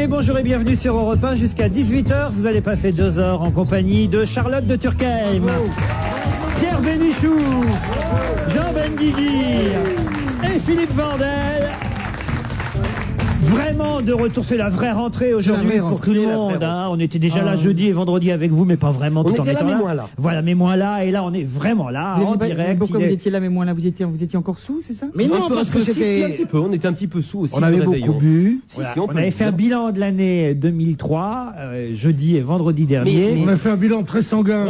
Allez, bonjour et bienvenue sur Europe 1 jusqu'à 18h. Vous allez passer 2 heures en compagnie de Charlotte de Turckheim, Pierre Bénichou, Jean Benguigui et Philippe Vandel. Vraiment de retour, c'est la vraie rentrée aujourd'hui pour tout le monde. Hein. On était déjà là jeudi et vendredi avec vous, mais pas vraiment tout en étant là. Mais moins là. Voilà, mais moins là. Et là, on est vraiment là, en direct. Pourquoi vous étiez là, mais moins là, vous étiez encore sous, c'est ça? Mais non, parce que c'était un petit peu. On était un petit peu sous aussi. On avait beaucoup bu. Voilà. On avait fait un bilan de l'année 2003, jeudi et vendredi dernier. On a fait un bilan très sanguin.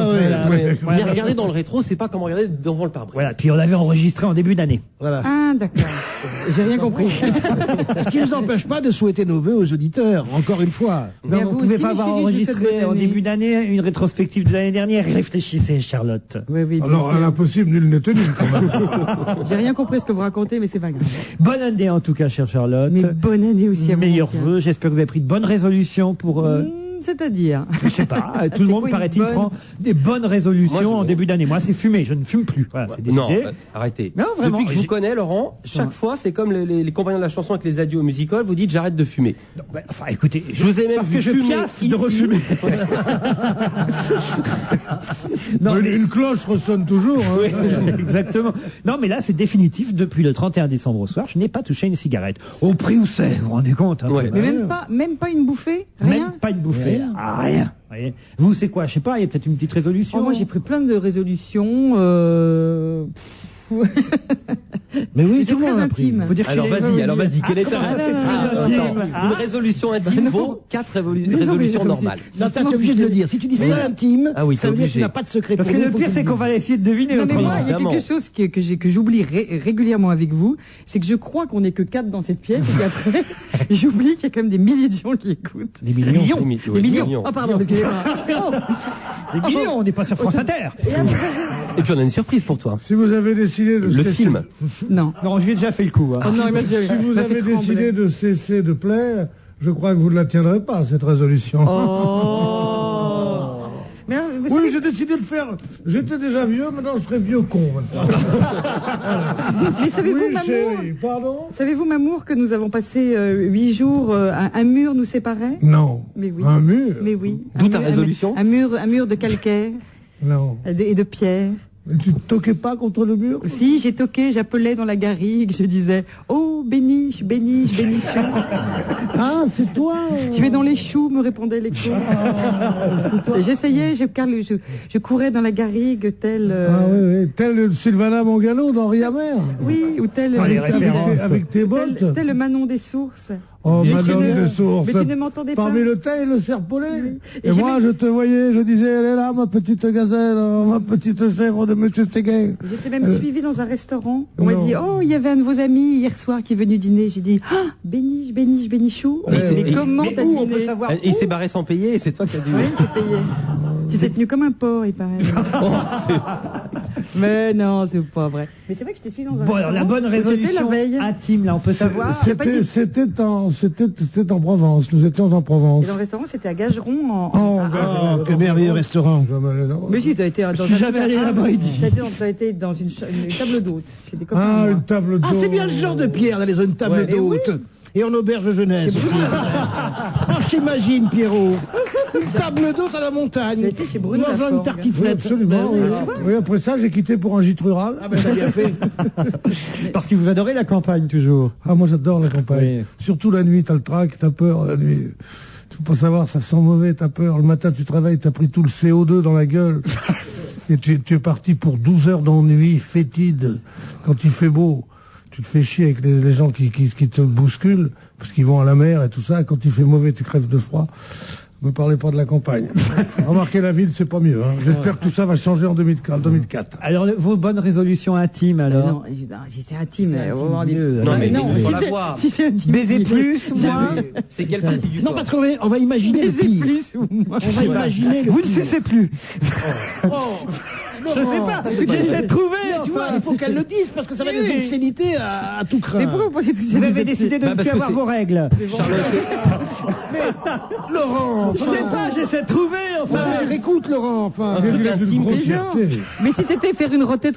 Mais regardez dans le rétro, c'est pas comme regarder devant le pare-brise. Voilà. Puis on l'avait enregistré en début d'année. Voilà. Ah, d'accord. J'ai rien compris. Ce qui ne nous empêche pas de souhaiter nos vœux aux auditeurs, encore une fois. Non, vous ne pouvez pas avoir enregistré en début d'année une rétrospective de l'année dernière. Réfléchissez, Charlotte. Oui. Alors, à l'impossible, nul n'est tenu, quand même. J'ai rien compris ce que vous racontez, mais c'est pas grave. Bonne année, en tout cas, chère Charlotte. Mais bonne année aussi à vous. Meilleurs vœux. J'espère que vous avez pris de bonnes résolutions pour... C'est-à-dire, je sais pas, tout le monde, paraît-il, prend des bonnes résolutions en début d'année. Moi, c'est fumer, je ne fume plus. Voilà, c'est décidé. Non, arrêtez. Non, vraiment. Depuis que je vous connais, Laurent, chaque fois, c'est comme les compagnons de la chanson avec les adieux au musical, vous dites j'arrête de fumer. Non, enfin, écoutez, je vous ai même parce que je piaffe de refumer. Non, mais une cloche ressonne toujours. Hein. Oui, exactement. Non, mais là, c'est définitif. Depuis le 31 décembre au soir, je n'ai pas touché une cigarette. Au prix où c'est, vous vous rendez compte hein, mais même pas une bouffée, rien. Même pas une bouffée. Rien. Vous, c'est quoi? Je sais pas, il y a peut-être une petite résolution. Moi, j'ai pris plein de résolutions. Mais oui, c'est très intime. Faut dire alors vas-y, quelle est ta une résolution intime vaut 4 résolutions normales. Non, t'es obligé de le dire. Si tu dis c'est intime, ça veut dire que tu n'as pas de secret. Parce que le pire, c'est qu'on va essayer de deviner autrement. Moi, il y a quelque chose que j'oublie régulièrement avec vous, c'est que je crois qu'on n'est que 4 dans cette pièce, et qu'après, j'oublie qu'il y a quand même des milliers de gens qui écoutent. Des millions. Des millions. Oh, pardon. Des millions, on n'est pas sur France Inter. Et puis on a une surprise pour toi. Si vous avez décidé de le film. Non, je lui ai déjà fait le coup. Hein. Oh non, si vous avez décidé de cesser de plaire, je crois que vous ne la tiendrez pas, cette résolution. Oh. Mais oui, j'ai décidé de faire. J'étais déjà vieux, maintenant je serai vieux con. Mais savez-vous, Mamour, pardon ? Savez-vous, Mamour, que nous avons passé 8 jours, un mur nous séparait ? Non. Mais oui. Un mur ? Mais oui. D'où ta résolution ? Un mur de calcaire. Non. Et de pierre. Mais tu ne toquais pas contre le mur ? Si, j'ai toqué, j'appelais dans la garrigue, je disais « Oh, Béniche, Béniche, Bénichou !» Ah, c'est toi ? Tu es dans les choux, me répondait l'écho. J'essayais, je courais dans la garrigue, tel... tel Sylvana Mangano dans Riamer. Oui, ou tel... Avec tes bottes. Tel le Manon des sources. Oh, Madame des Sources. Mais tu ne m'entendais pas. Parmi le thé et le serpolet. Oui. Et moi, je te voyais, je disais, elle est là, ma petite gazelle, ma petite chèvre de Monsieur Séguin. J'étais même suivie dans un restaurant. On m'a dit, oh, il y avait un de vos amis hier soir qui est venu dîner. J'ai dit, ah, Béniche, Bénichou. Mais comment t'as dîné ? On peut savoir il s'est barré sans payer et c'est toi qui as dû... Oui, j'ai payé. Tu t'es tenu comme un porc, il paraît. Mais non, c'est pas vrai. Mais c'est vrai que je t'ai suivi dans un restaurant. Alors la bonne résolution la veille. intime, là, on peut savoir. C'était en Provence. Nous étions en Provence. Et dans le restaurant, c'était à Gageron. Quel merveilleux restaurant. Mais si, tu as été dans je suis jamais allé là-bas, il dit. Tu as été dans une table d'hôte. Une table d'hôte. Ah, c'est bien le genre de Pierre d'aller dans une table d'hôte. Et en auberge jeunesse. J'imagine, Pierrot. Une table d'hôte à la montagne. J'ai été chez Bruno mangeant Laforgue. une tartiflette. Absolument. Oui, après ça, j'ai quitté pour un gîte rural. Ah ben, t'as bien fait. Parce que vous adorez la campagne, toujours. Ah, moi, j'adore la campagne. Oui. Surtout la nuit, t'as le trac, t'as peur la nuit. Tu peux pas savoir, ça sent mauvais, t'as peur. Le matin, tu te réveilles, t'as pris tout le CO2 dans la gueule. Et tu es parti pour 12 heures d'ennui, fétide, quand il fait beau. Tu te fais chier avec les gens qui te bousculent, parce qu'ils vont à la mer et tout ça. Quand il fait mauvais, tu crèves de froid. Ne parlez pas de la campagne. Remarquez, la ville, c'est pas mieux. Hein. J'espère que tout ça va changer en 2004. Alors, vos bonnes résolutions intimes, alors Non, si c'est intime, on va mieux. Non, mais non, il faut la voir. si c'est intime. Baiser plus, moins. C'est quelle partie du Non, corps? parce qu'on va imaginer le Baiser pire. plus ou moins. On va imaginer le Vous ne pire. cessez plus. Je sais pas. J'essaie de trouver. Mais tu vois, il faut qu'elle le dise parce que ça va être des obscénités à tout craint. Mais pourquoi vous pensez tout ça? Vous avez décidé de ne parce plus que avoir c'est- vos règles. Laurent, Je sais pas, j'essaie de trouver, enfin. écoute Laurent, enfin. Il a une grosse fierté. Mais si c'était faire une retraite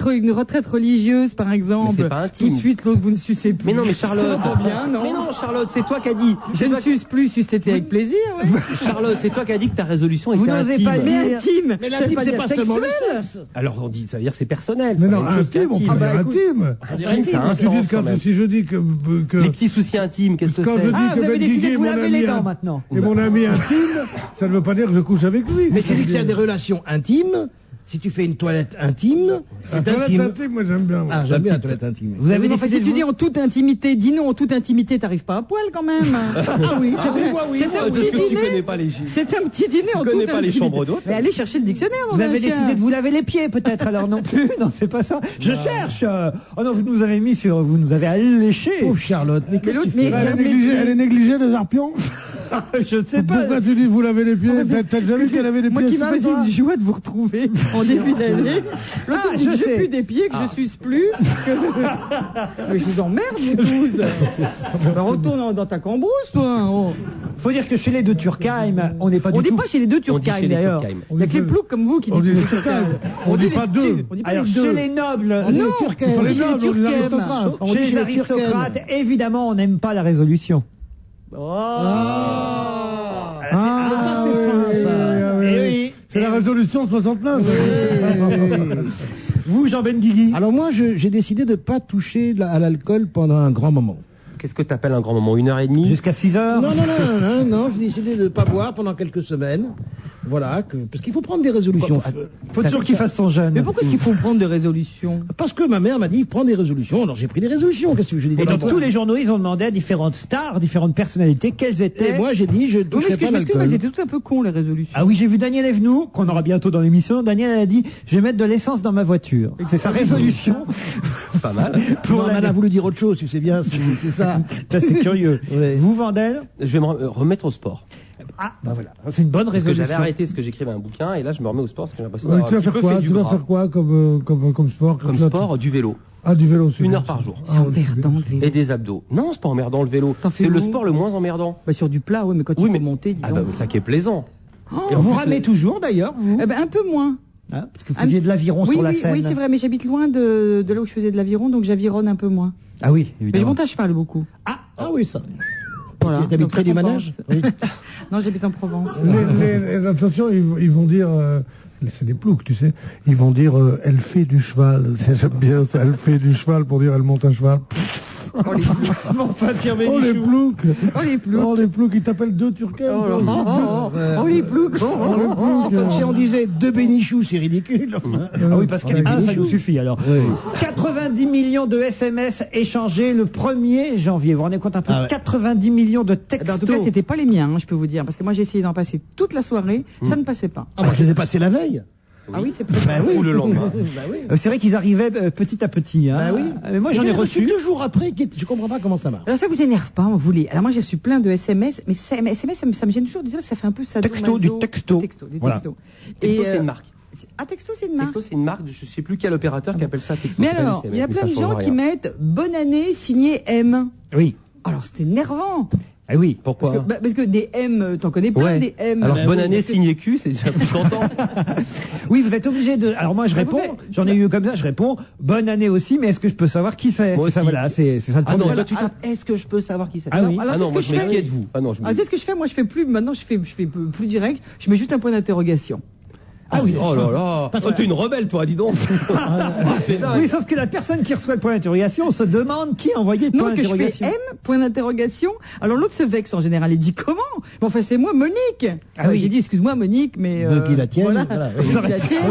religieuse, par exemple, Mais c'est pas intime. tout de suite l'autre vous ne sucez plus. Mais non, mais Charlotte. Pas bien, non. Mais non, Charlotte, c'est toi qui as dit. Je ne suce plus, suce tété avec plaisir, ouais. Charlotte, c'est toi qui as dit que ta résolution Vous était n'osez intime. pas le Mais dire. intime. Mais l'intime, c'est pas seulement le sexuel. sexe. Alors on dit, ça veut dire c'est personnel. Mais c'est non, pas une chose intime, on qu'intime. peut dire bah, écoute. intime. Intime, ça a un Tu dis sens que quand même. si je dis que Les petits soucis intimes, qu'est-ce que quand je c'est dis Ah, que vous avez Ben décidé Guigui de est vous mon laver ami les dents maintenant. et mon ami intime, ça ne veut pas dire que je couche avec lui. Mais tu dis que c'est des relations intimes. Si tu fais une toilette intime, La c'est toilette intime. intime, moi j'aime bien. Ah, j'aime bien la toilette intime. Vous avez Mais enfin, décidé si de tu dis vous... en toute intimité, dis non en toute intimité, t'arrives pas à poil quand même. Ah oui, c'est un Parce petit que tu dîner. connais pas les C'est un petit dîner en toute connais pas les intimité. chambres d'hôtes. Mais allez chercher le dictionnaire dans Vous un avez chien. décidé de vous laver les pieds, peut-être, alors non plus. Non, c'est pas ça. Je cherche. Oh non, vous nous avez mis sur... Vous nous avez alléché. Pauvre Charlotte, mais qu'est-ce que tu fais? Elle est négligée des arpions. Je ne sais pas. Pourquoi tu dis vous lavez les pieds? T'as déjà vu qu'elle avait les Moi pieds qui me sales, faisais toi une joie de vous retrouver en début d'année. L'autre Ah, dit que je je sais. pue des pieds, que je suce plus. Mais je vous emmerde, vous tous. Ben, retourne dans ta cambrousse, toi. Oh. Faut dire que chez les deux Turkheim, on n'est pas On du dit tout... pas chez les deux On dit Turkheim chez les d'ailleurs. Turkheim. Il y a que les ploucs comme vous qui On dit disent les Turkheim. On dit les pas deux. tu- On dit pas Alors, les deux. chez les nobles, On dit Non, les Turkheim. Sur les chez les nobles, on dit les Turkheim. aristocrates. On dit chez chez les les Turkheim. aristocrates, évidemment, on n'aime pas la résolution. Ça, c'est fin, ça. Eh oui. C'est la résolution 69. Vous, Jean Benguigui. Alors moi, j'ai décidé de ne pas toucher à l'alcool pendant un grand moment. Qu'est-ce que t'appelles un grand moment? 1h30? Jusqu'à 6 heures. Non, j'ai décidé de ne pas boire pendant quelques semaines. Voilà, parce qu'il faut prendre des résolutions. Faut toujours qu'il fasse son jeûne. Mais pourquoi est-ce qu'il faut prendre des résolutions? Parce que ma mère m'a dit, prends des résolutions. Alors j'ai pris des résolutions. Qu'est-ce que je dis? Et dans tous les journaux, ils ont demandé à différentes stars, différentes personnalités, quelles étaient. Et moi, j'ai dit, je ne Oui, mais toucherai ce que pas je m'excuse, mais l'alcool. c'était tout un peu con les résolutions. Ah oui, j'ai vu Daniel Evenou, qu'on aura bientôt dans l'émission. Daniel, elle a dit, je vais mettre de l'essence dans ma voiture. C'est sa résolution. C'est pas mal. Non, mais elle a voulu dire autre chose, tu sais bien, c'est ça. Ça, c'est curieux. Ouais. Vous, Vandel? Je vais me remettre au sport. Ah, bah voilà. Ça, c'est une bonne Parce que résolution. j'avais arrêté ce que j'écrivais un bouquin et là je me remets au sport parce que j'ai l'impression Ouais, d'avoir tu un vas petit faire peu quoi fait du Tu vas gras. faire quoi comme sport Comme ça, sport, du vélo. Ah, du vélo, c'est 1 bien, heure ça. par jour. C'est emmerdant le vélo. Et des abdos. Non, c'est pas emmerdant le vélo. T'en fais C'est le où sport le moins emmerdant. Bah, sur du plat, oui, mais quand il Oui, faut mais- monter, disons. Ah bah ça qui est plaisant. Et vous ramez toujours, d'ailleurs, vous Eh ben, un peu moins. Hein, parce que vous faisiez de l'aviron Oui, sur la oui, Seine. oui, c'est vrai, mais j'habite loin de là où je faisais de l'aviron, donc j'avironne un peu moins. Ah oui, Mais je évidemment. monte à cheval beaucoup. Ah oui, ça. Voilà. T'habites Donc près ça du compense. manège? Oui. Non, j'habite en Provence. Attention, ils vont dire, c'est des ploucs, tu sais, ils vont dire, elle fait du cheval. J'aime bien ça, elle fait du cheval pour dire elle monte un cheval. Oh les ploucs. Enfin, Pierre Oh les Bénichou. ploucs. Oh les ploucs. Oh les ploucs, ils t'appellent deux Turquais. Oh les ploucs. C'est comme si on disait deux bénichoux, c'est ridicule. Ah oui, parce qu'un ça nous suffit alors. Oui. 90 millions de SMS échangés le 1er janvier. Vous vous rendez compte un peu? Ah ouais. 90 millions de Eh textos. ben, en tout cas, c'était pas les miens, hein, je peux vous dire, parce que moi j'ai essayé d'en passer toute la soirée, ça ne passait pas. Ah, moi, je les ai passés la veille. Ah oui, c'est Ou le lendemain. Bah oui. C'est vrai qu'ils arrivaient petit à petit. Hein. Bah oui. Mais moi, j'en ai reçu. toujours après, je comprends pas comment ça marche. Alors ça vous énerve pas, vous les. Alors moi j'ai reçu plein de SMS, mais SMS ça me gêne toujours de dire ça fait un peu ça. Texto, du texto. Des Voilà. textos. Texto, Et, c'est une marque. Ah, texto, c'est une marque. Texto, c'est une marque, je sais plus quel opérateur qui appelle ça texto. Mais c'est pas alors, des il y a SMS, plein mais de ça change gens qui rien. mettent bonne année signé M. Oui. Alors c'était énervant. Ah oui. Pourquoi? Parce que des M, t'en connais plein Ouais. des M. Alors Bah bonne oui, année parce que- signé Q, c'est déjà plus content. Oui, vous êtes obligé de. Alors moi, je Ah, vous réponds. faites- J'en ai eu comme ça. Je réponds. Bonne année aussi. Mais est-ce que je peux savoir qui c'est? Moi C'est ça, aussi. voilà. C'est ça le Ah non, problème. toi tu tapes, est-ce que je peux savoir qui c'est? Ah oui. Alors, Ah c'est non, ce moi que je je fais. m'inquiète vous. Ah non, je Ah, tu sais ce que je fais? Moi, je fais plus. Maintenant, je fais plus direct. Je mets juste un point d'interrogation. Ah oui. Oh là là. Oh, t'es une rebelle toi, dis donc. C'est dingue. Oui, sauf que la personne qui reçoit le point d'interrogation se demande qui a envoyé le Non, point parce que je fais d'interrogation. M, point d'interrogation. Alors l'autre se vexe en général. Il dit comment? Mais enfin, c'est moi, Monique. Ah oui. J'ai dit, excuse-moi, Monique, mais. Depuis la tienne, Voilà. voilà. Depuis la tienne.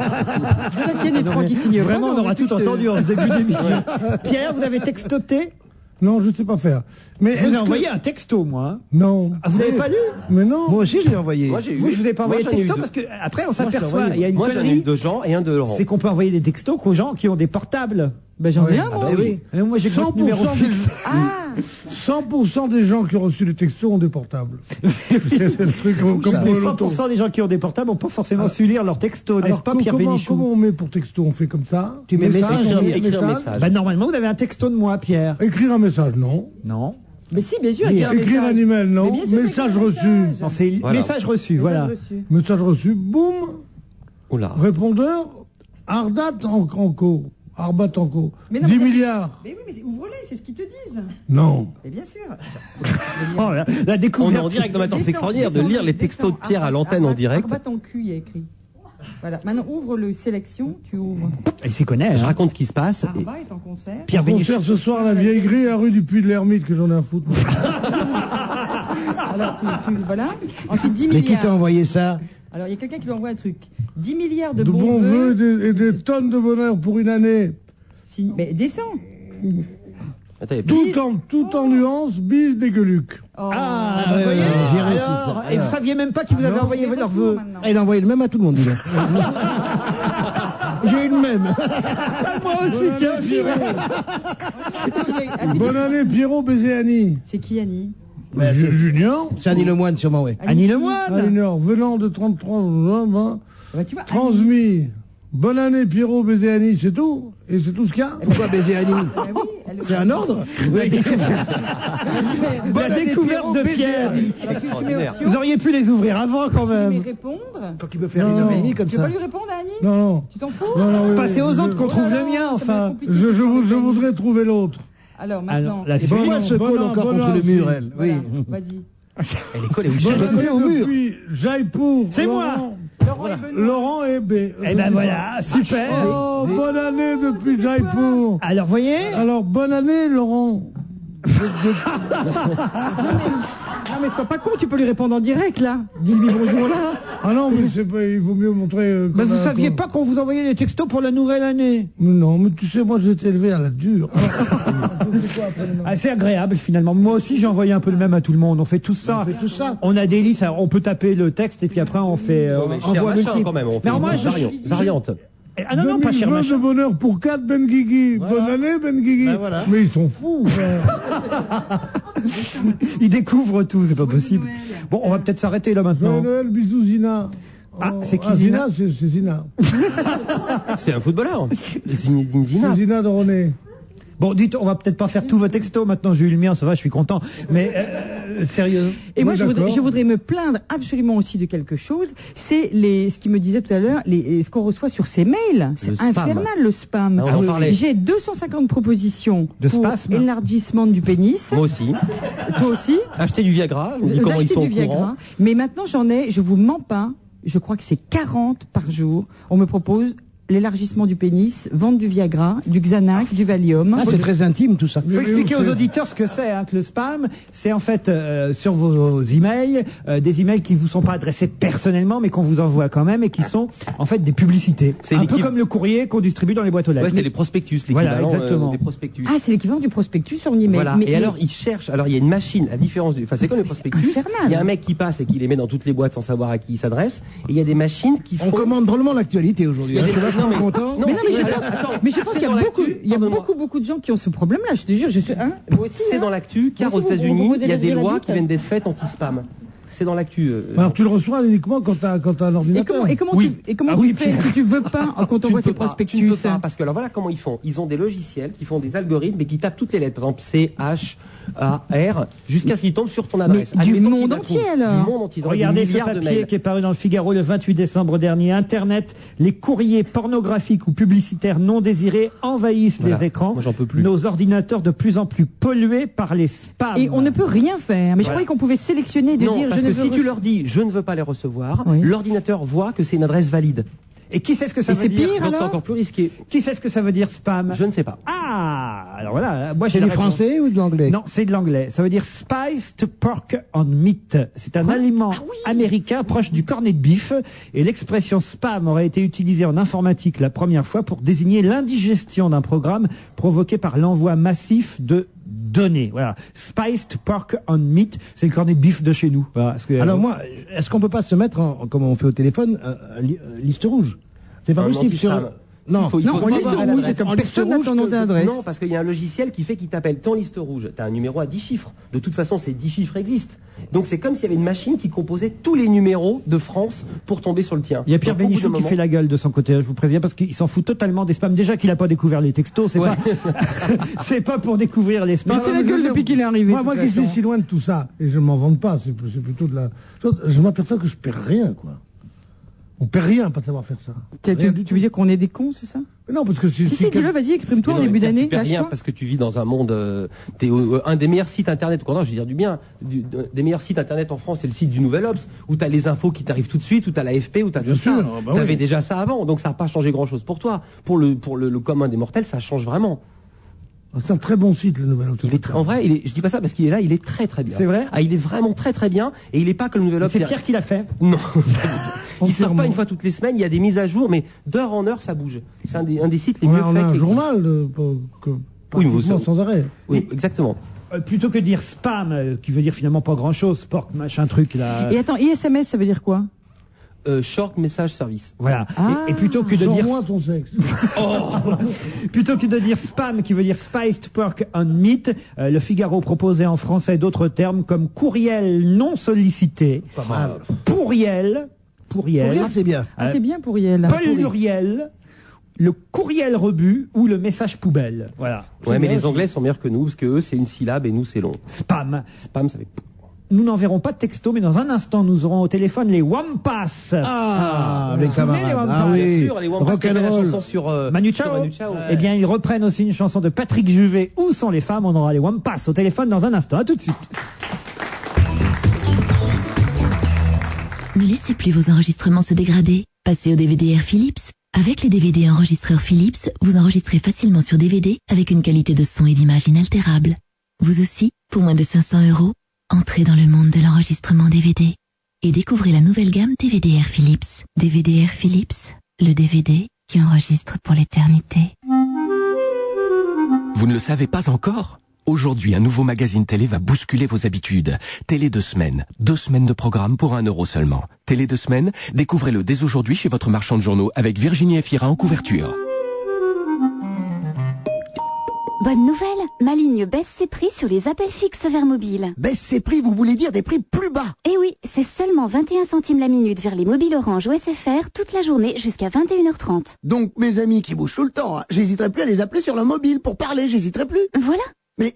La tienne et trois qui signent. Vraiment, pas, on aura non, tout entendu en ce début d'émission. Pierre, vous avez textoté? Non, je sais pas faire. Mais Je vous est-ce ai que- envoyé un texto, moi. hein. Non. Ah, vous l'avez pas lu? Mais non. Moi aussi, je l'ai envoyé. Moi j'ai eu. Vous, je vous ai pas envoyé de Moi, j'en ai eu texto deux. parce que après, on je l'ai s'aperçoit, envoyé. il y a une Moi j'en ai eu connerie. 2 Jean et un de Laurent. C'est qu'on peut envoyer des textos qu'aux gens qui ont des portables. Ben, j'en ai Oui. un, moi. bah oui. Et moi, j'ai que votre numéro 100% fixe. des... Ah! 100% des gens qui ont reçu des textos ont des portables. c'est le truc comme ça. pour Mais le loto. 100% des gens qui ont des portables n'ont pas forcément su lire leurs textos, n'est-ce Alors, pas, Pierre comment Bénichou? on met pour texto? On fait comme ça? Tu mets message, on met écrire un message. Bah, normalement, vous avez un texto de moi, Pierre. Écrire un message, non. Non. Mais si, bien sûr. il y a un Écrire message. un email, Mais non. bien sûr, Message c'est un reçu. message. Non, c'est Voilà. message reçu, voilà. Message reçu. Message reçu, boum, Oula. répondeur, Ardat Anco. Arbat Anco. Mais non, 10 mais ça- milliards. Mais oui, mais ouvre-les, c'est ce qu'ils te disent. Non. Et bien sûr. Oh, la On est découverte. en direct dans Matin, c'est extraordinaire de lire les textos de Pierre à l'antenne en direct. Arbat ton cul, il y a écrit. Voilà. Maintenant, ouvre le sélection, tu ouvres. Il s'y connaît. Je hein. raconte ce qui se passe. et- Arbat est en concert. Pierre Bénichou. Concert ce soir, la vieille grille à rue du Puy de l'Ermite, que j'en ai à foutre. Alors, voilà. Ensuite, 10 Mais qui t'a milliards. envoyé ça? Alors, il y a quelqu'un qui lui envoie un truc. 10 milliards de De bons bons vœux. vœux et des tonnes de bonheur pour une année. Mais descends. Attends, il y a Tout en nuances, bise des gueulucs. Oh. Ah, ouais, vous voyez, ouais, j'ai réussi alors, ça. et vous saviez même pas qui vous avait envoyé Les leurs retours, vœux. maintenant. Il a envoyé le même à tout le monde, dis donc. J'ai eu le même. Moi aussi, tiens, j'y vais. Bonne année, Pierrot Bézéani. C'est qui, Annie? Junior. C'est Annie Lemoine, sûrement, oui. Annie Lemoine. Junior, venant de 33, 20, Bah, tu vois, Annie. transmis. Bonne année, Pierrot Bézéani, c'est tout. Et c'est tout ce qu'il y a. Pourquoi baiser Annie? Ah oui, elle- C'est un ordre? La découverte de Pierre. Alors, tu mets Extraordinaire. option, Vous auriez pu les ouvrir avant quand tu mets même. répondre. Quand il veut faire Non. une Annie comme Tu veux ça. pas lui répondre à Annie? Non. Tu t'en fous? Oui, Passez aux autres qu'on trouve Oh là le là, mien, ça enfin. va être compliqué, Je ce soir, voudrais Annie. trouver l'autre. Alors, Alors, maintenant. la Et suite. pourquoi elle se colle encore contre le mur, elle? Voilà, Oui. vas-y. Elle est collée, oui. Bonne Chef. année au mur. depuis Jaipur. C'est Laurent. Laurent et Benoît. Laurent et B. Eh ben voilà, super. Oh, bonne année depuis Jaipur. Alors, voyez, Alors, bonne année, Laurent. Non, mais sois pas con, tu peux lui répondre en direct, là. Dis-lui bonjour, là. Ah non, mais c'est pas, il vaut mieux montrer. mais qu'on vous a- saviez pas qu'on vous envoyait des textos pour la nouvelle année. Non, mais tu sais, moi, j'ai été élevé à la dure. Assez agréable finalement. Moi aussi j'ai envoyé un peu le même à tout le monde. On fait tout ça. On a des listes. On peut taper le texte et puis après on fait. Oh, mais cher envoie machin, multiple. quand même, on fait Mais une moi, variante. Ah non non pas cher 2020 de machin. bonheur pour 4 Ben Guigui. Bonne année, Ben Guigui. Ben voilà. Mais ils sont fous. Ils découvrent tout, c'est pas possible. Bon, on va peut-être s'arrêter là Joyeux maintenant. Noël, bisous Zina. Ah, c'est qui, Zina? C'est Zina. C'est un footballeur. Zinedine Zidane. C'est Zina de René. Bon, dites, on va peut-être pas faire tous vos textos maintenant. J'ai eu le mien, ça va, je suis content. Mais sérieux. Et moi, Oui, je d'accord. voudrais me plaindre absolument aussi de quelque chose. C'est ce qu'il me disait tout à l'heure, ce qu'on reçoit sur ces mails. C'est spam. infernal, le spam. Ah, on en parlait. J'ai 250 propositions De pour spasme. élargissement du pénis. Moi aussi. Toi aussi. Acheter du Viagra. Je me dis comment ils D'acheter sont du au courant. Viagra. Mais maintenant, je vous mens pas, je crois que c'est 40 par jour. On me propose l'élargissement du pénis, vente du Viagra, du Xanax, du Valium. Ah, c'est très intime, tout ça. Il faut expliquer aux auditeurs ce que c'est, hein, que le spam. C'est en fait sur vos emails, des emails qui vous sont pas adressés personnellement, mais qu'on vous envoie quand même et qui sont en fait des publicités. C'est un peu l'équipe- comme le courrier qu'on distribue dans les boîtes aux lettres. Ouais, c'était les prospectus, Voilà, l'équivalent exactement. des prospectus. Ah, c'est l'équivalent du prospectus sur un email. Voilà. Et alors, ils cherchent. Alors, il y a une machine, à différence du. Enfin, c'est comme le prospectus. infernal. Il y a un mec qui passe et qui les met dans toutes les boîtes sans savoir à qui il s'adresse. Et il y a des machines qui font. On commande drôlement l'actualité aujourd'hui. Il y a hein. des- Je suis vachement non, mais- content. non, Mais non, mais je, alors, attends, mais je pense c'est qu'il y a dans beaucoup, l'actu, il y a pardonne-moi. beaucoup de gens qui ont ce problème-là. Je te jure, je suis moi aussi. C'est hein. dans l'actu, car Moi aux aussi, États-Unis, vous il y a des dirigez la lois bite. qui viennent d'être faites anti-spam. C'est dans l'actu. Alors tu le reçois uniquement quand t'as un ordinateur. Et comment Oui. tu Ah oui, fais puis- si tu veux pas quand on Tu voit ne peux ces pas, tu prospectus ne peux pas, parce que alors voilà comment ils font. Ils ont des logiciels qui font des algorithmes et qui tapent toutes les lettres. Par exemple, C, H, A, R, jusqu'à ce qu'ils tombent sur ton adresse. du Admettons monde qu'ils la entier, trouvent. alors. Du monde entier. Ils ont Regardez des ce milliards de papier mails. qui est paru dans le Figaro le 28 décembre dernier. Internet, les courriers pornographiques ou publicitaires non désirés envahissent Voilà. les écrans. Moi, j'en peux plus. Nos ordinateurs de plus en plus pollués par les spams. Et on ne peut rien faire. Mais je Voilà. croyais qu'on pouvait sélectionner et de Non, dire parce je ne que veux si tu leur dis je ne veux pas les recevoir, Oui. l'ordinateur voit que c'est une adresse valide. Et qui sait ce que ça Et veut c'est dire pire, Donc c'est alors encore plus risqué. Qui sait ce que ça veut dire spam Je ne sais pas. Ah, alors voilà, moi j'ai C'est la du réponse. français ou de l'anglais? Non, c'est de l'anglais. Ça veut dire spiced pork on meat. C'est un aliment américain proche du cornet de bif. Et l'expression spam aurait été utilisée en informatique la première fois pour désigner l'indigestion d'un programme provoqué par l'envoi massif de données. Voilà. Spiced pork on meat, c'est le cornet de bif de chez nous. Voilà, parce que, Alors moi, est-ce qu'on peut pas se mettre, comme on fait au téléphone, liste rouge? C'est pas Un possible sur... anti-spam. Non, il faut en se liste rendre à rouge, l'adresse. et comme En liste personne n'a rouge, ton adresse. Non, parce qu'il y a un logiciel qui fait qu'il t'appelle. T'es en liste rouge, t'as un numéro à 10 chiffres. De toute façon, ces 10 chiffres existent. Donc c'est comme s'il y avait une machine qui composait tous les numéros de France pour tomber sur le tien. Il y a Pierre Donc, au bout Bénichou d'un qui moment- fait la gueule de son côté, je vous préviens, parce qu'il s'en fout totalement des spams. Déjà qu'il n'a pas découvert les textos, c'est Ouais. pas, c'est pas pour découvrir les Mais spams. il fait la gueule depuis qu'il est arrivé. Moi, de moi toute qui suis façon. si loin de tout ça, et je m'en vante pas, c'est plutôt de la... Je m'aperçois que je perds rien, quoi. On perd rien, pas de savoir faire ça. Rien du Tu veux dire qu'on est des cons, c'est ça? tout. Non, parce que Si, dis-le, vas-y, exprime-toi en Mais non, début mais d'année. tu perds rien lâche-toi. parce que tu vis dans un monde. T'es un des meilleurs sites internet. Non, je veux dire du bien. Des meilleurs sites internet en France, c'est le site du Nouvel Obs où t'as les infos qui t'arrivent tout de suite, où t'as l'AFP, où t'as Bien tout sûr, ça. bah T'avais oui. déjà ça avant, donc ça n'a pas changé grand-chose pour toi. Pour le commun des mortels, ça change vraiment. C'est un très bon site, le Nouvel Obs. En vrai, je dis pas ça parce qu'il est là, il est très très bien. C'est vrai Ah, il est vraiment très très bien et il est pas que le Nouvel Obs. C'est Pierre qui l'a fait. Non. Il sort Entièrement. pas une fois toutes les semaines, il y a des mises à jour, mais d'heure en heure, ça bouge. C'est un des sites les On mieux a, on faits. a un qui existent. journal Oui, mais pratiquement vous- sans arrêt. Oui, exactement. Plutôt que dire spam, qui veut dire finalement pas grand-chose, sport, machin truc, là. Et attends, ISMS, ça veut dire quoi? Short Message Service. Voilà. Ah. Et plutôt que de dire Sors-moi ton sexe. plutôt que de dire spam, qui veut dire spiced pork and meat, le Figaro proposait en français d'autres termes comme courriel non sollicité, Pas mal. pourriel, Pour rien, c'est bien. Ah, c'est bien pourriel. pluriel, le courriel rebut ou le message poubelle. Voilà. Ouais, mais les Anglais sont meilleurs que nous parce que eux c'est une syllabe et nous c'est long. Spam. Spam, ça fait. Nous n'enverrons pas de texto, mais dans un instant, nous aurons au téléphone les Wampas. Ah, mes Vous vous souvenez, camarades. les Wampas Ah Bien oui. sûr, les Wampas qui avaient la Rock'n'roll. chanson sur Manu sur Chao. Manu Chao. Eh bien, ils reprennent aussi une chanson de Patrick Juvet. Où sont les femmes? On aura les Wampas au téléphone dans un instant. À tout de suite. Ne laissez plus vos enregistrements se dégrader. Passez au DVD-R Philips. Avec les DVD enregistreurs Philips, vous enregistrez facilement sur DVD avec une qualité de son et d'image inaltérable. Vous aussi, pour moins de 500 €, entrez dans le monde de l'enregistrement DVD et découvrez la nouvelle gamme DVD-R Philips. DVD-R Philips, le DVD qui enregistre pour l'éternité. Vous ne le savez pas encore ? Aujourd'hui, un nouveau magazine télé va bousculer vos habitudes. Télé 2 semaines. 2 semaines de programme pour 1 € seulement. Télé 2 semaines, découvrez-le dès aujourd'hui chez votre marchand de journaux avec Virginie Efira en couverture. Bonne nouvelle, ma ligne baisse ses prix sur les appels fixes vers mobile. Baisse ses prix, vous voulez dire des prix plus bas? Et oui, c'est seulement 21 centimes la minute vers les mobiles Orange ou SFR toute la journée jusqu'à 21h30. Donc mes amis qui bougent tout le temps, hein, j'hésiterai plus à les appeler sur le mobile pour parler, j'hésiterai plus. Voilà, Mais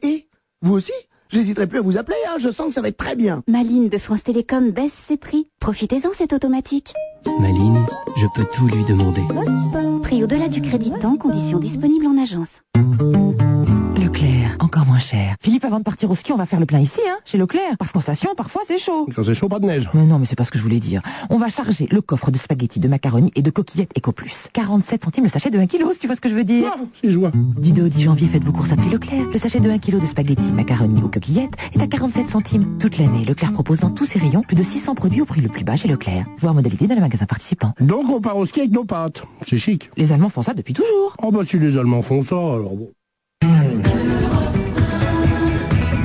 vous aussi? J'hésiterai plus à vous appeler, hein, je sens que ça va être très bien. ma ligne de France Télécom baisse ses prix. Profitez-en, c'est automatique. Ma ligne, je peux tout lui demander. Prix au-delà du crédit de temps, conditions disponibles en agence. Leclerc, encore moins cher. Philippe, avant de partir au ski, on va faire le plein ici, hein, chez Leclerc. Parce qu'en station, parfois, c'est chaud. Quand c'est chaud, pas de neige. Mais non, mais c'est pas ce que je voulais dire. On va charger le coffre de spaghettis, de macaroni et de coquillettes EcoPlus. 47 centimes le sachet de 1 kg, si tu vois ce que je veux dire. Ah, si je vois. Du 2 au 10 janvier, faites vos courses à prix Leclerc. Le sachet de 1 kg de spaghettis, macaroni ou coquillettes est à 47 centimes. Toute l'année, Leclerc propose dans tous ses rayons plus de 600 produits au prix le plus bas chez Leclerc. Voir modalité dans les magasins participants. Donc on part au ski avec nos pâtes. C'est chic. Les Allemands font ça depuis toujours. Oh bah si les Allemands font ça, alors bon.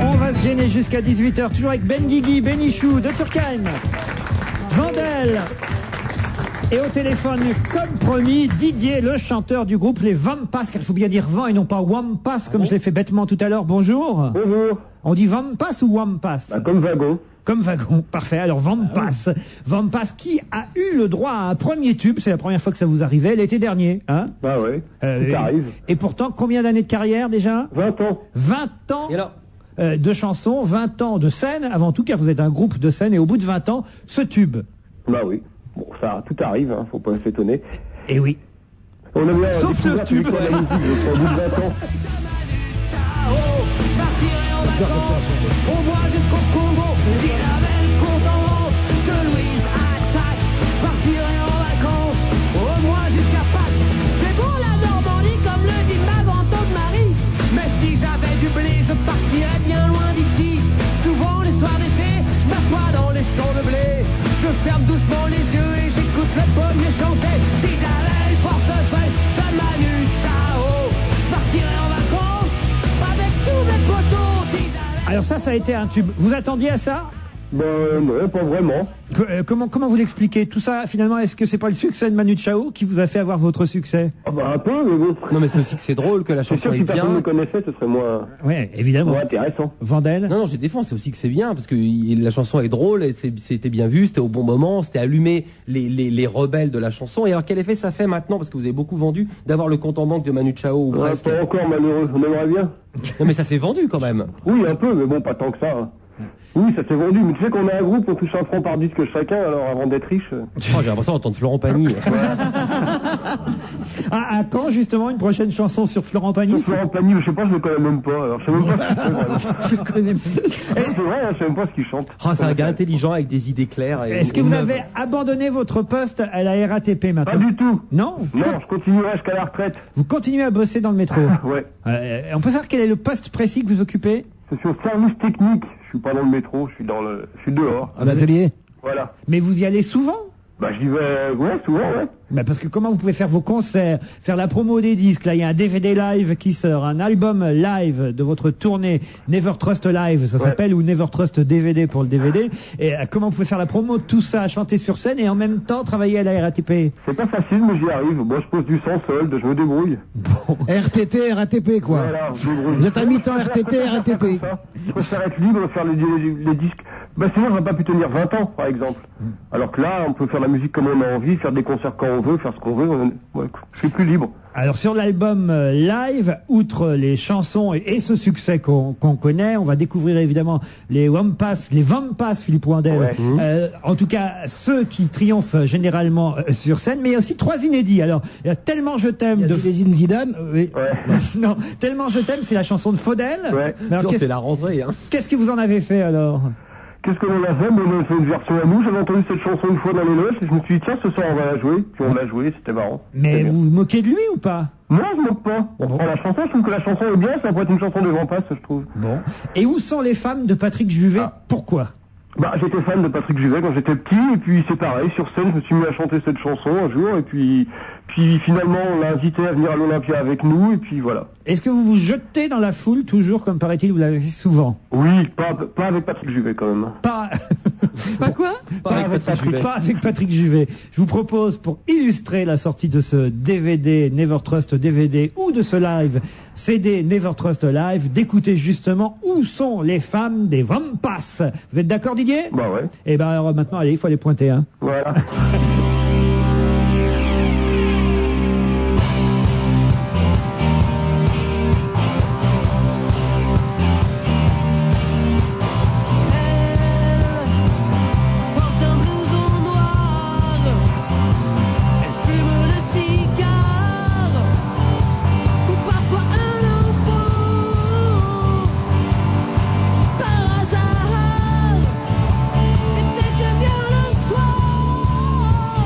On va se gêner jusqu'à 18h, toujours avec Ben Guigui, Bénichou, de Turckheim, Vandel. Et au téléphone, comme promis, Didier, le chanteur du groupe Les Wampas, car il faut bien dire vent et non pas Wampas, comme je l'ai fait bêtement tout à l'heure. Bonjour. Bonjour. On dit Wampas ou Wampas? Comme wagon. Comme wagon, parfait. Alors Wampas, Wampas qui a eu le droit à un premier tube, c'est la première fois que ça vous arrivait, l'été dernier, hein? Bah ouais, tout arrive. Et pourtant, combien d'années de carrière déjà? 20 ans. 20 ans Et alors de chansons, 20 ans de scène, avant tout, car vous êtes un groupe de scène, et au bout de 20 ans, ce tube. Bah oui. Bon, ça, tout arrive, hein, faut pas s'étonner. Et oui. On a bien Sauf le découvert tube. celui qui a la musique, donc, au bout de 20 ans. On voit jusqu'au Congo, si j'avais le compte en banque de Louise attaque, je partirais en vacances, au moins jusqu'à Pâques. C'est bon la Normandie, comme le dit ma grand-tante Marie, mais si j'avais du blé, je partirais bien loin d'ici. Souvent les soirs d'été, je m'assois dans les champs de blé, je ferme doucement les yeux et j'écoute les pommiers chanter. Si j'avais le portefeuille de Manu Chao, je partirais en vacances avec tous mes potos. Si j'avais... Alors ça a été un tube. Vous attendiez à ça? Non, pas vraiment. Comment vous l'expliquez tout ça? Finalement, est-ce que c'est pas le succès de Manu Chao qui vous a fait avoir votre succès? Ah bah un peu, mais bon. Non, mais c'est aussi que c'est drôle, que la C'est chanson sûr que est si personne bien. me connaissait, ce serait moins, Ouais, évidemment. moins intéressant. Vandel? Non, je défends, c'est aussi que c'est bien, parce que la chanson est drôle, et c'était bien vu, c'était au bon moment, c'était allumé les rebelles de la chanson. Et alors, quel effet ça fait maintenant, parce que vous avez beaucoup vendu, d'avoir le compte en banque de Manu Chao, ou presque? Pas encore malheureux, on aimerait bien. Non, mais ça s'est vendu quand même. Oui, un peu, mais bon, pas tant que ça. Hein. Oui, ça s'est vendu, mais tu sais qu'on est un groupe, on touche 1 franc par disque chacun, alors avant d'être riche... Oh, j'ai l'impression d'entendre Florent Pagny. À quand justement une prochaine chanson sur Florent Pagny? Florent Pagny, je sais pas, je le connais même pas, alors je sais même pas ce qu'il fait, vraiment. Je connais pas. C'est vrai, hein, je sais même pas ce qu'il chante. Oh, c'est un gars intelligent avec des idées claires. Est-ce que vous avez abandonné votre poste à la RATP maintenant? Pas du tout. Non? Non, je continuerai jusqu'à la retraite. Vous continuez à bosser dans le métro? Ouais. On peut savoir quel est le poste précis que vous occupez? Je suis au service technique, je suis pas dans le métro, je suis dehors. À l'atelier. Voilà. Mais vous y allez souvent? Bah j'y vais, ouais, souvent, ouais. Bah parce que comment vous pouvez faire vos concerts, faire la promo des disques? Là, il y a un DVD live qui sort, un album live de votre tournée Never Trust Live, ça s'appelle, ou Never Trust DVD pour le DVD. Et comment vous pouvez faire la promo de tout ça, chanter sur scène et en même temps travailler à la RATP? C'est pas facile, mais j'y arrive. Moi, je pose du sans solde, je me débrouille. RTT, RATP, quoi. Voilà, je me débrouille. Vous êtes à mi-temps RTT, RATP. Je préfère être libre, faire les disques. Bah sinon, j'aurais pas pu tenir 20 ans, par exemple. Alors que là, on peut faire la musique comme on a envie, faire des concerts quand on veut, faire ce qu'on veut. Ouais, je suis plus libre. Alors sur l'album live, outre les chansons et ce succès qu'on connaît, on va découvrir évidemment les Wampas, Philippe Wandel. Ouais. En tout cas, ceux qui triomphent généralement sur scène, mais il y a aussi 3 inédits. Alors, il y a Tellement je t'aime de Zinedine Zidane, oui. Ouais. non, Tellement je t'aime, c'est la chanson de Faudel. Ouais. Mais alors, C'est la rentrée, hein. qu'est-ce que vous en avez fait alors? Qu'est-ce que l'on a fait? On a fait une version à nous. J'avais entendu cette chanson une fois dans les loges et je me suis dit, tiens, ce soir, on va la jouer. Puis on l'a jouée, c'était marrant. Mais vous vous moquez de lui ou pas? Non, je me moque pas. On prend la chanson, je trouve que la chanson est bien, ça pourrait être une chanson de Vampas, je trouve. Bon. Et où sont les femmes de Patrick Juvet? Pourquoi? Bah, j'étais fan de Patrick Juvet quand j'étais petit, et puis c'est pareil, sur scène, je me suis mis à chanter cette chanson un jour, et puis finalement, on l'a invité à venir à l'Olympia avec nous, et puis voilà. Est-ce que vous vous jetez dans la foule, toujours, comme paraît-il, vous l'avez fait souvent? Oui, pas avec Patrick Juvet quand même. Pas... Pas quoi? Pas avec Patrick Juvet. Je vous propose, pour illustrer la sortie de ce DVD Never Trust DVD ou de ce live CD Never Trust Live, d'écouter justement Où sont les femmes des Vampas. Vous êtes d'accord, Didier? Bah ouais. Et ben alors maintenant, allez, il faut les pointer, hein. Voilà. Porte un blouson noir, elle fume le cigare, ou parfois un enfant, par hasard, et dès que vient le soir,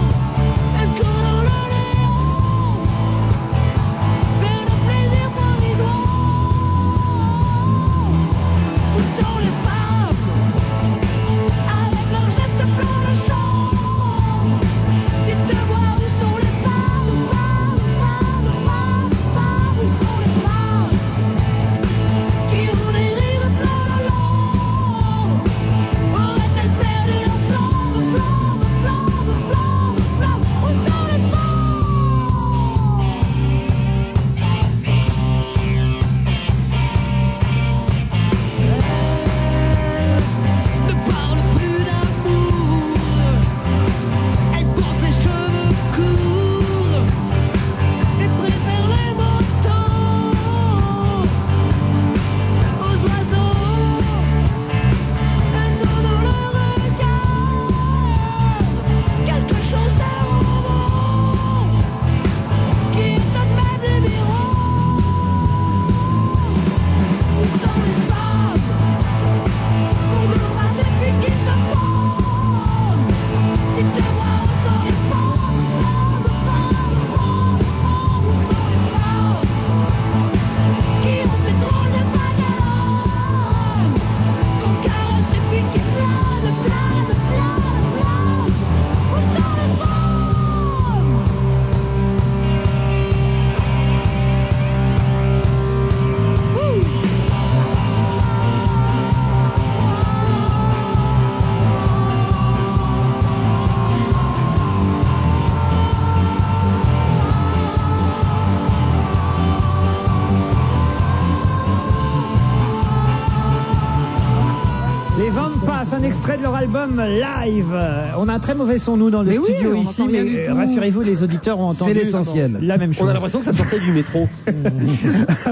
extrait de leur album Live. On a un très mauvais son, nous, dans le Mais oui, studio on ici, entend rien mais du tout. rassurez-vous, les auditeurs ont entendu C'est l'essentiel. la même chose. On a l'impression que ça sortait du métro.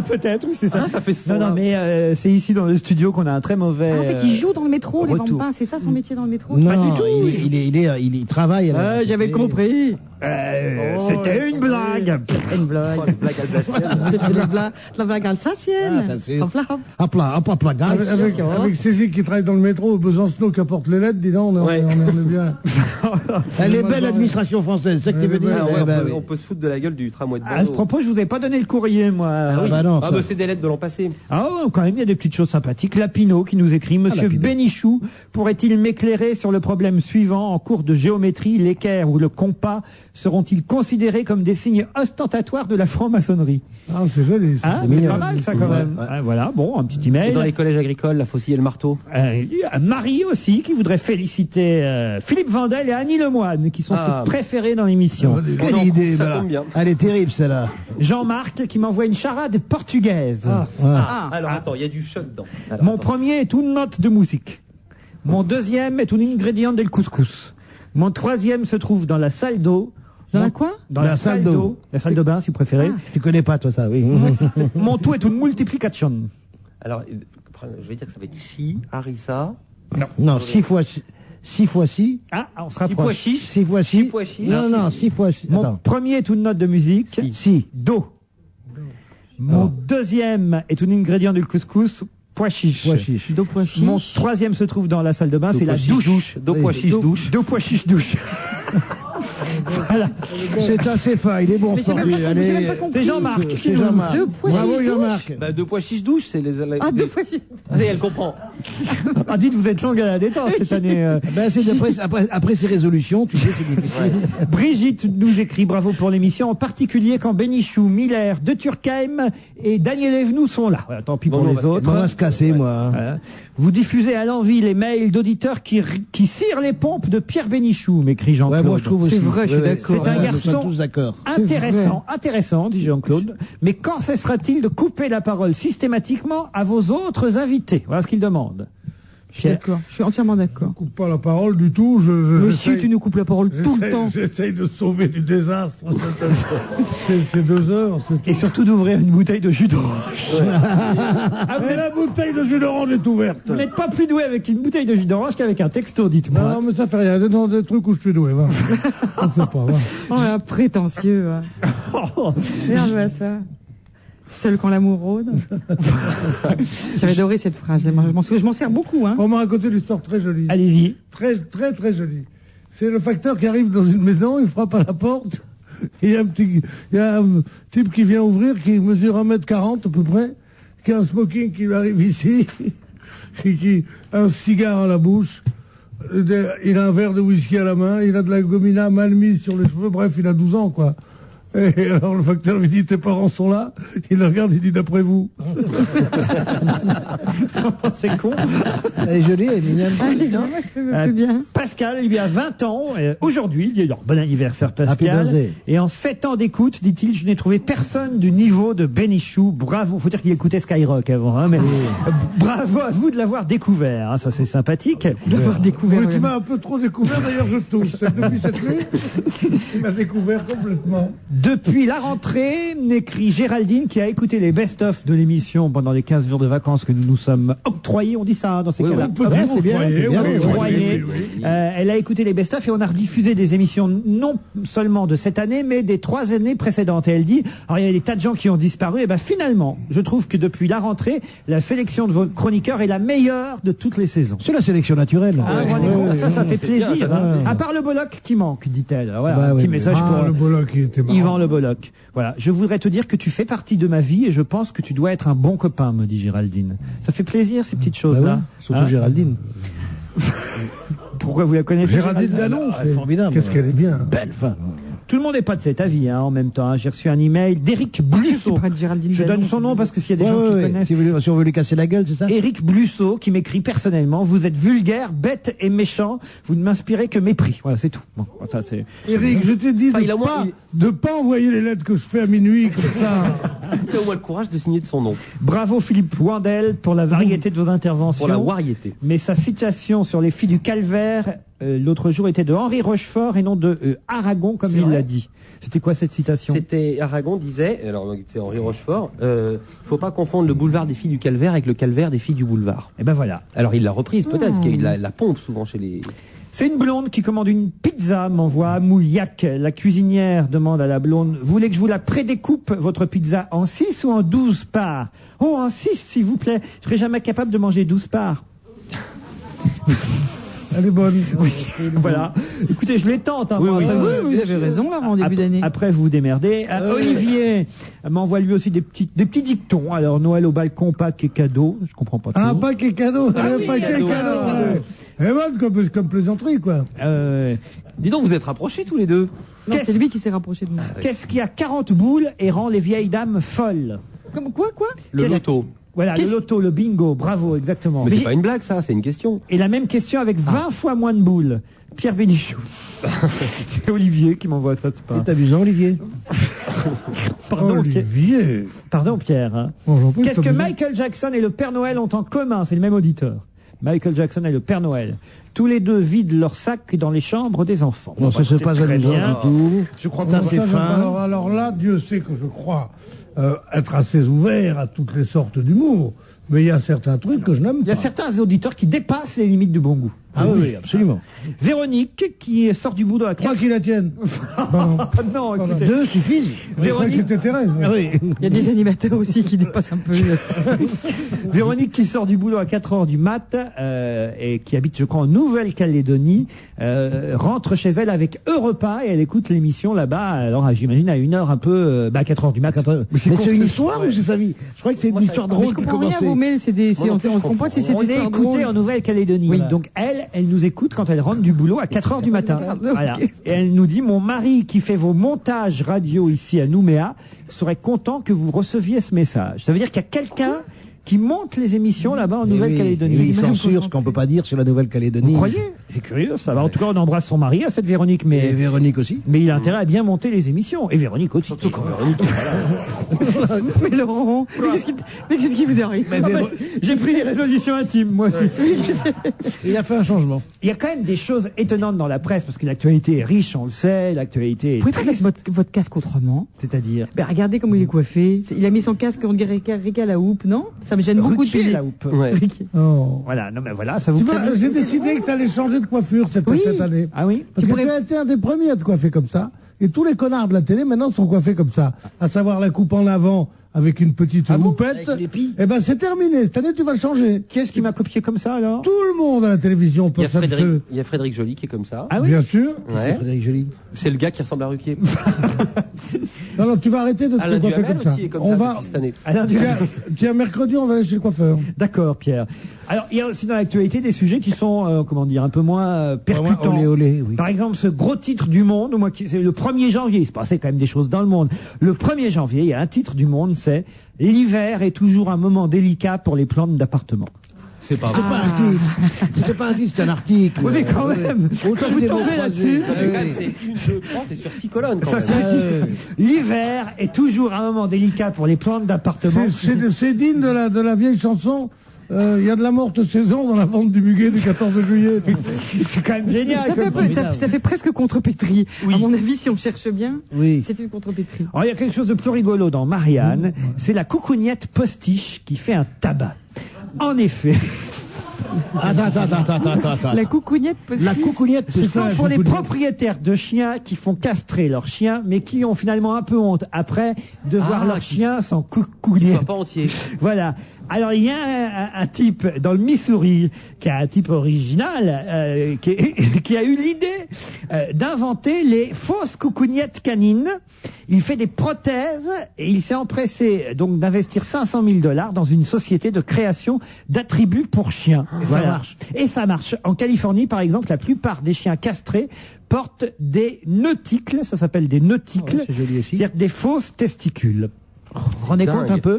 Peut-être, oui, c'est ça. Ah, ça fait ce Non, son-là. mais c'est ici dans le studio qu'on a un très mauvais. Ah, en fait, il joue dans le métro, les retour. bambins. C'est ça son métier dans le métro? Non, Pas du tout. il travaille. à la- J'avais compris. C'était une blague. Une blague. Blague alsacienne. C'était de la blague alsacienne. Ah, t'as su. Hop là, hop. Hop là, hop là, gars. Avec Cécile qui travaille dans le métro, Besancenot qui apporte les lettres, dis donc, on est bien. Elle est belle, l'administration française, c'est ça que tu veux dire? Ah ouais, Eh ben oui. on peut se foutre de la gueule du tramway de À ce Bordeaux. propos, je vous ai pas donné le courrier, moi. Ah bah non, ça. C'est des lettres de l'an passé. Ah, quand même, il y a des petites choses sympathiques. Lapino qui nous écrit: Monsieur Lapino. Bénichou, pourrait-il m'éclairer sur le problème suivant? En cours de géométrie, l'équerre ou le compas seront-ils considérés comme des signes ostentatoires de la franc-maçonnerie? Ah, c'est joli. Ça. Hein, c'est pas mal, ça, quand même. Ah, voilà, bon, un petit Et email. dans les collèges agricoles, la faucille et le marteau. Il y a Marie aussi qui voudrait féliciter Philippe Vandel et Annie Lemoine qui sont Ah. ses préférés dans l'émission. Quelle idée, ça voilà. tombe bien. Elle est terrible, celle-là. Jean-Marc qui m'envoie une charade portugaise. Alors attends, il y a du choc dedans. Alors, Mon attends. premier est une note de musique. Mon deuxième est un ingrédient del couscous. Mon troisième se trouve dans la salle d'eau. Dans la quoi? Dans la salle d'eau. La salle de bain, si vous préférez. Tu connais pas, toi, ça, oui. Mon tout est une multiplication. Alors, je vais dire que ça va être chi, harissa. Non, 6 fois 6. Ah, on se 6 pois rapproche. chiches. 6 fois 6. 6 pois chiches. Non, 6 fois 6. Mon Attends. premier est une note de musique. Si. Do. Mon deuxième est un ingrédient du couscous. Pois chiche. Pois chiche. Dos pois chiche. Mon troisième se trouve dans la salle de bain, c'est la douche. Deux pois chiches douche. Deux pois chiches douche. Voilà. C'est assez fin, il est bon, Mais j'ai même Stordu. pas- j'ai même pas compris. C'est Jean-Marc. C'est Jean-Marc. Deux pois Bravo, chiches Jean-Marc. Bah, deux pois chiches douche, c'est les. Ah, deux fois chiche. Allez, elle comprend. Ah, dites, vous êtes longue à la détente cette année. Ben, c'est après ces résolutions, tu sais, c'est difficile. Brigitte nous écrit bravo pour l'émission, en particulier quand Bénichou, Miller, De Turckheim et Daniel Evenou sont là. Voilà, tant pis pour Bon, les autres. On va se casser, moi. hein. Voilà. Vous diffusez à l'envi les mails d'auditeurs qui cirent les pompes de Pierre Bénichou, m'écrit Jean-Claude. Ouais, moi, je trouve aussi. C'est vrai, je suis Ouais, ouais. d'accord. C'est un Ouais, garçon Nous sommes tous d'accord. Intéressant, dit Jean-Claude. Mais quand cessera-t-il de couper la parole systématiquement à vos autres invités? Voilà ce qu'il demande. Je suis d'accord. Je suis entièrement d'accord. coupe pas la parole du tout. Monsieur, j'essaye- tu nous coupes la parole tout le temps. J'essaye de sauver du désastre. C'est 2 heures. Et surtout d'ouvrir une bouteille de jus d'orange. Ah, Et la bouteille de jus d'orange est ouverte. vous n'êtes pas plus doué avec une bouteille de jus d'orange qu'avec un texto, dites-moi. Non, mais ça fait rien. Dans des trucs où je suis doué. Va. On fait pas. Va. Oh là, prétentieux. hein. Regarde moi ça. Seul quand l'amour rôde. J'avais adoré cette phrase. Je m'en sers beaucoup. Hein. On m'a raconté une histoire très jolie. Allez-y. Très, très, très jolie. C'est le facteur qui arrive dans une maison, il frappe à la porte. Il y a un type qui vient ouvrir, qui mesure 1m40 à peu près, qui a un smoking qui lui arrive ici, qui a un cigare à la bouche. Il a un verre de whisky à la main, il a de la gomina mal mise sur les cheveux, bref, il a 12 ans, quoi. Et alors le facteur lui dit, tes parents sont là? Il le regarde, il dit, d'après vous. C'est con. Elle est jolie, elle est mignonne. Allez, non, je me fais bien. Pascal, lui a 20 ans. Aujourd'hui, il dit alors, bon anniversaire Happy Pascal. birthday. Et en 7 ans d'écoute, dit-il, je n'ai trouvé personne du niveau de Bénichou. Bravo. Faut dire qu'il écoutait Skyrock avant, hein, mais bravo à vous de l'avoir découvert. Hein, ça, c'est sympathique. D'avoir découvert. Oui, tu m'as un peu trop découvert, d'ailleurs je tousse. Depuis cette nuit, il m'a découvert complètement. Depuis la rentrée, écrit Géraldine, qui a écouté les best-of de l'émission pendant les 15 jours de vacances que nous nous sommes octroyés. On dit ça, hein, dans ces Oui, cas-là. On peut Ah ouais, dire c'est bien, octroyer, c'est bien, oui, Octroyés. oui. Elle a écouté les best-of et on a rediffusé des émissions non seulement de cette année, mais des 3 années précédentes. Et elle dit, alors il y a des tas de gens qui ont disparu, et ben finalement, je trouve que depuis la rentrée, la sélection de vos chroniqueurs est la meilleure de toutes les saisons. C'est la sélection naturelle. Ah, vous vous rendez compte, ça fait c'est bien, plaisir. ça va. hein. À part le Bolloc qui manque, dit-elle. Alors voilà, Bah un ouais, petit mais- message Ah, pour le Bolloc, il était marrant. Yvan Le Bolloc. Voilà, je voudrais te dire que tu fais partie de ma vie et je pense que tu dois être un bon copain, me dit Géraldine. Ça fait plaisir ces petites Bah choses-là. ouais, surtout Hein Géraldine. Pourquoi vous la connaissez Géraldine Danon, Elle est formidable. Qu'est-ce qu'elle est bien. Belle femme. Tout le monde n'est pas de cet avis, hein, en même temps. hein. J'ai reçu un email d'Éric Je Blusseau. sais pas de Géraldine Je Danon. donne son nom parce que s'il y a des Ouais, gens ouais, qui ouais. connaissent. Si on veut lui casser la gueule, c'est ça? Éric Blusseau qui m'écrit personnellement, vous êtes vulgaire, bête et méchant, vous ne m'inspirez que mépris. Voilà, c'est tout. Bon, ça c'est. Eric, je t'ai dit Enfin, il a de moins- pas envoyer les lettres que je fais à minuit comme ça. Il a au moins le courage de signer de son nom. Bravo Philippe Wandel pour la variété de vos interventions. Pour la variété. Mais sa citation sur les filles du calvaire, l'autre jour, était de Henri Rochefort et non de Aragon, comme C'est il vrai l'a dit. C'était quoi cette citation? C'était Aragon disait, alors c'est Henri Rochefort, faut pas confondre le boulevard des filles du calvaire avec le calvaire des filles du boulevard. Et ben voilà. Alors il l'a reprise peut-être, parce qu'il y a eu la pompe souvent chez les... C'est une blonde qui commande une pizza, m'envoie à Mouillac. La cuisinière demande à la blonde, vous voulez que je vous la prédécoupe, votre pizza, en 6 ou en 12 parts? Oh, en 6, s'il vous plaît. Je serais jamais capable de manger 12 parts. Elle est bonne. Oui, voilà. Écoutez, je les tente. Hein, Oui, vous avez raison, là, en début d'année. Après, vous vous démerdez. Olivier m'envoie lui aussi des petits dictons. Alors, Noël au balcon, Pâques et cadeaux. Je comprends pas trop. Un paquet cadeau. Un paquet cadeau. Elle est bonne comme plaisanterie, quoi. Dis donc, vous êtes rapprochés tous les deux. Non, c'est lui qui s'est rapproché de moi. Qu'est-ce qui a 40 boules et rend les vieilles dames folles? Comme quoi? Le loto. Voilà, le loto, le bingo, bravo, exactement. Mais c'est pas une blague, ça, c'est une question. Et la même question avec 20 fois moins de boules. Pierre Bénichou. C'est Olivier qui m'envoie ça, c'est pas... C'est amusant, Olivier. Pardon, Olivier. Pardon, Pierre. Hein. Qu'est-ce que Michael Jackson et le Père Noël ont en commun? C'est le même auditeur. Michael Jackson et le Père Noël. Tous les deux vident leur sac dans les chambres des enfants. Non, ça c'est pas amusant du tout. Je crois que c'est fin. Alors là, Dieu sait que je crois être assez ouvert à toutes les sortes d'humour. Mais il y a certains trucs que je n'aime pas. Il y a certains auditeurs qui dépassent les limites du bon goût. Ah oui, absolument. Véronique, qui sort du boulot à 4... Crois qu'il la tienne. Non, écoutez. 2 suffisent. Véronique, c'était Thérèse. Oui. Il y a des animateurs aussi qui dépassent un peu. Véronique qui sort du boulot à 4h du mat et qui habite, je crois, en Nouvelle-Calédonie, rentre chez elle avec Europa et elle écoute l'émission là-bas. Alors, j'imagine à 1h un peu, 4h du mat. Mais c'est une histoire ou c'est sa vie? Je crois que c'est une histoire drôle qui commençait. Vos mails, c'est des... on se comprend pas si c'est des On est histoires écouté drôles. en Nouvelle-Calédonie. Oui. Donc elle nous écoute quand elle rentre du boulot à 4h du matin. Voilà. Et elle nous dit, mon mari qui fait vos montages radio ici à Nouméa serait content que vous receviez ce message. Ça veut dire qu'il y a quelqu'un qui monte les émissions là-bas en Nouvelle-Calédonie. Il censure ce qu'on peut pas dire sur la Nouvelle-Calédonie. Vous croyez? C'est curieux, ça va. En tout cas, on embrasse son mari à cette Véronique, mais... Et Véronique aussi. Mais il a intérêt à bien monter les émissions. Et Véronique aussi. Surtout quand Véronique, Mais Laurent, qu'est-ce qui vous arrive? J'ai pris des résolutions intimes, moi aussi. Il a fait un changement. Il y a quand même des choses étonnantes dans la presse, parce que l'actualité est riche, on le sait, l'actualité est Vous pouvez pas mettre votre casque autrement? C'est-à-dire? Ben, regardez comment il est coiffé. Il a mis son casque, on dirait Rika la houppe, non? Ça me gêne beaucoup de Ruquier, payer. la houppe. Ouais. Oh. Voilà, non mais voilà, ça vous Tu fait... vois, j'ai décidé que tu allais changer de coiffure cette année. Ah oui? Parce que tu as été un des premiers à te coiffer comme ça. Et tous les connards de la télé maintenant sont coiffés comme ça. À savoir la coupe en avant avec une petite houppette. Eh ben c'est terminé. Cette année tu vas le changer. Qui est-ce qui m'a copié comme ça alors? Tout le monde à la télévision peut faire Il y a Frédéric Joly qui est comme ça. Ah oui? Bien sûr. Ouais. Frédéric Joly. C'est le gars qui ressemble à Ruquier. Non, tu vas arrêter de te Alain coiffer Duhamel comme ça. aussi est comme On ça va. depuis cette année. Tiens, mercredi on va aller chez le coiffeur. D'accord, Pierre. Alors, il y a aussi dans l'actualité des sujets qui sont, comment dire, un peu moins percutants. Olé, olé, oui. Par exemple, ce gros titre du Monde, moi, c'est le 1er janvier, il se passait quand même des choses dans le monde. Le 1er janvier, il y a un titre du Monde, c'est « L'hiver est toujours un moment délicat pour les plantes d'appartement ». C'est pas C'est pas un titre. C'est pas un titre, c'est un article. Oui, mais quand même, quand vous tombez là-dessus... C'est une, deux, trois, c'est sur 6 colonnes quand Ça, même. L'hiver est toujours un moment délicat pour les plantes d'appartement. C'est digne de la vieille chanson. Il y a de la morte saison dans la vente du muguet du 14 juillet. C'est quand même génial. Ça fait presque contrepétrie. Oui. À mon avis, si on cherche bien, Oui. c'est une contrepétrie. Alors, il y a quelque chose de plus rigolo dans Marianne. C'est la coucougnette postiche qui fait un tabac. En effet... Attends. La coucougnette possible. La coucougnette, Ce c'est sont ça. pour les propriétaires de chiens qui font castrer leurs chiens, mais qui ont finalement un peu honte après de voir leur chien sans Il coucougnette. soit pas entier. Voilà. Alors il y a un type dans le Missouri qui a un type original qui a eu l'idée d'inventer les fausses coucougnettes canines. Il fait des prothèses et il s'est empressé donc d'investir $500 000 dans une société de création d'attributs pour chiens. Ça marche. Et ça marche. En Californie, par exemple, la plupart des chiens castrés portent des neuticles. Ça s'appelle des neuticles. C'est joli aussi. C'est-à-dire des fausses testicules. Vous vous rendez compte un peu?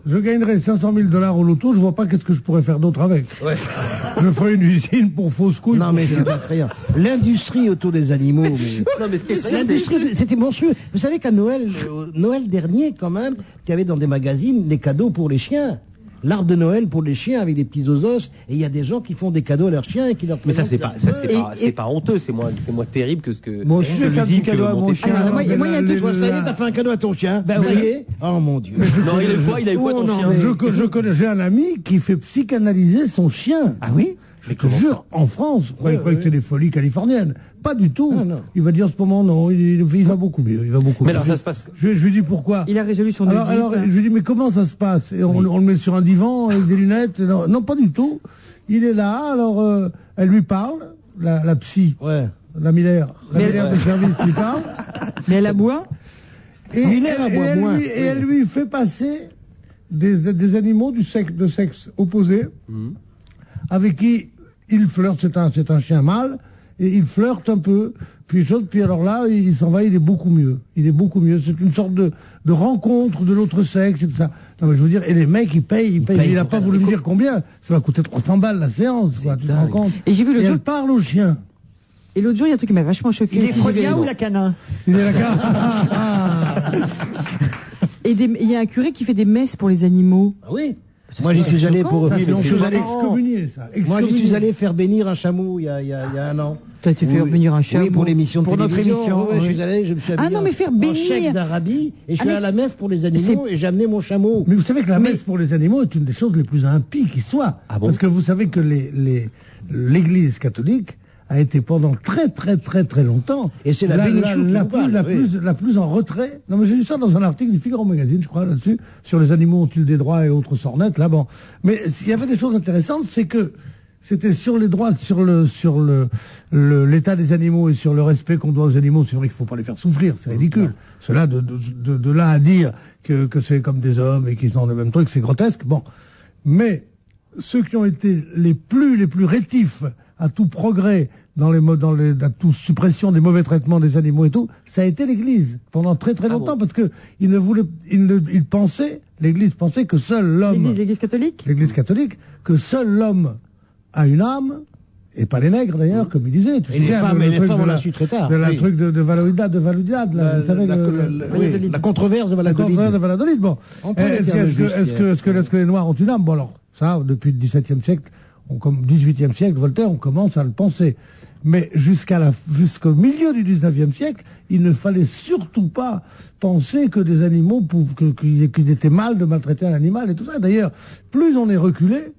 Je gagnerais $500 000 au loto, je vois pas qu'est-ce que je pourrais faire d'autre avec. Ouais. Je ferai une usine pour fausses couilles. Non, mais c'est effrayant. L'industrie autour des animaux. Mais... Non, mais ce qui est effrayant, L'industrie, c'était monstrueux. Vous savez qu'à Noël, Noël dernier, quand même, il y avait dans des magazines des cadeaux pour les chiens. L'arbre de Noël pour les chiens avec des petits osos, et il y a des gens qui font des cadeaux à leurs chiens et qui leur. Mais ça c'est pas honteux, c'est moins terrible que ce que. Moi aussi, je vais faire des cadeaux à mon chien. Moi, il y a un truc, ça y est, t'as fait un cadeau à ton chien. Ben ça oui. y est. Oh mon Dieu. Non, il a eu quoi ton chien? Je connais, j'ai un ami qui fait psychanalyser son chien. Ah oui? Je te jure, en France, vous croyez que c'est des folies californiennes. Pas du tout. Non. Il va dire en ce moment, non, il va beaucoup mieux. Il va beaucoup mais mieux. alors ça se passe. Je lui dis pourquoi. Il a résolu son alors je lui dis, mais comment ça se passe? Et on le met sur un divan avec des lunettes. Non, pas du tout. Il est là, alors elle lui parle, la psy. Ouais. La Miller des services lui parle. Mais elle aboie. Et elle lui fait passer des animaux de sexe opposé, avec qui il flirte. C'est un chien mâle, et il flirte un peu. Puis alors là, il s'en va, il est beaucoup mieux. C'est une sorte de rencontre de l'autre sexe et tout ça. Non, mais je veux dire, et les mecs, ils payent. Il a pas voulu me dire combien. Ça va coûter 300 balles la séance, quoi, tu te rends compte. Et j'ai vu elle parle au chien. Et l'autre jour, il y a un truc qui m'a vachement choqué. Il est freudien ou lacanin? Il est lacanin. Et il y a un curé qui fait des messes pour les animaux. Ah oui. Moi, j'y suis allé pour. Je suis allé excommunier ça. Moi, j'y suis allé faire bénir un chameau il y a un an. Toi, tu fais bénir un chameau? Oui, pour l'émission de notre émission. Je suis allé, je me suis habillé. Ah non, mais faire bénir. En chèque d'Arabie, et je suis allé à la messe pour les animaux, et j'ai amené mon chameau. Mais vous savez que la messe pour les animaux est une des choses les plus impies qui soit. Ah bon? Parce que vous savez que l'Église catholique a été pendant très longtemps. Et c'est la plus en retrait. Non, mais j'ai lu ça dans un article du Figaro Magazine, je crois, là-dessus, sur les animaux ont-ils des droits et autres sornettes, là, bon. Mais il y avait des choses intéressantes, c'est que c'était sur les droits, sur l'état des animaux et sur le respect qu'on doit aux animaux. C'est vrai qu'il faut pas les faire souffrir, c'est ridicule. Cela de là à dire que c'est comme des hommes et qu'ils sont dans le même truc, c'est grotesque. Bon. Mais ceux qui ont été les plus rétifs à tout progrès à toute suppression des mauvais traitements des animaux et tout, ça a été l'Église pendant très longtemps, parce que il pensait, l'Église pensait que seul l'homme, l'Église catholique, que seul l'homme a une âme, et pas les nègres d'ailleurs, comme il disait. Et les femmes, on l'a su très tard. Le truc de Valladolid, vous savez, la controverse de Valladolid. Bon, est-ce que les Noirs ont une âme? Bon alors, ça, depuis le XVIIe siècle, comme 18e siècle, Voltaire, on commence à le penser. Mais jusqu'au milieu du 19e siècle, il ne fallait surtout pas penser que des animaux, qu'il était mal de maltraiter un animal et tout ça. D'ailleurs, plus on est reculé,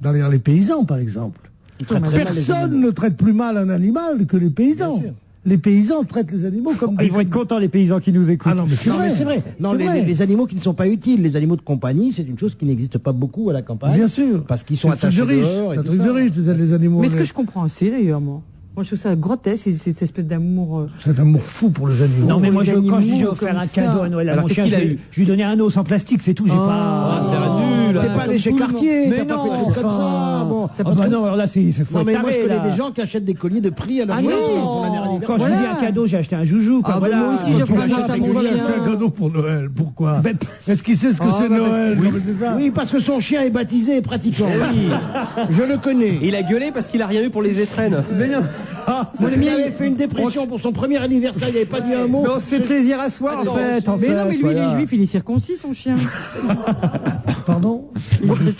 dans les paysans par exemple, personne ne traite plus mal un animal que les paysans. Les paysans traitent les animaux comme Ils vont être contents, les paysans qui nous écoutent. Ah non, mais c'est vrai. Non, les animaux qui ne sont pas utiles, les animaux de compagnie, c'est une chose qui n'existe pas beaucoup à la campagne. Bien sûr. Parce qu'ils sont attachés dehors. C'est un truc de riche, les animaux. Mais ce que je comprends assez, d'ailleurs, moi. Moi, je trouve ça grotesque, cette espèce d'amour. C'est un amour fou pour les animaux. Non, mais moi, quand j'ai offert un cadeau à Noël à mon chien, je lui donnais un os en plastique, c'est tout. J'ai pas. C'est nul. T'es pas allé chez Cartier. Mais non, comme ça. Bon. Ah bah non, alors là, c'est faut être taré. Moi, je connais des gens qui achètent des colliers de prix à leur chien pour l'année anniversaire. Quand je lui dis un cadeau, j'ai acheté un joujou. Moi aussi, j'ai acheté un cadeau pour Noël. Pourquoi? Est-ce qu'il sait ce que c'est Noël? Oui, parce que son chien est baptisé pratiquement. Je le connais. Il a gueulé parce qu'il a rien eu pour les étrennes. Mais non. Il avait fait une dépression pour son premier anniversaire, il n'avait pas dit un mot. Mais on se fait plaisir à soi, en fait. Mais non, mais lui, il est juif, il est circoncis, son chien. Pardon?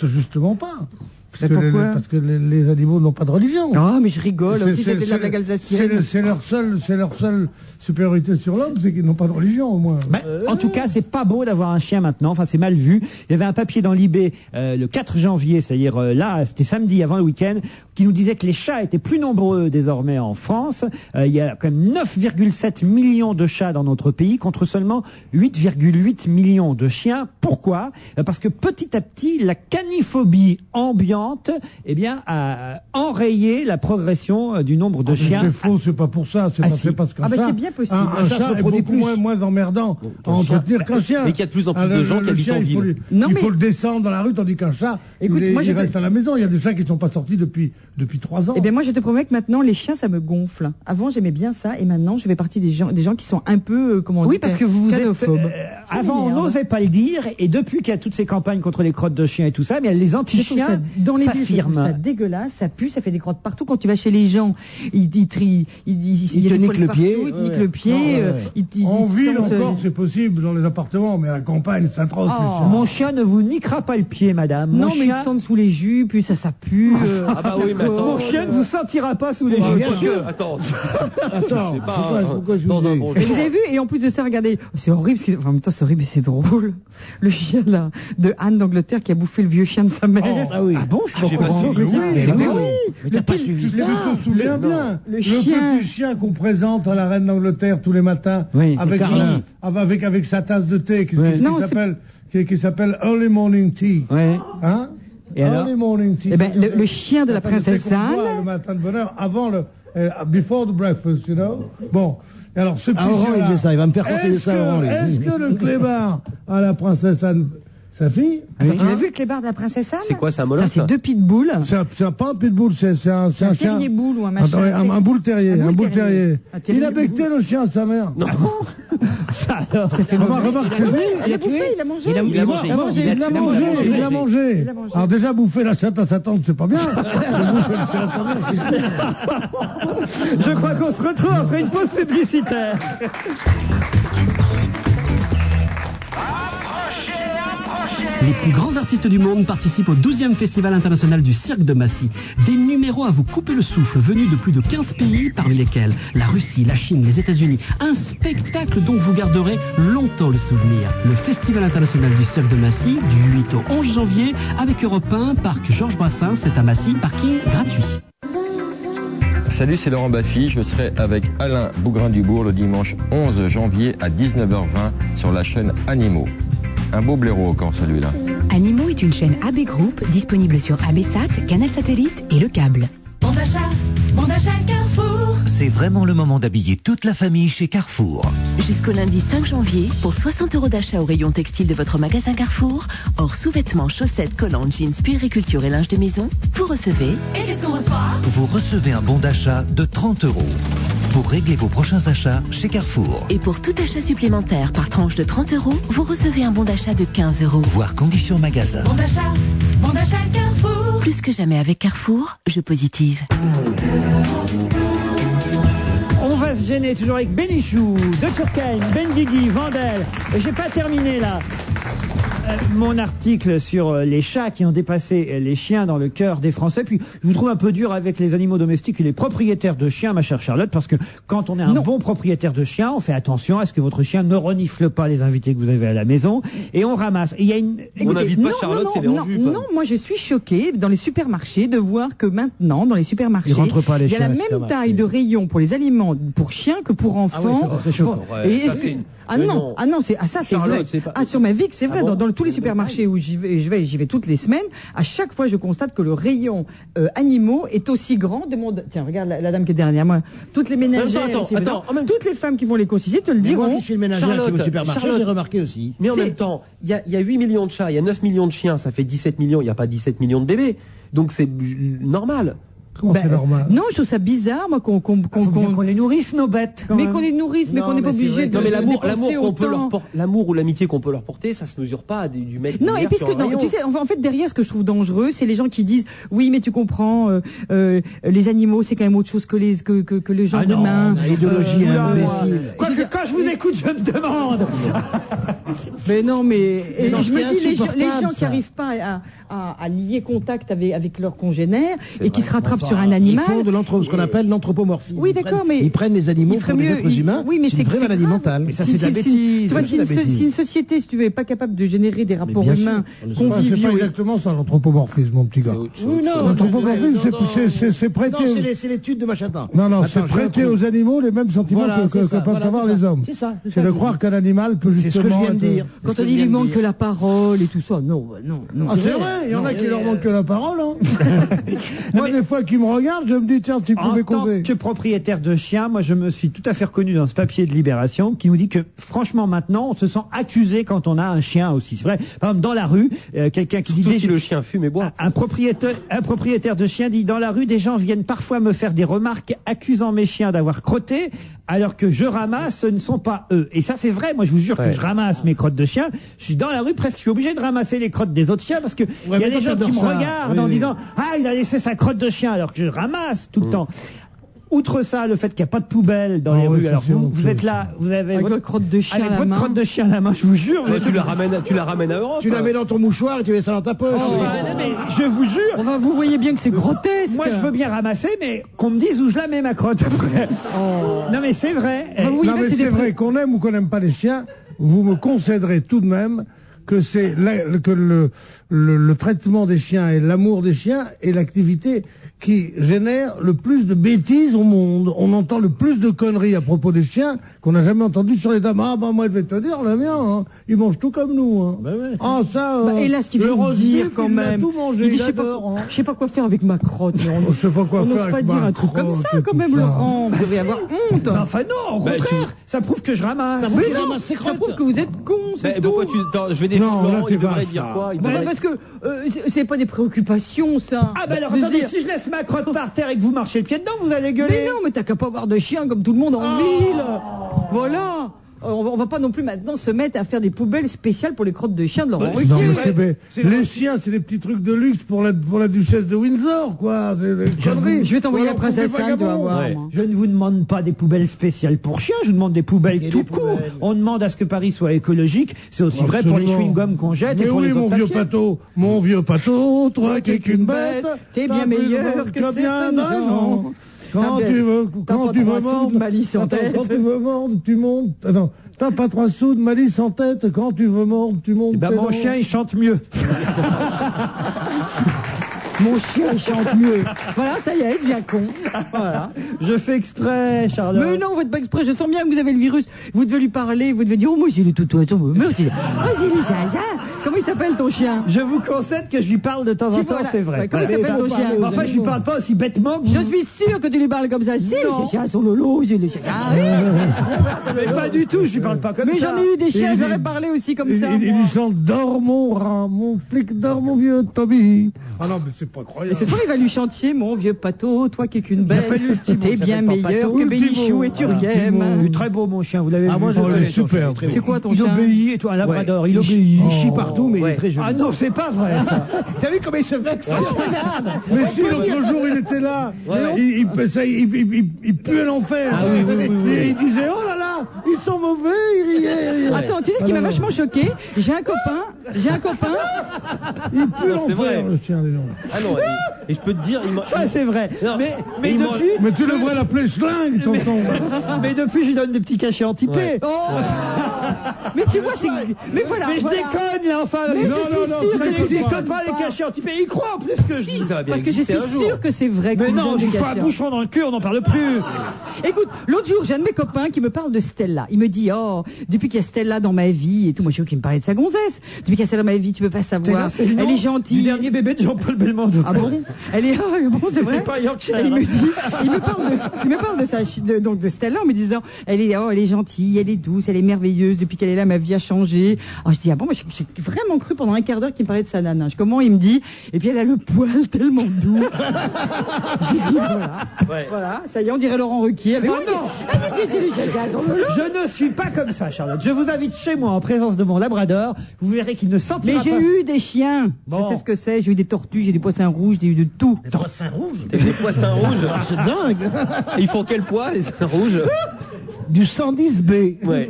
Justement pas. Parce que les animaux n'ont pas de religion. Ah, mais je rigole, aussi c'était de la blague alsacienne. C'est leur seule supériorité sur l'homme, c'est qu'ils n'ont pas de religion, au moins. En tout cas, c'est pas beau d'avoir un chien maintenant, enfin c'est mal vu. Il y avait un papier dans l'IB le 4 janvier, c'est-à-dire là, c'était samedi avant le week-end, qui nous disait que les chats étaient plus nombreux désormais en France. Il y a quand même 9,7 millions de chats dans notre pays, contre seulement 8,8 millions de chiens. Pourquoi? Parce que petit à petit, la caniphobie ambiante a enrayé la progression du nombre de chiens. C'est faux, c'est pas pour ça. C'est parce qu'un chat, c'est bien possible. Un chat est beaucoup moins emmerdant à entretenir qu'un chien. Et qu'il y a de plus en plus de gens qui habitent en ville. Il faut le descendre dans la rue, tandis qu'un chat, il reste à la maison. Il y a des chats qui ne sont pas sortis depuis depuis 3 ans. Eh bien, moi, je te promets que maintenant, les chiens, ça me gonfle. Avant, j'aimais bien ça, et maintenant, je fais partie des gens qui sont un peu, comment on dit, Oui, parce que vous êtes, canophobes. avant, on n'osait pas le dire, et depuis qu'il y a toutes ces campagnes contre les crottes de chiens et tout ça, mais les Je trouve anti-chiens ça, dans les villes, je trouve s'affirment. ça dégueulasse, ça pue, ça fait des crottes partout. Quand tu vas chez les gens, ils trient, ils te niquent le pied. ils te niquent le pied. En ville sentent, encore, c'est possible dans les appartements, mais à la campagne, c'est atroce. les chiens. Mon chien ne vous niquera pas le pied, madame. Non, Mon mais ils chien, te sentent sous les jus, puis ça pue. Ah bah ça oui, mais attends. mon chien ne vous sentira pas sous les Oh, jeux. bien sûr. Attends, Attends, c'est pas pourquoi je dans vous un dis bon Mais vous avez vu, et en plus de ça, regardez, c'est horrible, en même temps c'est horrible et c'est drôle. Le chien là, de Anne d'Angleterre qui a bouffé le vieux chien de sa mère. Ah oui. Ah bon, je suis pas au j'ai pas courant. suivi. Mais oui. Mais t'as pas suivi ça. Tu te souviens bien Le le chien. petit chien qu'on présente à la reine d'Angleterre tous les matins Oui, avec, Carlin. avec sa tasse de thé Non, qui s'appelle Early Morning Tea. Ouais. Hein? Et alors Early Morning Tea. Eh ben, le chien de la tasse thé princesse qu'on boit Anne. le matin de bonne heure avant le before the breakfast, you know. Bon. Et alors ce petit Ah, Oran, chien il faisait ça, il va me faire conseiller ça, Oran, lui. Est-ce que le clébard à la princesse Anne, sa fille, Tu l'as vu le clébard de la princesse Anne? C'est quoi, c'est un molosse, Ça, c'est ça 2 pitbulls. c'est pas un pitbull, c'est un chien. terrier boule ou un machin. Attends, un boule terrier, un boule terrier. Un terrier Il a becté le chien à sa mère. Non. Ça fait Remarque, c'est lui. Il a bouffé, il a mangé. Il a mangé. Il l'a mangé. Il l'a mangé. Alors déjà, bouffer la chatte à sa tante, c'est pas bien. Bouffer le chien à sa mère. Je crois qu'on se retrouve après une pause publicitaire. Les plus grands artistes du monde participent au 12e Festival international du cirque de Massy. Des numéros à vous couper le souffle venus de plus de 15 pays, parmi lesquels la Russie, la Chine, les États-Unis. Un spectacle dont vous garderez longtemps le souvenir. Le Festival international du cirque de Massy, du 8 au 11 janvier, avec Europe 1, parc Georges Brassens, c'est à Massy, parking gratuit. Salut, c'est Laurent Baffy. Je serai avec Alain Bougrain-Dubourg le dimanche 11 janvier à 19h20 sur la chaîne Animaux. Un beau blaireau au camp, celui-là. Animaux est une chaîne AB Group disponible sur ABSat, Canal Satellite et le câble. Bon d'achat Carrefour. C'est vraiment le moment d'habiller toute la famille chez Carrefour. Jusqu'au lundi 5 janvier, pour 60 € d'achat au rayon textile de votre magasin Carrefour, hors sous-vêtements, chaussettes, collants, jeans, puériculture et linge de maison, vous recevez... Et qu'est-ce qu'on reçoit? Vous recevez un bon d'achat de 30 € pour régler vos prochains achats chez Carrefour. Et pour tout achat supplémentaire par tranche de 30 €, vous recevez un bon d'achat de 15 €. Voir conditions magasin. Bon d'achat Carrefour. Plus que jamais avec Carrefour, je positive. On va se gêner toujours avec Bénichou, De Turckheim, Benguigui, Vandel. Et j'ai pas terminé là. Mon article sur les chats qui ont dépassé les chiens dans le cœur des Français. Puis je vous trouve un peu dur avec les animaux domestiques et les propriétaires de chiens, ma chère Charlotte, parce que quand on est un bon propriétaire de chien, on fait attention à ce que votre chien ne renifle pas les invités que vous avez à la maison et on ramasse. Et il y a une... On n'invite pas Charlotte, c'est les enjus. Non, moi je suis choquée dans les supermarchés de voir que maintenant, dans les supermarchés, Ils rentrent pas, les il y a la chiens, même supermarché. taille de rayon pour les aliments pour chiens que pour enfants. Ah ouais, ça, c'est très choquant. Ouais, Et ça, est-ce que- c'est une- Ah Mais non, non. ah non, c'est ça c'est Charlotte, vrai. c'est pas- Ah, sur ma vie que c'est vrai. Ah bon Dans tous les supermarchés où j'y vais toutes les semaines. À chaque fois, je constate que le rayon animaux est aussi grand. Tiens, regarde la dame qui est derrière moi. Toutes les ménagères, Attends, toutes les femmes qui vont les concilier te le Mais moi diront. qui suis le ménagère qui va au supermarché, Charlotte. j'ai remarqué aussi. Mais en même temps, il y a 8 millions de chats, il y a 9 millions de chiens, ça fait 17 millions, il n'y a pas 17 millions de bébés. Donc c'est normal. Comment c'est normal? Non, je trouve ça bizarre, moi, Faut bien qu'on les nourrisse, nos bêtes. quand mais même. qu'on les nourrisse, mais Non, qu'on n'est pas mais c'est obligé vrai de. que- Non mais l'amour dépenser qu'on peut autant. leur l'amour ou l'amitié qu'on peut leur porter, ça se mesure pas du mec. Non, et puis tu sais, en fait, derrière, ce que je trouve dangereux, c'est les gens qui disent, oui, mais tu comprends, les animaux, c'est quand même autre chose que les gens humains. Idéologie Oula, imbécile. Quoique quand je vous écoute, je me demande. Mais non, mais et Non, je me c'est dis, les gens insupportable, qui ça. n'arrivent pas à lier contact avec leurs congénères et qui vrai. se rattrapent sur un Ils animal. font de ce qu'on appelle l'anthropomorphie. Oui, Ils d'accord, prennent- mais ils prennent les animaux il ferait pour des mieux- êtres humains. oui, mais c'est une vraie maladie grave. mentale. Mais ça, c'est de la bêtise. Tu vois, C'est de la bêtise. si une société, si tu n'es pas capable de générer des rapports bien sûr, humains on le sait C'est pas conviviaux, exactement ça l'anthropomorphisme, mon petit gars. Oui, non, L'anthropomorphisme, c'est Non, prêter. c'est l'étude de machin temps. Non, Attends, c'est j'ai prêter un trou. aux animaux les mêmes sentiments Voilà, que c'est ça, peuvent voilà, avoir c'est les ça. hommes. C'est ça, C'est de croire qu'un animal peut C'est ce que je justement viens de être- dire. quand on dit il lui manque que la parole et tout ça, non, non, non. Ah, c'est vrai, il y en a qui leur manquent que la parole. Hein. Moi, des fois qu'ils me regardent, je me dis, tiens, tu pouvais causer. En tant que propriétaire de chien, moi, je me suis tout à fait reconnu dans ce papier de Libération qui nous dit que, franchement, maintenant, on se sent accusé quand on a un chien aussi. C'est vrai. Par exemple, dans la rue, quelqu'un qui dit... Surtout si le chien fume et boit. Un propriétaire de chien dit, dans la rue, des gens viennent parfois me faire des remarques accusant mes chiens d'avoir crotté, alors que je ramasse, ce ne sont pas eux. Et ça, c'est vrai. Moi, je vous jure que je ramasse mes crottes de chiens. Je suis dans la rue, presque, je suis obligé de ramasser les crottes des autres chiens parce que il y a des gens qui me regardent en disant, ah, il a laissé sa crotte de chien, alors que je ramasse tout le temps. Outre ça, le fait qu'il n'y a pas de poubelle dans les rues, alors vous êtes là, vous avez avec votre crotte de chien avec votre crotte de chien à la main, je vous jure. Tu la ramènes à Europe. Tu la mets dans ton mouchoir et tu mets ça dans ta poche. Mais je vous jure. Vous voyez bien que c'est grotesque. Moi, je veux bien ramasser, mais qu'on me dise où je la mets ma crotte après. Non, mais c'est vrai. Non, mais c'est vrai qu'on aime ou qu'on n'aime pas les chiens. Vous me concéderez tout de même que c'est le traitement des chiens et l'amour des chiens est l'activité qui génère le plus de bêtises au monde. On entend le plus de conneries à propos des chiens qu'on n'a jamais entendu sur les dames. Ah bah moi je vais te dire, le mien, hein, il mange tout comme nous. Hein. Bah ouais. Ah ça, et là ce qu'il veut dire quand même, tout mangé, il dit je sais pas quoi faire avec ma crotte. Je sais pas quoi on faire n'ose pas avec dire ma un truc comme crotte ça et quand tout même, ça. Laurent. Vous devez avoir honte. Mais enfin non, au contraire, ça prouve que je ramasse. Ça prouve que vous êtes con. Pourquoi je vais défendre Laurent, il devrait dire quoi? Parce que c'est pas des préoccupations ça. Ah bah alors attendez, si je laisse ma crotte par terre et que vous marchez le pied dedans, vous allez gueuler. Mais non, mais t'as qu'à pas avoir de chien comme tout le monde en ville. Voilà. On va pas non plus maintenant se mettre à faire des poubelles spéciales pour les crottes de chiens de Laurent Ruquier. Non, mais les chiens, c'est des petits trucs de luxe pour la duchesse de Windsor, quoi. Je vais t'envoyer la princesse Anne, tu vas voir. Je ne vous demande pas des poubelles spéciales pour chiens, je vous demande des poubelles tout court. On demande à ce que Paris soit écologique. C'est aussi vrai pour les chewing-gums qu'on jette et pour les autres papiers. Mon vieux Pato, toi qui es qu'une bête, t'es bien meilleur que certains gens. Quand tu veux mordre, malice en tête. Quand tu veux mordre, tu montes. Non, t'as pas 3 sous de malice en tête. Quand tu veux mordre, tu montes. Mon chien, il chante mieux. Mon chien, il chante mieux. Voilà, ça y est, il devient con. Voilà. Je fais exprès, Charlotte. Mais non, vous faites pas exprès. Je sens bien que vous avez le virus. Vous devez lui parler. Vous devez dire, oh, moi, j'ai le toutou. Oh, j'ai lu ça. Comment il s'appelle ton chien? Je vous concède que je lui parle de temps en temps, c'est vrai. Comment il s'appelle ton chien? Enfin, je lui parle pas aussi bêtement que vous. Je suis sûr que tu lui parles comme ça. Si, les chiens sont lolo, j'ai les chiens. Mais pas du tout, je lui parle pas comme ça. Mais j'en ai eu des chiens, j'aurais parlé aussi comme ça. Il lui chante, dors mon rat, mon flic, dors mon vieux Toby. Ah non, mais c'est pas croyable. Et ce soir, il va lui chanter, mon vieux Pato, toi qui es qu'une bête, t'es bien meilleur que Bénichou et Turquem. Il est très beau, mon chien, vous l'avez vu. Moi, il est super. C'est quoi ton chien? Il obéit, et toi, un labrador, il obéit. Il chie partout, mais il est très joli. Ah non, c'est pas vrai, ça. T'as vu comment il se vexe? Mais si, l'autre jour, il était là, il puait l'enfer. Il disait, oh là là, ils sont mauvais, il riait. Attends, tu sais ce qui m'a vachement choqué? J'ai un copain. Il pue l'enfer, le chien, des gens. Ah non, et je peux te dire, ça c'est vrai. Mais depuis. Mais tu devrais l'appeler Schling, tonton. Mais depuis, je lui donne des petits cachets anti-P. Mais tu vois, c'est. Mais voilà. Mais je déconne là, enfin. Non, ça n'existe pas les cachets anti-P. Il croit en plus que je dis. Parce que je suis sûr que c'est vrai. Mais non, je fais un bouchon dans le cul, on n'en parle plus. Écoute, l'autre jour, j'ai un de mes copains qui me parle de Stella. Il me dit, oh, depuis qu'il y a Stella dans ma vie et tout, moi je suis qui me parlait de sa gonzesse. Depuis qu'il y a Stella dans ma vie, tu peux pas savoir. Elle est gentille. Du dernier bébé de Jean-Paul Belmondo. Ah bon? Elle est, bon, c'est vrai. C'est pas Yorkshire. Il me parle de Stella en me disant, elle est gentille, elle est douce, elle est merveilleuse. Depuis qu'elle est là, ma vie a changé. Alors je dis, ah bon, moi j'ai vraiment cru pendant un quart d'heure qu'il me parlait de sa nana. Comment il me dit? Et puis elle a le poil tellement doux. J'ai dit, voilà, ça y est, on dirait Laurent Ruquier. Mais je ne suis pas comme ça, Charlotte. Je vous invite chez moi en présence de mon labrador. Vous verrez qu'il ne sentira pas. Mais j'ai eu des chiens. Bon. Je sais ce que c'est. J'ai eu des tortues, j'ai des poissons rouges, j'ai eu de tout. Des poissons rouges? Des poissons rouges? C'est dingue. Ils font quel poids, les rouges? Du 110B. Ouais.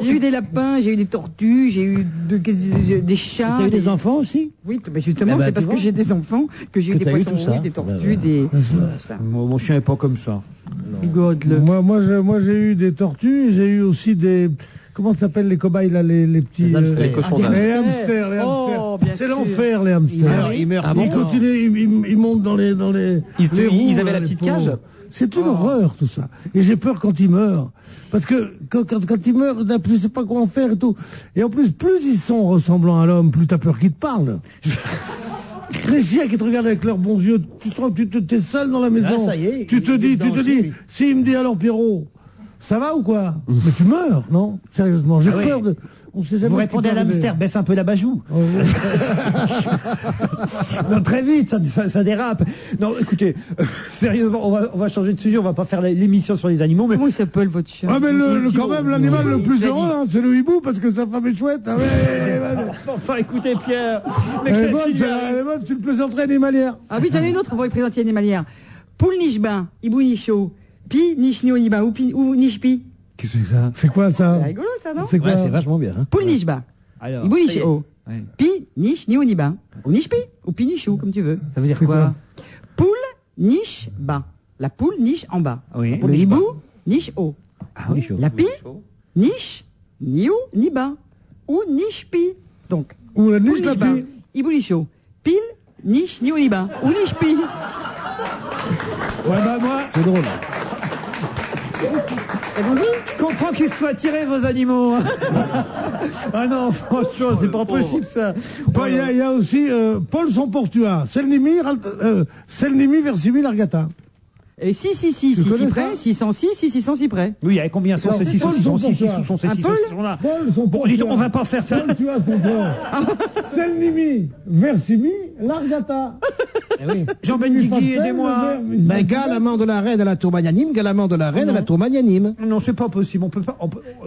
J'ai eu des lapins, j'ai eu des tortues, j'ai eu des chats. T'as eu des enfants aussi? Oui, mais justement, c'est parce que j'ai des enfants que j'ai eu des poissons rouges, des tortues, des. Mon chien n'est pas comme ça. Moi, j'ai eu des tortues, et j'ai eu aussi des. Comment ça s'appelle les cobayes là, les petits les hamsters. Les cochons d'Inde. Les hamsters, les hamsters. C'est l'enfer, les hamsters. Ils meurent. Ils montent dans les ils roues, avaient la petite cage. C'est une horreur, tout ça. Et j'ai peur quand il meurt. Parce que quand il meurt, je sais pas quoi en faire et tout. Et en plus ils sont ressemblants à l'homme, plus t'as peur qu'ils te parlent. Les chiens qui te regardent avec leurs bons yeux, tu sens que t'es seul dans la maison. Ah, ça y est, tu te dis, s'il me dit alors Pierrot, ça va ou quoi? Mais tu meurs, non? Sérieusement, j'ai peur de... On sait jamais. Vous répondez à l'hamster, baisse un peu la bajoue. Non, très vite, ça dérape. Non, écoutez, sérieusement, on va changer de sujet, on va pas faire l'émission sur les animaux. Mais... Comment il s'appelle votre chien? Ah, mais quand même, l'animal le plus heureux, hein, c'est le hibou, parce que sa femme est chouette. Ah, enfin, écoutez, Pierre. Mais elle est bonne, tu le plaisanterais animalière. Ah oui, j'en ai une autre pour les présenter animalière. Poule niche-bain, hibou nichot, pi niche-nio niba ou niche-pi. Qu'est-ce que c'est ça? C'est quoi ça? C'est rigolo ça, non? C'est quoi? C'est vachement bien. Hein. Poule niche-bain, hibou nichot, pi niche ni niba ou niche-pi ou pi nichou, comme tu veux. Ça veut dire quoi? Poule niche bas. La poule niche en bas. Oui. Le hibou niche haut. Ah oui, la pi niche ni haut ni bas ou niche pi. Donc ou la niche la pi. Hibou nichot, pile niche ni haut ni bas ou niche pi. Ouais bah moi. C'est drôle. Je comprends qu'ils soient tirés vos animaux. Ah non, franchement, c'est pas possible ça. Il y a aussi Paul son Portua, Selnimi versimi largata. Et si près, 606 près. Oui, avec combien sont ces 606 sont ces 606 là? Bon, dis donc, on va pas faire ça. Paul, tu as son port. Selnimi versimi largata. Jean Benguigui, aidez-moi. Ben, Galamant de la reine à la tour magnanime, Galamant de la reine à la tour magnanime. Non, c'est pas possible. On peut pas.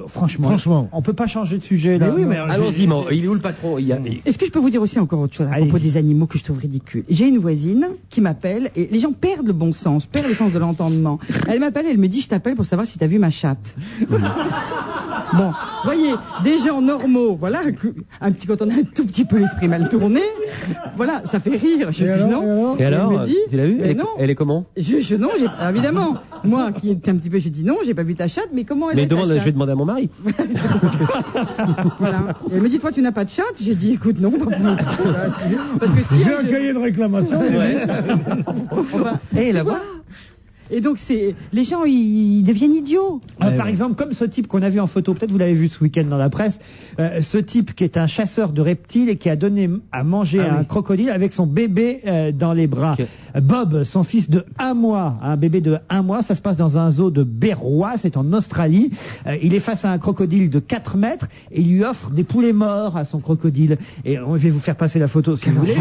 Franchement, on peut pas changer de sujet là. Mais oui, mais allons-y, il est où le patron? Est-ce que je peux vous dire aussi encore autre chose à propos des animaux que je trouve ridicule? J'ai une voisine qui m'appelle et les gens perdent le bon sens, perdent le sens de l'entendement. Elle m'appelle, elle me dit, je t'appelle pour savoir si t'as vu ma chatte. Bon, voyez, des gens normaux, voilà, quand on a un tout petit peu l'esprit mal tourné, voilà, ça fait rire. Je dis non. Et alors, elle me dit, tu l'as vu? Elle est comment? Non, évidemment. Moi, qui est un petit peu, je dis non, j'ai pas vu ta chatte, mais comment elle est ta chatte? Je vais demander à mon mari. Voilà. Et elle me dit, toi, tu n'as pas de chatte? J'ai dit, écoute, non. Parce que si j'ai un cahier de réclamation. Et la voilà. Et donc les gens ils deviennent idiots. Par exemple, comme ce type qu'on a vu en photo, peut-être vous l'avez vu ce week-end dans la presse, ce type qui est un chasseur de reptiles et qui a donné à manger à un crocodile avec son bébé dans les bras. Okay. Bob, son fils de 1 mois, un bébé de 1 mois, ça se passe dans un zoo de Berrois, c'est en Australie. Il est face à un crocodile de 4 mètres et il lui offre des poulets morts à son crocodile. Et je vais vous faire passer la photo si vous voulez.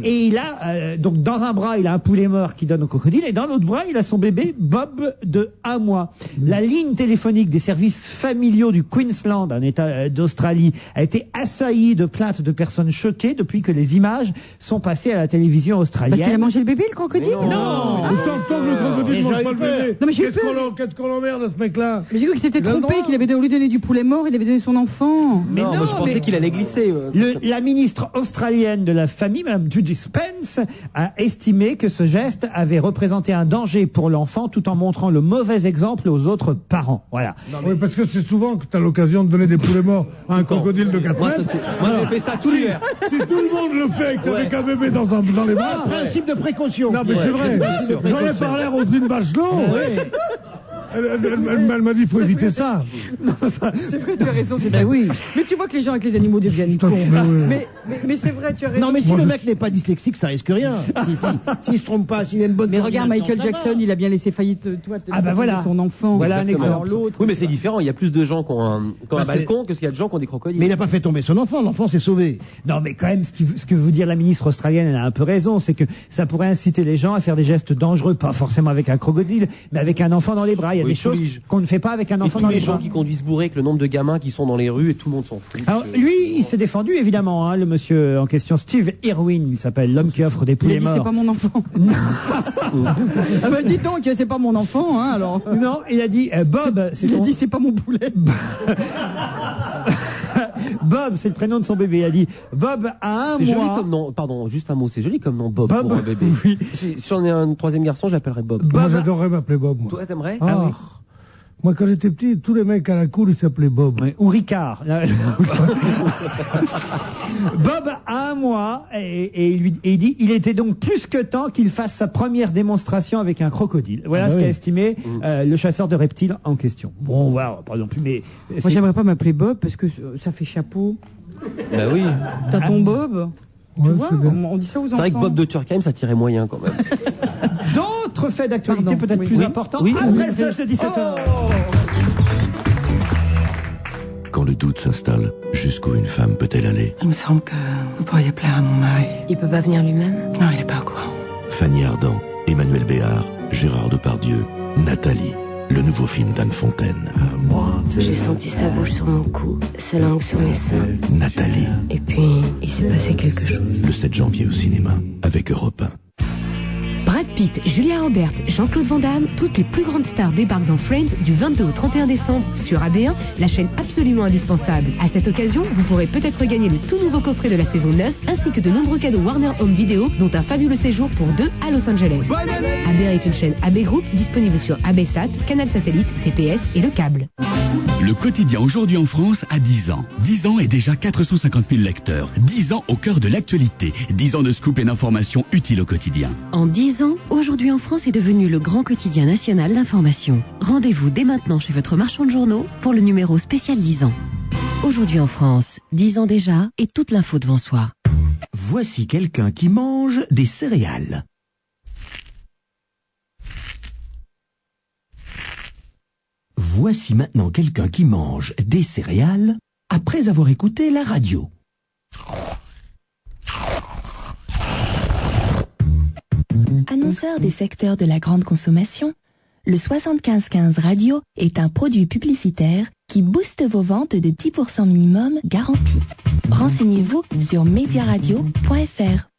Et il a donc dans un bras il a un poulet mort qu'il donne au crocodile et dans l'autre bras il a son bébé Bob de 1 mois. La ligne téléphonique des services familiaux du Queensland, un état d'Australie, a été assaillie de plaintes de personnes choquées depuis que les images sont passées à la télévision australienne. Parce qu'il a mangé le bébé, le crocodile? Non. Tant que le crocodile mange pas le bébé. Non mais j'ai qu'est-ce qu'on l'emmerde à ce mec-là? Mais j'ai cru qu'il s'était trompé, qu'il avait au lieu de donner du poulet mort, il avait donné son enfant. Mais non, moi je pensais qu'il allait glisser. La ministre australienne de la famille, Mme Judy Spence, a estimé que ce geste avait représenté un danger pour l'enfant tout en montrant le mauvais exemple aux autres parents. Voilà. Oui, parce que c'est souvent que tu as l'occasion de donner des poulets morts à un crocodile de 4 mètres. Moi j'ai fait ça tout l'hiver. Si tout le monde le fait et que t'avais qu'un bébé dans les bras... C'est un principe de précaution. Non mais c'est vrai. J'en ai parlé à Roselyne Bachelot. Elle m'a dit, il faut éviter ça. C'est vrai, tu as raison. Oui. Mais tu vois que les gens avec les animaux deviennent cons. Mais c'est vrai, tu as raison. Non, mais si le mec n'est pas dyslexique, ça risque rien. S'il se trompe pas, s'il a une bonne. Mais regarde, Michael Jackson, il a bien laissé faillite son enfant. Voilà un exemple. Oui, mais c'est différent. Il y a plus de gens qui ont un balcon que s'il y a de gens qui ont des crocodiles. Mais il n'a pas fait tomber son enfant. L'enfant s'est sauvé. Non, mais quand même, ce que veut dire la ministre australienne, elle a un peu raison, c'est que ça pourrait inciter les gens à faire des gestes dangereux, pas forcément avec un crocodile, mais avec un enfant dans les bras. Il y a des choses qu'on ne fait pas avec un enfant dans les bras. Tous les gens qui conduisent bourrés, avec le nombre de gamins qui sont dans les rues et tout le monde s'en fout. Alors lui, il s'est défendu évidemment, hein, le monsieur en question, Steve Irwin, il s'appelle, l'homme qui offre des poulets morts. C'est pas mon enfant. Ah bah dis donc, c'est pas mon enfant, hein, alors. Non, il a dit Bob. Il a dit c'est pas mon poulet. Bob, c'est le prénom de son bébé. Il a dit Bob a 1 mois. C'est joli comme nom. Pardon, juste un mot. C'est joli comme nom, Bob pour un bébé. Oui. Si j'en ai un 3e garçon, j'appellerais Bob. Moi, j'adorerais m'appeler Bob. Moi. Toi, t'aimerais? Ah oui. Moi, quand j'étais petit, tous les mecs à la cour, ils s'appelaient Bob. Ouais, ou Ricard. Bob a un mois et il dit il était donc plus que temps qu'il fasse sa première démonstration avec un crocodile. Voilà ce qu'a estimé le chasseur de reptiles en question. Bon, voilà, par exemple, mais moi j'aimerais pas m'appeler Bob parce que ça fait chapeau. Bah oui. T'as ton Bob. Ouais, Tu vois, on dit ça aux enfants. C'est vrai que Bob de Turckheim, ça tirait moyen quand même. d'autres faits d'actualité peut-être plus importants Oui. après le flash de 17h. Quand le doute s'installe, jusqu'où une femme peut-elle aller? Il me semble que vous pourriez plaire à mon mari. Il peut pas venir lui-même? Non, il est pas au courant. Fanny Ardant, Emmanuel Béard, Gérard Depardieu, Nathalie, le nouveau film d'Anne Fontaine. J'ai senti sa bouche sur mon cou, sa langue sur mes seins. Nathalie, Et puis, il s'est passé quelque chose. le 7 janvier au cinéma, avec Europe 1. Brad Pitt, Julia Roberts, Jean-Claude Van Damme, toutes les plus grandes stars débarquent dans Friends du 22 au 31 décembre sur AB1, la chaîne absolument indispensable. À cette occasion, vous pourrez peut-être gagner le tout nouveau coffret de la saison 9, ainsi que de nombreux cadeaux Warner Home Video, dont un fabuleux séjour pour 2 à Los Angeles. AB1 est une chaîne AB Group, disponible sur ABSat, Canal Satellite, TPS et le câble. Le quotidien aujourd'hui en France a 10 ans. 10 ans et déjà 450 000 lecteurs. 10 ans au cœur de l'actualité. 10 ans de scoop et d'informations utiles au quotidien. En 10 ans, aujourd'hui en France est devenu le grand quotidien national d'information. Rendez-vous dès maintenant chez votre marchand de journaux pour le numéro spécial 10 ans. Aujourd'hui en France, 10 ans déjà et toute l'info devant soi. Voici quelqu'un qui mange des céréales. Voici maintenant quelqu'un qui mange des céréales après avoir écouté la radio. Annonceur des secteurs de la grande consommation, le 7515 Radio est un produit publicitaire qui booste vos ventes de 10% minimum garantie. Renseignez-vous sur mediaradio.fr.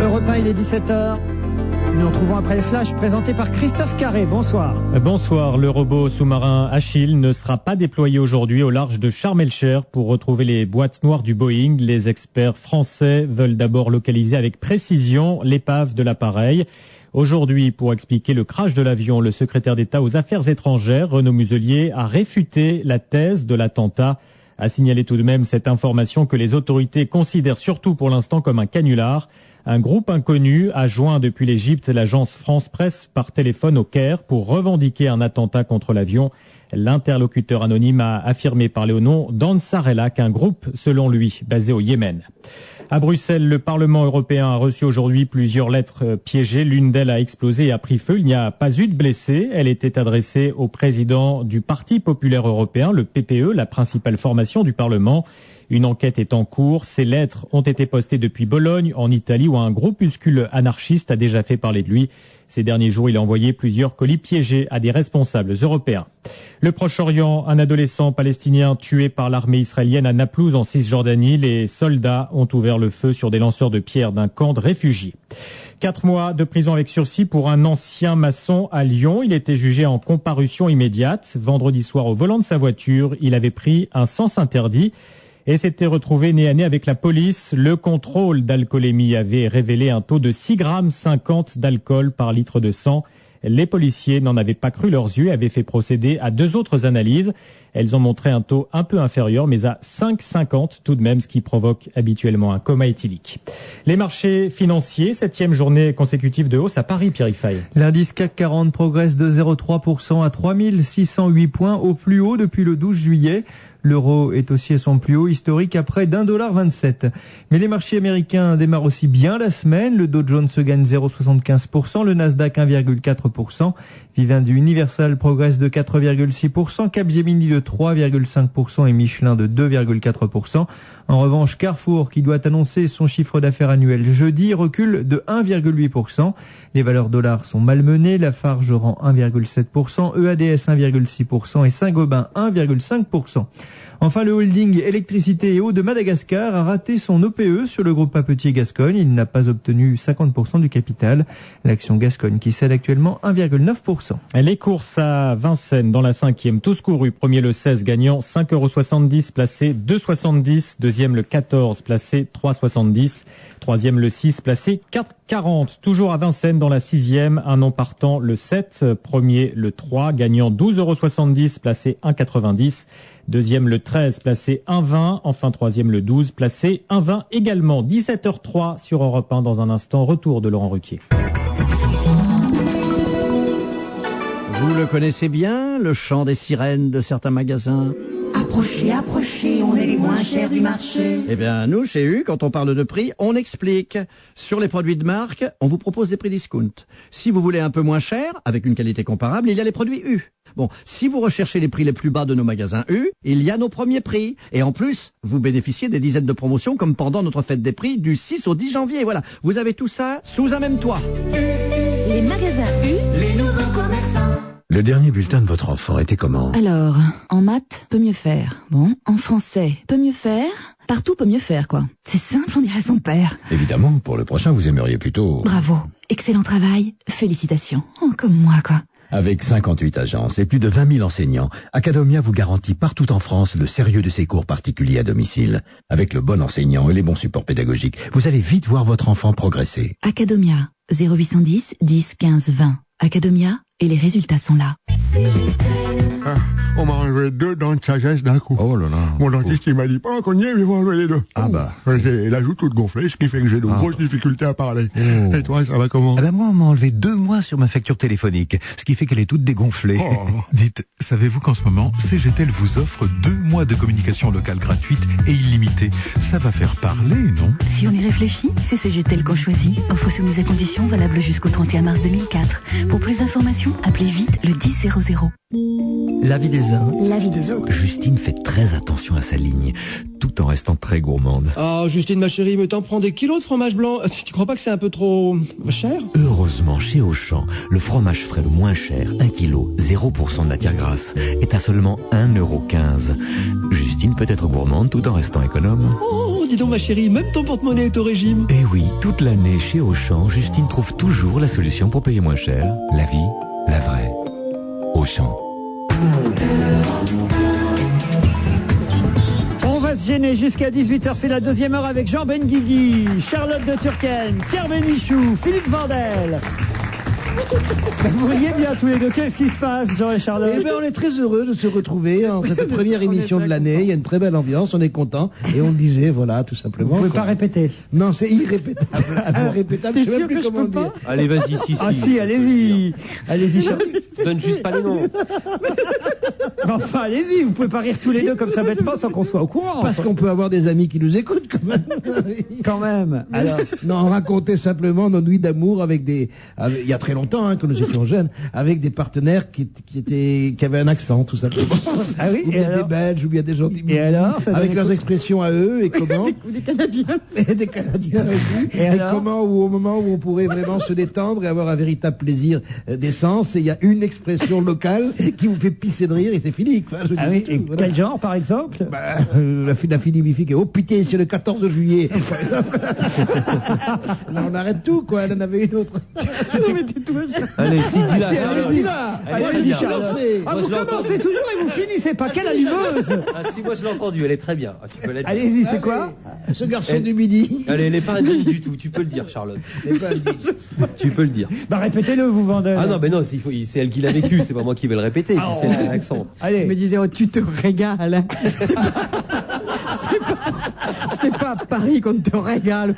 Europe 1, il est 17h. Nous retrouvons après le flash présenté par Christophe Carré. Bonsoir. Bonsoir. Le robot sous-marin Achille ne sera pas déployé aujourd'hui au large de Sharm el-Sheikh pour retrouver les boîtes noires du Boeing. Les experts français veulent d'abord localiser avec précision l'épave de l'appareil. Aujourd'hui, pour expliquer le crash de l'avion, le secrétaire d'État aux Affaires étrangères, Renaud Muselier, a réfuté la thèse de l'attentat. A signalé tout de même cette information que les autorités considèrent surtout pour l'instant comme un canular. Un groupe inconnu a joint depuis l'Égypte l'agence France Presse par téléphone au Caire pour revendiquer un attentat contre l'avion. L'interlocuteur anonyme a affirmé parler au nom d'Ansarellah, qu'un groupe, selon lui, basé au Yémen. À Bruxelles, le Parlement européen a reçu aujourd'hui plusieurs lettres piégées. L'une d'elles a explosé et a pris feu. Il n'y a pas eu de blessés. Elle était adressée au président du Parti populaire européen, le PPE, la principale formation du Parlement. Une enquête est en cours. Ces lettres ont été postées depuis Bologne, en Italie, où un groupuscule anarchiste a déjà fait parler de lui. Ces derniers jours, il a envoyé plusieurs colis piégés à des responsables européens. Le Proche-Orient, un adolescent palestinien tué par l'armée israélienne à Naplouse en Cisjordanie. Les soldats ont ouvert le feu sur des lanceurs de pierres d'un camp de réfugiés. 4 mois de prison avec sursis pour un ancien maçon à Lyon. Il était jugé en comparution immédiate. Vendredi soir, au volant de sa voiture, il avait pris un sens interdit et s'était retrouvé nez à nez avec la police. Le contrôle d'alcoolémie avait révélé un taux de 6,50 g d'alcool par litre de sang. Les policiers n'en avaient pas cru leurs yeux et avaient fait procéder à 2 autres analyses. Elles ont montré un taux un peu inférieur, mais à 5,50 tout de même, ce qui provoque habituellement un coma éthylique. Les marchés financiers, 7e journée consécutive de hausse à Paris, Pierre Fay. L'indice CAC 40 progresse de 0,3% à 3608 points, au plus haut depuis le 12 juillet. L'euro est aussi à son plus haut historique à près d'1,27 $. Mais les marchés américains démarrent aussi bien la semaine. Le Dow Jones se gagne 0,75%, le Nasdaq 1,4%, Vivendi Universal progresse de 4,6%, Capgemini de 3,5% et Michelin de 2,4%. En revanche, Carrefour, qui doit annoncer son chiffre d'affaires annuel jeudi, recule de 1,8%. Les valeurs dollars sont malmenées, Lafarge rend 1,7%, EADS 1,6% et Saint-Gobain 1,5%. Enfin, le holding électricité et eau de Madagascar a raté son OPE sur le groupe Papetier Gascogne. Il n'a pas obtenu 50% du capital. L'action Gascogne qui cède actuellement 1,9%. Les courses à Vincennes dans la 5e, tous courus. Premier le 16 gagnant 5,70 €, placé 2,70 €. Deuxième, le 14, placé 3,70 €. Troisième, le 6, placé 4,40 €. Toujours à Vincennes, dans la 6e, un nom partant, le 7. Premier, le 3, gagnant 12,70 €, placé 1,90 €. Deuxième, le 13, placé 1,20 €. Enfin, troisième, le 12, placé 1,20 € également. 17h03 sur Europe 1. Dans un instant, retour de Laurent Ruquier. Vous le connaissez bien, le chant des sirènes de certains magasins? Approchez, approchez, on est les moins chers du marché. Eh bien, nous, chez U, quand on parle de prix, on explique. Sur les produits de marque, on vous propose des prix discount. Si vous voulez un peu moins cher, avec une qualité comparable, il y a les produits U. Bon, si vous recherchez les prix les plus bas de nos magasins U, il y a nos premiers prix. Et en plus, vous bénéficiez des dizaines de promotions comme pendant notre fête des prix du 6 au 10 janvier. Voilà, vous avez tout ça sous un même toit. Les magasins U, les nouveaux commerçants. Le dernier bulletin de votre enfant était comment? Alors, en maths, peut mieux faire. Bon, en français, peut mieux faire. Partout peut mieux faire, quoi. C'est simple, on dirait son père. Évidemment, pour le prochain, vous aimeriez plutôt... Bravo, excellent travail, félicitations. Oh, comme moi, quoi. Avec 58 agences et plus de 20 000 enseignants, Academia vous garantit partout en France le sérieux de ses cours particuliers à domicile. Avec le bon enseignant et les bons supports pédagogiques, vous allez vite voir votre enfant progresser. Academia, 0810 10 15 20. Academia, et les résultats sont là. Ah, on m'a enlevé 2 dents de sagesse d'un coup. Oh là là. Mon dentiste, il m'a dit, pas un cogné, mais il faut enlever les 2. Ah bah. J'ai la joue toute gonflée, ce qui fait que j'ai de grosses difficultés à parler. Oh. Et toi, ça va comment? Ah ben moi, on m'a enlevé 2 mois sur ma facture téléphonique, ce qui fait qu'elle est toute dégonflée. Oh. Dites, savez-vous qu'en ce moment, CGTEL vous offre 2 mois de communication locale gratuite et illimitée? Ça va faire parler, non? Si on y réfléchit, c'est CGTEL qu'on choisit. Offre soumise à conditions, valable jusqu'au 31 mars 2004. Pour plus d'informations, appelez vite le 1000. La vie des uns, la vie des autres. Justine fait très attention à sa ligne, tout en restant très gourmande. Ah, Justine, ma chérie, mais t'en prends des kilos de fromage blanc. Tu crois pas que c'est un peu trop cher? Heureusement, chez Auchan, le fromage frais le moins cher, 1 kg, 0% de matière grasse, est à seulement 1,15 €. Justine peut être gourmande tout en restant économe. Oh, dis donc, ma chérie, même ton porte-monnaie est au régime. Eh oui, toute l'année, chez Auchan, Justine trouve toujours la solution pour payer moins cher. La vie, la vraie. Auchan. On va se gêner jusqu'à 18h, c'est la deuxième heure avec Jean Benguigui, Charlotte de Turckheim, Pierre Bénichou, Philippe Vandel. Vous riez bien tous les deux, qu'est-ce qui se passe, Jean et Charlotte? Eh bien, on est très heureux de se retrouver en cette première émission de l'année. Il y a une très belle ambiance, on est content. Et on disait, voilà, tout simplement. Vous pouvez pas répéter? Non, c'est irrépétable. Irrépétable, je sais même plus comment le dire. Allez, vas-y, si. Ah si, allez-y. Allez-y, Charlotte. Donne juste pas les noms. Enfin, allez-y, vous pouvez pas rire tous les deux comme ça bêtement sans qu'on soit au courant. Parce qu'on peut avoir des amis qui nous écoutent quand même. Quand même. Alors, non, on racontait simplement nos nuits d'amour avec il y a très longtemps, quand nous étions jeunes, avec des partenaires qui avaient un accent, tout simplement. Ah oui? Ou bien des Belges, ou bien des gens du Et alors, avec leurs expressions à eux, et comment? Des Canadiens. Et des Canadiens aussi. Et comment, au moment où on pourrait vraiment se détendre et avoir un véritable plaisir d'essence, et il y a une expression locale qui vous fait pisser de rire, et c'est fini, quoi. Je Ah dis oui, tout, et voilà. quel genre, par exemple? La fille, oh putain, c'est le 14 juillet. Par exemple. Là, on arrête tout, quoi. Elle en avait une autre. Allez, si, dis-la. Allez-y là. Allez-y, Charlotte. Ah, vous commencez toujours et vous finissez pas. Quelle allumeuse! Ah si, moi je l'ai entendue, elle est très bien. Ah, tu peux la dire. Allez-y, c'est quoi? Ce garçon du midi. Allez, elle est pas indigne du tout, tu peux le dire, Charlotte. Tu peux le dire. Bah, répétez-le, vous vendez. Ah non, mais non, c'est elle qui l'a vécu, c'est pas moi qui vais le répéter, Ah, c'est elle, l'accent. Allez. Je me disais, oh, tu te régales. C'est pas à Paris qu'on te régale.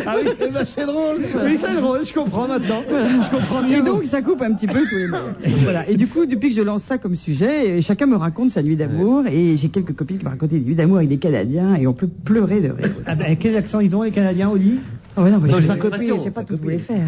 Ah oui, c'est drôle. Oui, c'est drôle, je comprends maintenant. Je comprends mieux. Et donc, ça coupe un petit peu tous les mots. Voilà. Et du coup, depuis que je lance ça comme sujet, chacun me raconte sa nuit d'amour. Et j'ai quelques copines qui me racontaient des nuits d'amour avec des Canadiens. Et on peut pleurer de rire. Ah ben, quel accent ils ont, les Canadiens, au lit? Oh, non, mais Non, je j'ai sais une pas, expression. je sais pas tout ce que vous voulez faire.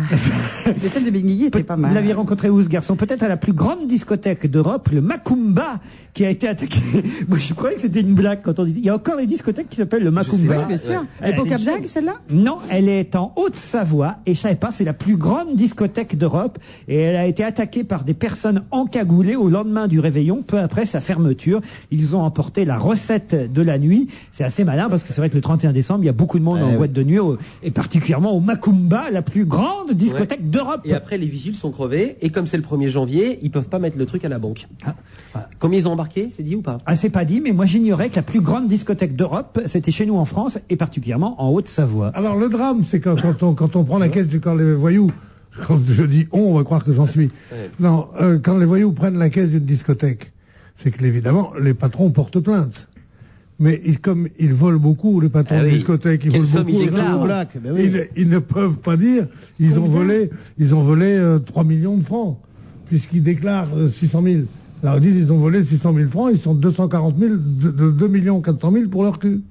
Mais celle de Benguigui était pas mal. Vous l'aviez rencontré où, ce garçon? Peut-être à la plus grande discothèque d'Europe, le Macumba, qui a été attaqué. Moi, je croyais que c'était une blague quand on dit. Il y a encore les discothèques qui s'appellent le Macumba. Oui, bien sûr. Elle est au Cap d'Agde, celle-là? Non, elle est en Haute-Savoie, et je savais pas, c'est la plus grande discothèque d'Europe, et elle a été attaquée par des personnes encagoulées au lendemain du réveillon, peu après sa fermeture. Ils ont emporté la recette de la nuit. C'est assez malin, parce que c'est vrai que le 31 décembre, il y a beaucoup de monde en boîte de nuit, et particulièrement particulièrement au Macumba, la plus grande discothèque d'Europe. Et après, les vigiles sont crevés, et comme c'est le 1er janvier, ils peuvent pas mettre le truc à la banque. Combien ils ont embarqué, c'est dit ou pas? Ah, c'est pas dit, mais moi j'ignorais que la plus grande discothèque d'Europe, c'était chez nous en France, et particulièrement en Haute-Savoie. Alors le drame, c'est quand on prend la caisse, quand les voyous, quand je dis on va croire que j'en suis. Non, quand les voyous prennent la caisse d'une discothèque, c'est que évidemment les patrons portent plainte. Mais comme ils volent beaucoup, les patrons de discothèques, ils volent beaucoup. Ils ne peuvent pas dire ils ont volé 3 millions de francs, puisqu'ils déclarent 600 000. Alors ils disent ils ont volé 600 000 francs, ils sont 240 000, 2 400 000 pour leur cul.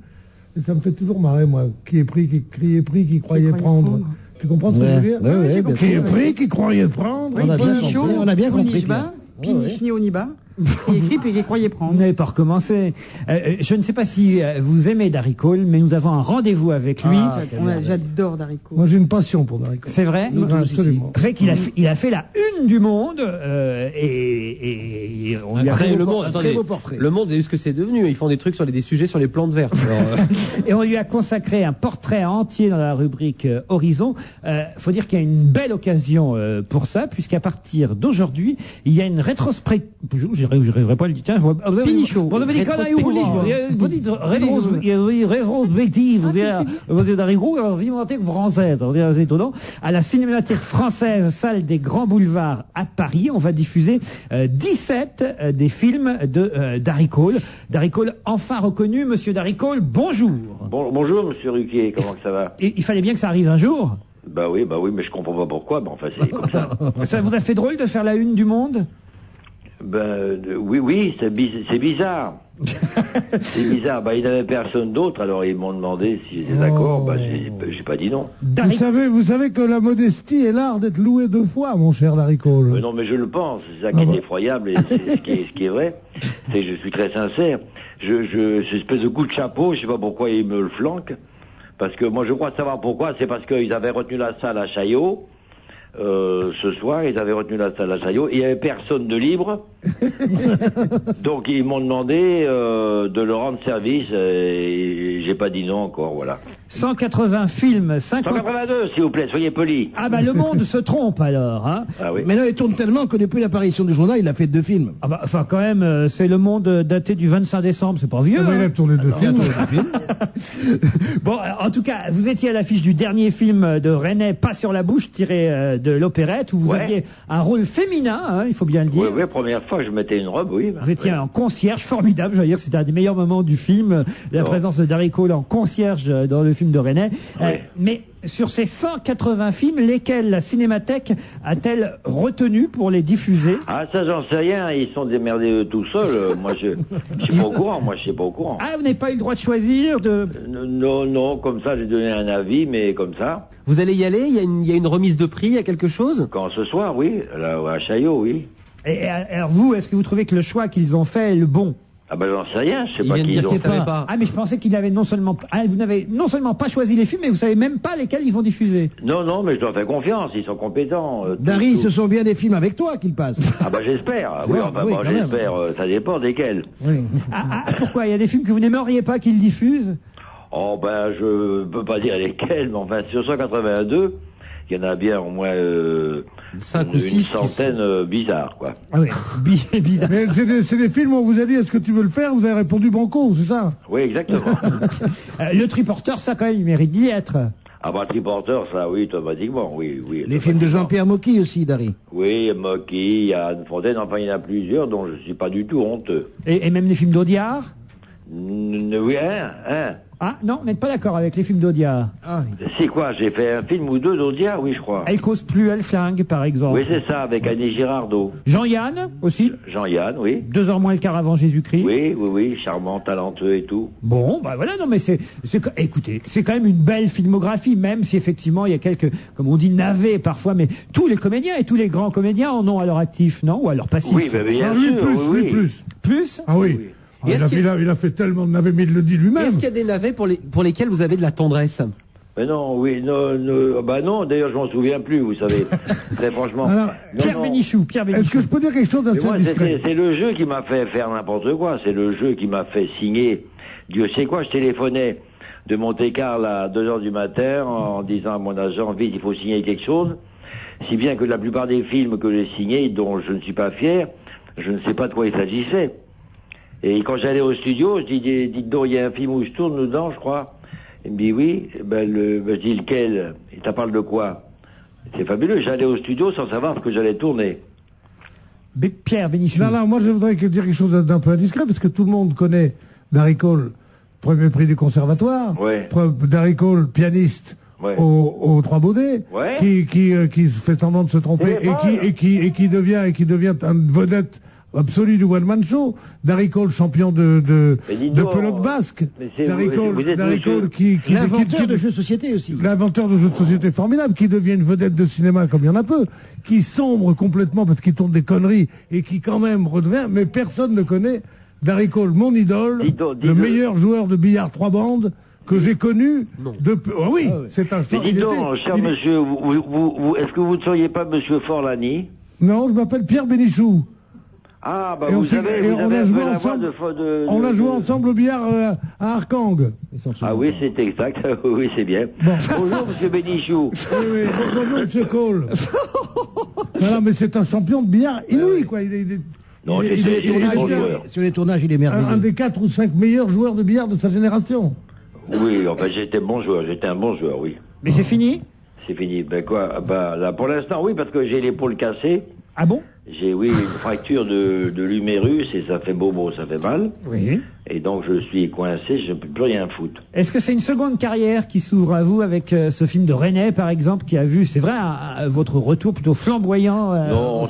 Et ça me fait toujours marrer, moi. Qui est pris, qui croyait prendre. Tu comprends ce que je veux dire? Qui est pris, qui croyait prendre. On a bien compris. Pinichni Oniba. Qui écrit et qui croyait prendre. Vous n'avez pas recommencé. Je ne sais pas si vous aimez Darry Cole, mais nous avons un rendez-vous avec lui. J'adore Darry Cole. Moi, j'ai une passion pour Darry Cole. C'est vrai? Absolument. C'est vrai qu'il a fait la une du Monde, et on lui a Après, fait le Monde, attendez, le Monde, vous avez vu ce que c'est devenu. Ils font des trucs sur des sujets sur les plantes vertes. Et on lui a consacré un portrait entier dans la rubrique Horizon. Faut dire qu'il y a une belle occasion pour ça, puisqu'à partir d'aujourd'hui, il y a une rétrospective. Je rêverais pas le dire. Tiens, vous avez des conneries ou vous dites rétrospective, vous êtes d'Arigo, alors cinémathèque française, c'est étonnant. À la Cinémathèque française, salle des Grands Boulevards à Paris, on va diffuser 17 des films de Darry Cole. Darry Cole, enfin reconnu. Monsieur Darry Cole, bonjour. Bonjour, monsieur Ruquier, comment que ça va? Et il fallait bien que ça arrive un jour. Bah oui, mais je comprends pas pourquoi, mais enfin c'est comme ça. Ça vous a fait drôle de faire la une du Monde? Oui, c'est bizarre. C'est bizarre. Il n'avait personne d'autre, alors ils m'ont demandé si j'étais d'accord. J'ai pas dit non. Vous savez que la modestie est l'art d'être loué 2 fois, mon cher Darry Cole. Non, mais je le pense. C'est ça qui est effroyable et c'est ce qui est vrai. C'est que je suis très sincère. Cette espèce de coup de chapeau, je sais pas pourquoi ils me le flanquent. Parce que moi, je crois savoir pourquoi. C'est parce qu'ils avaient retenu la salle à Chaillot. Ce soir, ils avaient retenu la salle à Chaillot et il n'y avait personne de libre. Donc ils m'ont demandé de leur rendre service et j'ai pas dit non encore, voilà. 180 films, 182, s'il vous plaît, soyez polis. Ah bah le Monde se trompe alors, hein. Ah oui. Mais là, il tourne tellement que depuis l'apparition du journal, il a fait 2 films. Ah bah, enfin quand même, c'est Le Monde daté du 25 décembre, c'est pas vieux. Il a tourné 2 films. Bon, en tout cas, vous étiez à l'affiche du dernier film de René, Pas sur la bouche, tiré de l'opérette, où vous aviez un rôle féminin, hein, il faut bien le dire. Oui, première fois, je mettais une robe, oui. Vous étiez en concierge, formidable, je veux dire, c'était un des meilleurs moments du film, la présence de Darry Cole en concierge dans le film de René. Mais sur ces 180 films, lesquels la Cinémathèque a-t-elle retenu pour les diffuser? Ah, ça, j'en sais rien, ils sont démerdés tout seuls. Moi, je suis pas au courant, Ah, vous n'avez pas eu le droit de choisir Non, comme ça, j'ai donné un avis, mais comme ça. Vous allez y aller? Il y a une remise de prix, il y a quelque chose? Quand ce soir, oui, là, à Chaillot, oui. Et alors vous, est-ce que vous trouvez que le choix qu'ils ont fait est le bon? Ah ben j'en sais rien, je sais pas qui ils ont fait. Ah mais je pensais qu'il avait vous n'avez non seulement pas choisi les films, mais vous savez même pas lesquels ils vont diffuser. Non, mais je leur fais confiance, ils sont compétents. Darry, ce sont bien des films avec toi qu'ils passent. Ah bah j'espère, j'espère, ça dépend desquels. Oui. Pourquoi? Il y a des films que vous n'aimeriez pas qu'ils diffusent? Oh ben je peux pas dire lesquels, mais enfin sur 182, il y en a bien au moins 5 ou 6 une centaine bizarres, quoi. Ah oui, bizarre. Mais c'est des films où on vous a dit est-ce que tu veux le faire? Vous avez répondu banco, c'est ça? Oui, exactement. Le Triporteur, ça quand même, il mérite d'y être. Ah bah Triporteur, ça oui, automatiquement, oui. Les films de Jean-Pierre Mocky aussi, Darry. Oui, Mocky, il y a Anne Fontaine, enfin il y en a plusieurs dont je suis pas du tout honteux. Et même les films d'Audiard? Oui, hein. Ah non, vous n'êtes pas d'accord avec les films d'Audiard? C'est quoi? J'ai fait un film ou 2 d'Audiard, oui, je crois. Elle cause plus, elle flingue, par exemple. Oui, c'est ça, avec Annie Girardot. Jean-Yann, aussi? Jean-Yann, oui. 2 heures moins le quart avant Jésus-Christ. Oui, charmant, talentueux et tout. Bon, bah voilà, non mais écoutez, c'est quand même une belle filmographie, même si effectivement il y a quelques, comme on dit, navets parfois, mais tous les comédiens et tous les grands comédiens en ont à leur actif, non? Ou à leur passif? Oui, mais bien sûr, plus. Plus? Ah oui. Ah, il a fait tellement de navets, mais il le dit lui-même. Est-ce qu'il y a des navets pour lesquels vous avez de la tendresse? Mais non, non, d'ailleurs je m'en souviens plus, vous savez, très franchement. Alors, Pierre Bénichou. Est-ce que je peux dire quelque chose d'assez discret? C'est le jeu qui m'a fait faire n'importe quoi, c'est le jeu qui m'a fait signer. Dieu sait quoi, je téléphonais de Monte-Carlo à 2h du matin en disant à mon agent, vite, il faut signer quelque chose. Si bien que la plupart des films que j'ai signés, dont je ne suis pas fier, je ne sais pas de quoi il s'agissait. Et quand j'allais au studio, je dis, dites donc, il y a un film où je tourne dedans, je crois. Il me dit oui. Je dis lequel? Il t'en parle de quoi? C'est fabuleux. J'allais au studio sans savoir ce que j'allais tourner. Pierre Bénichou. Non, moi je voudrais dire quelque chose d'un peu indiscret, parce que tout le monde connaît Darry Cole, premier prix du conservatoire. Ouais. Darry Cole, pianiste. Ouais. Aux Trois Baudets, ouais. qui fait semblant de se tromper et qui devient une vedette absolue du one-man show. Darry Cole, champion de pelote basque. Darry Cole, qui l'inventeur de jeux de société aussi. L'inventeur de jeux de société formidable, qui devient une vedette de cinéma comme il y en a peu, qui sombre complètement parce qu'il tourne des conneries et qui quand même redevient, mais personne ne connaît Darry Cole, mon idole, le meilleur joueur de billard 3 bandes que j'ai connu depuis. Oh oui, c'est un choix. Mais dites donc, cher monsieur, est-ce que vous ne seriez pas monsieur Forlani? Non, je m'appelle Pierre Bénichou. Ah, bah vous avez la voix on a joué ensemble au billard à Arkang. Ah oui, c'est exact. Oui, c'est bien. Bon. Bonjour, monsieur Bénichou. Oui, bonjour, monsieur Cole. Voilà, mais c'est un champion de billard inouï, quoi. Non, sur les tournages, il est merveilleux. Un des 4 ou 5 meilleurs joueurs de billard de sa génération. Oui, enfin, j'étais un bon joueur, oui. Mais c'est fini? C'est fini. Ben quoi? Ben, là, pour l'instant, oui, parce que j'ai l'épaule cassée. Ah bon? J'ai, oui, une fracture de l'humérus et ça fait bobo, ça fait mal. Oui. Et donc, je suis coincé, je ne peux plus rien foutre. Est-ce que c'est une seconde carrière qui s'ouvre à vous avec ce film de René, par exemple, qui a vu, c'est vrai, votre retour plutôt flamboyant non,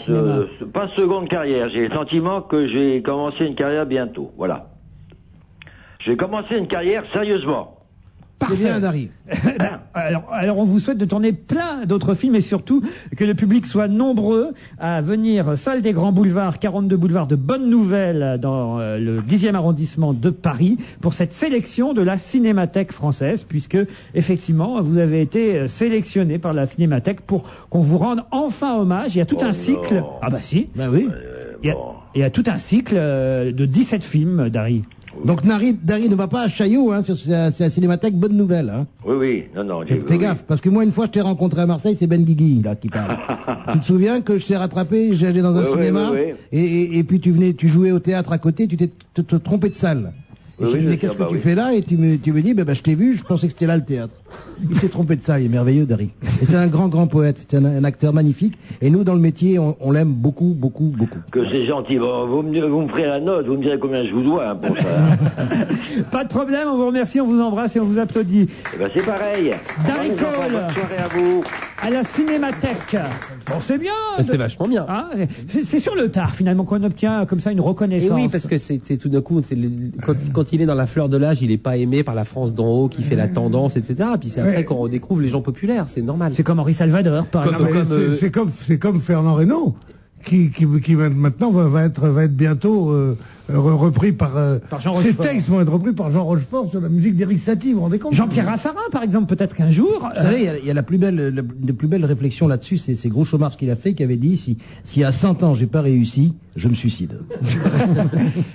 pas seconde carrière. J'ai le sentiment que j'ai commencé une carrière bientôt. Voilà. J'ai commencé une carrière sérieusement. Parfait. C'est bien, Darry. alors, on vous souhaite de tourner plein d'autres films et surtout que le public soit nombreux à venir salle des Grands Boulevards, 42 boulevard de Bonne Nouvelle dans le 10e arrondissement de Paris pour cette sélection de la Cinémathèque française, puisque effectivement vous avez été sélectionné par la Cinémathèque pour qu'on vous rende enfin hommage. Il y a tout un cycle. Non. Ah bah si. Ben oui. Il y a tout un cycle de 17 films, Darry. Donc Darry ne va pas à Chaillot, hein, c'est la Cinémathèque Bonne Nouvelle. Hein. Oui, non. Fais gaffe, parce que moi une fois je t'ai rencontré à Marseille, c'est Ben Guigui là qui parle. Tu te souviens que je t'ai rattrapé, j'allais dans un cinéma, et puis tu jouais au théâtre à côté, tu t'es trompé de salle. Et je dis, mais qu'est-ce que tu fais là? Et tu me dis, je t'ai vu, je pensais que c'était là le théâtre. Il s'est trompé de ça, il est merveilleux, Darry. Et c'est un grand poète, c'est un acteur magnifique. Et nous, dans le métier, on l'aime beaucoup. Que c'est gentil. Bon, vous me ferez la note, vous me direz combien je vous dois pour ça. Pas de problème, on vous remercie, on vous embrasse et on vous applaudit. Eh ben, c'est pareil. Darry Cole. Bonne soirée à vous. À la Cinémathèque. Bon, c'est bien. C'est vachement bien. Ah, c'est sur le tard, finalement, qu'on obtient comme ça une reconnaissance. Et oui, parce que c'est tout d'un coup, quand il est dans la fleur de l'âge, il n'est pas aimé par la France d'en haut qui fait la tendance, etc. Puis c'est après qu'on redécouvre les gens populaires, c'est normal. C'est comme Henri Salvador, par exemple. C'est comme Fernand Reynaud, qui maintenant va être bientôt repris par Jean Rochefort. Ces textes vont être repris par Jean Rochefort sur la musique d'Éric Satie, vous vous rendez compte? Jean-Pierre Raffarin, par exemple, peut-être qu'un jour... Vous savez, il y a la plus belle réflexion là-dessus, c'est Gros Chômard qu'il a fait, qui avait dit, si à 100 ans j'ai pas réussi, je me suicide.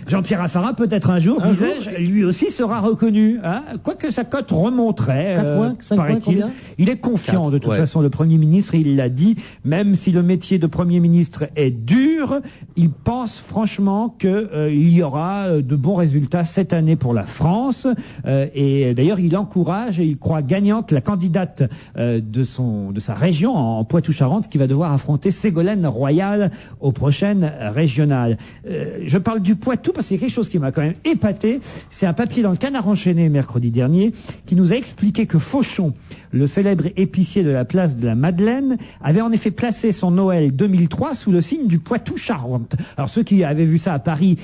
Jean-Pierre Raffarin, peut-être un jour, disais-je, lui aussi sera reconnu. Hein, quoique sa cote remonterait, 4 points, 5 points, combien? Il est confiant, de toute façon, le Premier ministre, il l'a dit, même si le métier de Premier ministre est dur, il pense franchement que il y aura de bons résultats cette année pour la France. Et d'ailleurs, il encourage et il croit gagnante la candidate de sa région, en Poitou-Charentes, qui va devoir affronter Ségolène Royal aux prochaines régionales. Je parle du Poitou parce qu'il y a quelque chose qui m'a quand même épaté. C'est un papier dans le Canard enchaîné mercredi dernier qui nous a expliqué que Fauchon, le célèbre épicier de la place de la Madeleine, avait en effet placé son Noël 2003 sous le signe du Poitou-Charentes. Alors ceux qui avaient vu ça à Paris,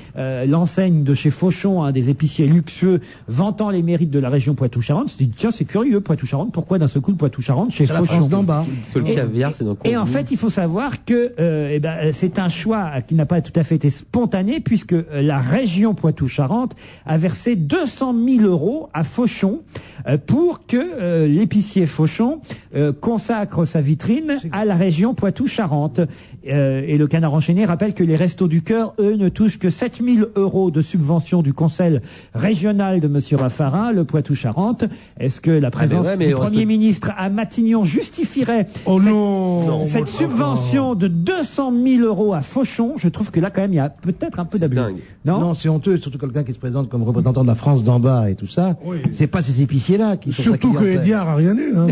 l'enseigne de chez Fauchon, un des épiciers luxueux, vantant les mérites de la région Poitou-Charentes, se dit tiens, c'est curieux Poitou-Charentes, pourquoi d'un seul coup le Poitou-Charentes chez Fauchon? La France d'en bas. Sur le caviar, c'est donc. Et en fait, il faut savoir que c'est un choix qui n'a pas tout à fait été spontané, puisque la région Poitou-Charentes a versé 200 000 € à Fauchon pour que l'épicier Fauchon consacre sa vitrine à la région Poitou-Charentes. Et le Canard enchaîné rappelle que les Restos du Cœur, eux, ne touchent que 7 000 000 € de subvention du conseil régional de Monsieur Raffarin, le Poitou-Charentes. Est-ce que la présence du Premier ministre à Matignon justifierait cette subvention de 200 000 € à Fauchon? Je trouve que là, quand même, il y a peut-être un peu d'abus. Non, c'est honteux, surtout quelqu'un qui se présente comme représentant de la France d'en bas et tout ça. Oui. C'est pas ces épiciers-là qui sont surtout que Ediard a rien eu. Hein.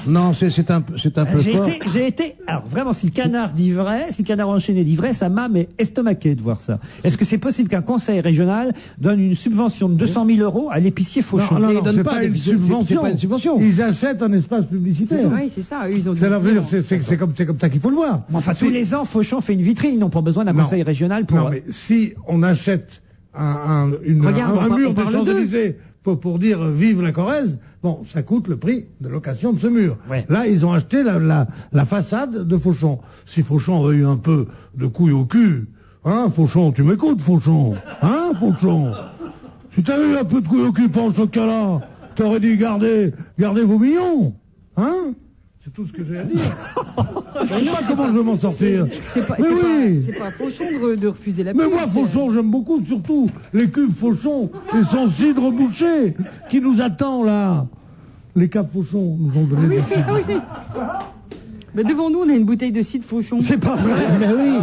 Non, c'est un peu fort. J'ai été, alors vraiment, si le canard dit vrai, si le canard enchaîné dit vrai, ça m'a estomaqué de voir ça. Est-ce que c'est possible qu'un conseil régional donne une subvention de 200 000 € à l'épicier Fauchon? Non, c'est pas une subvention. Ils achètent un espace publicitaire. Oui, c'est ça. Eux, ils ont c'est comme ça qu'il faut le voir. Enfin, tous les ans, Fauchon fait une vitrine. Ils n'ont pas besoin d'un conseil régional pour... Non, mais si on achète un mur des Champs-Élysées pour dire vive la Corrèze, bon, ça coûte le prix de location de ce mur. Ouais. Là, ils ont acheté la façade de Fauchon. Si Fauchon aurait eu un peu de couilles au cul, hein, Fauchon, tu m'écoutes, Fauchon? Hein, Fauchon? Si t'avais eu un peu de couilles au cul pour ce cas-là, t'aurais dit gardez vos millions, hein? C'est tout ce que j'ai à dire. Je sais pas comment je vais m'en sortir. C'est pas Fauchon de refuser la pub. Mais moi, Fauchon, j'aime beaucoup, surtout les cubes Fauchon et son cidre bouché qui nous attend là. Les caves Fauchon nous ont donné des cidres. Oui. Mais devant nous, on a une bouteille de cidre Fauchon. C'est pas vrai. Mais oui.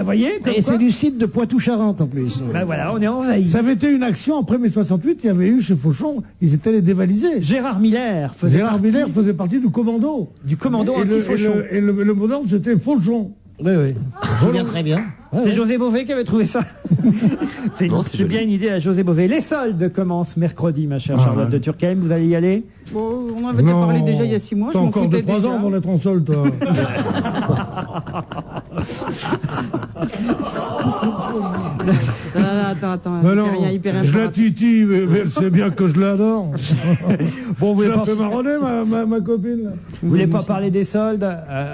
Voyez. Et c'est du cidre de Poitou-Charentes en plus. Ben voilà, on est envahi. Ça avait été une action après mai 68. Il y avait eu chez Fauchon, ils étaient les dévalisés. Gérard Miller faisait partie du commando. Du commando anti-Fauchon. Et le modèle, c'était Fauchon. Oui. Très bien. C'est José Bové qui avait trouvé ça. C'est bien une idée à José Bové. Les soldes commencent mercredi, ma chère Charlotte de Turckheim. Vous allez y aller? Bon, on en avait déjà parlé déjà il y a 6 mois. T'as encore 2-3 ans avant d'être en solde, toi. Attends. Mais non, je la titille, mais elle sait bien que je l'adore. Bon, vous l'avez fait marronner, ma copine. Là. Vous voulez pas parler des soldes?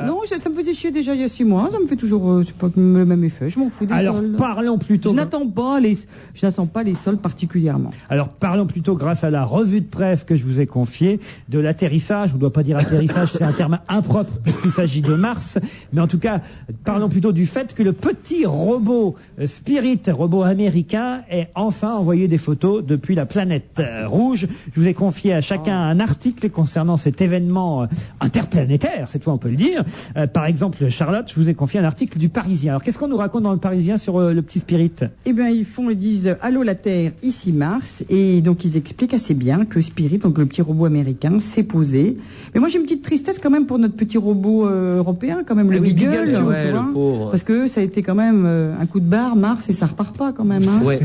Non, ça me faisait chier déjà il y a 6 mois. Ça me fait toujours c'est pas le même effet. Je m'en fous des soldes. Alors parlons plutôt. Je n'attends pas les soldes particulièrement. Alors parlons plutôt, grâce à la revue de presse que je vous ai confiée, de l'atterrissage. On ne doit pas dire atterrissage, c'est un terme impropre puisqu'il s'agit de Mars. Mais en tout cas, parlons plutôt du fait que le petit robot Spirit, robot américain, ait enfin envoyé des photos depuis la planète rouge. Je vous ai confié à chacun un article concernant cet événement interplanétaire, cette fois on peut le dire. Par exemple, Charlotte, je vous ai confié un article du Parisien. Alors qu'est-ce qu'on nous raconte dans le Parisien sur le petit Spirit? Eh bien, ils disent allô la Terre, ici Mars, et donc ils expliquent assez bien que Spirit, donc le petit robot américain, s'est posé. Mais moi j'ai une petite tristesse quand même pour notre petit robot européen, quand même, le Beagle, le pauvre. Parce que ça a été quand même un coup de barre, Mars, et ça repart pas quand même. Hein. Ouais.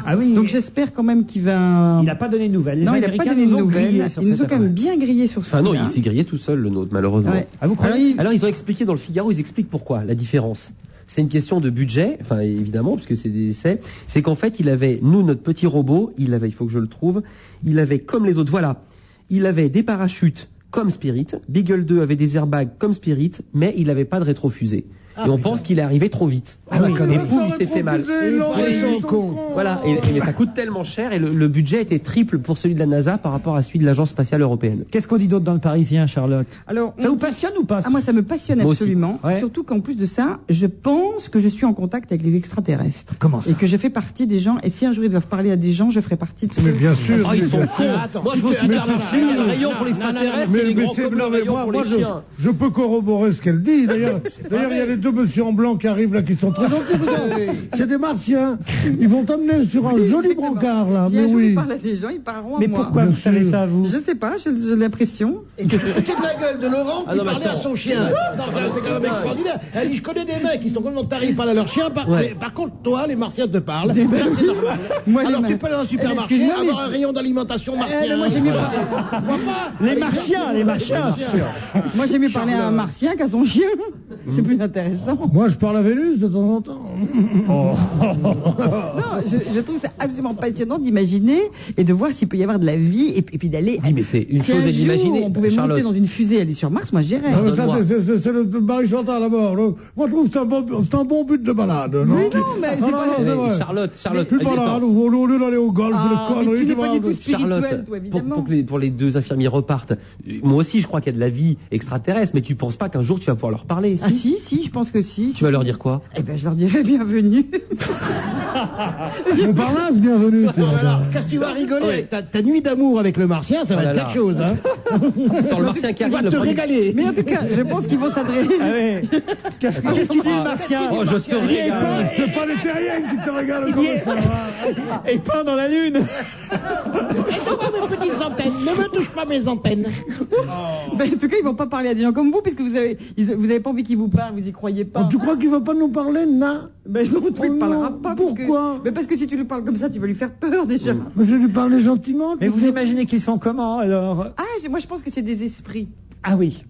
Ah oui. Donc j'espère quand même qu'il va. Il n'a pas donné de nouvelles. Non, il n'a pas donné de nouvelles. Ils nous ont quand même bien grillé sur ce. Enfin non, il s'est grillé tout seul, le nôtre, malheureusement. Ouais. Ah, vous croyez? Alors ils ont expliqué dans le Figaro, ils expliquent pourquoi, la différence. C'est une question de budget, enfin évidemment, puisque c'est des essais. C'est qu'en fait, notre petit robot, il faut que je le trouve, il avait comme les autres, voilà, il avait des parachutes comme Spirit, Beagle 2 avait des airbags comme Spirit, mais il n'avait pas de rétrofusée. Et on pense qu'il est arrivé trop vite. Ah oui, et pouf, il s'est fait mal. Voilà, et ça coûte tellement cher, et le budget était triple pour celui de la NASA par rapport à celui de l'Agence spatiale européenne. Qu'est-ce qu'on dit d'autre dans le Parisien, Charlotte? Alors, ça vous passionne ou pas? Ah, moi ça me passionne absolument. Ouais. Surtout qu'en plus de ça, je pense que je suis en contact avec les extraterrestres. Comment ça? Et que je fais partie des gens, et si un jour ils doivent parler à des gens, je ferai partie de ceux. Mais bien sûr. Ah, ils sont cons. Moi je veux super marché, il y a le rayon pour l'extraterrestre et les grands comme le rayon pour les chiens. Je peux corroborer ce qu'elle dit. D'ailleurs, il y a les deux messieurs en blanc qui arrivent là, qui sont très gentils. C'est des martiens. Ils vont t'amener sur un joli brancard là. Si Mais un jour oui. ils parlent à des gens, ils parleront à moi. Mais pourquoi vous savez ça, vous? Je sais pas, j'ai l'impression. Et que tu foutais de la gueule de Laurent qui parlait à son chien. Non, c'est quand même extraordinaire. Elle dit, je connais des mecs qui sont complètement tarés, ils parlent à leur chien. Par contre, toi, les martiens te parlent. Ça, c'est normal. Alors, tu peux aller dans un supermarché, avoir un rayon d'alimentation martien. Moi, j'ai mieux Les martiens. Moi, j'ai mieux parler à un martien qu'à son chien. C'est plus intéressant. Moi, je parle à Vénus de temps en temps. Non, je trouve ça absolument passionnant d'imaginer et de voir s'il peut y avoir de la vie et puis d'aller. Oui, mais c'est une si chose un est d'imaginer. jour on pouvait monter dans une fusée, aller sur Mars, moi j'irais. Non, mais ça, c'est le Marie-Chantal à mort. Donc, moi, je trouve que c'est un bon but de balade. Non, mais non, mais c'est pas c'est vrai. Charlotte. Plus balade, au lieu d'aller au golf, le connerie. Tu n'es pas du tout Charlotte, spirituel, toi, évidemment. pour les deux infirmiers repartent. Moi aussi, je crois qu'il y a de la vie extraterrestre, mais tu penses pas qu'un jour tu vas pouvoir leur parler? Ah si, je pense que si. Tu vas leur dire quoi? Eh ben, je leur dirai bienvenue. Montparnasse, bienvenue. Alors, qu'est-ce que tu vas rigoler avec ta nuit d'amour avec le martien, ça va être quelque chose. Hein. Attends, le martien qui arrive, va te régaler. Mais en tout cas, je pense qu'ils vont s'adresser. Qu'est-ce que tu dis, le martien? Oh, je te régale. C'est pas les terriens qui te régalent comme ça. Et pas dans la lune. Elles ont des petites antennes. Ne me touche pas mes antennes. Ben, en tout cas, ils vont pas parler à des gens comme vous, puisque vous avez pas envie qu'ils vous parlent, vous y croyez pas. Tu crois qu'il va pas nous parler, Na? Ben non, tu ne parleras pas. Pourquoi? Parce que si tu lui parles comme ça, tu vas lui faire peur déjà. Mais je lui parlais gentiment. Mais vous imaginez qu'ils sont comment alors? Ah, moi je pense que c'est des esprits. Ah oui.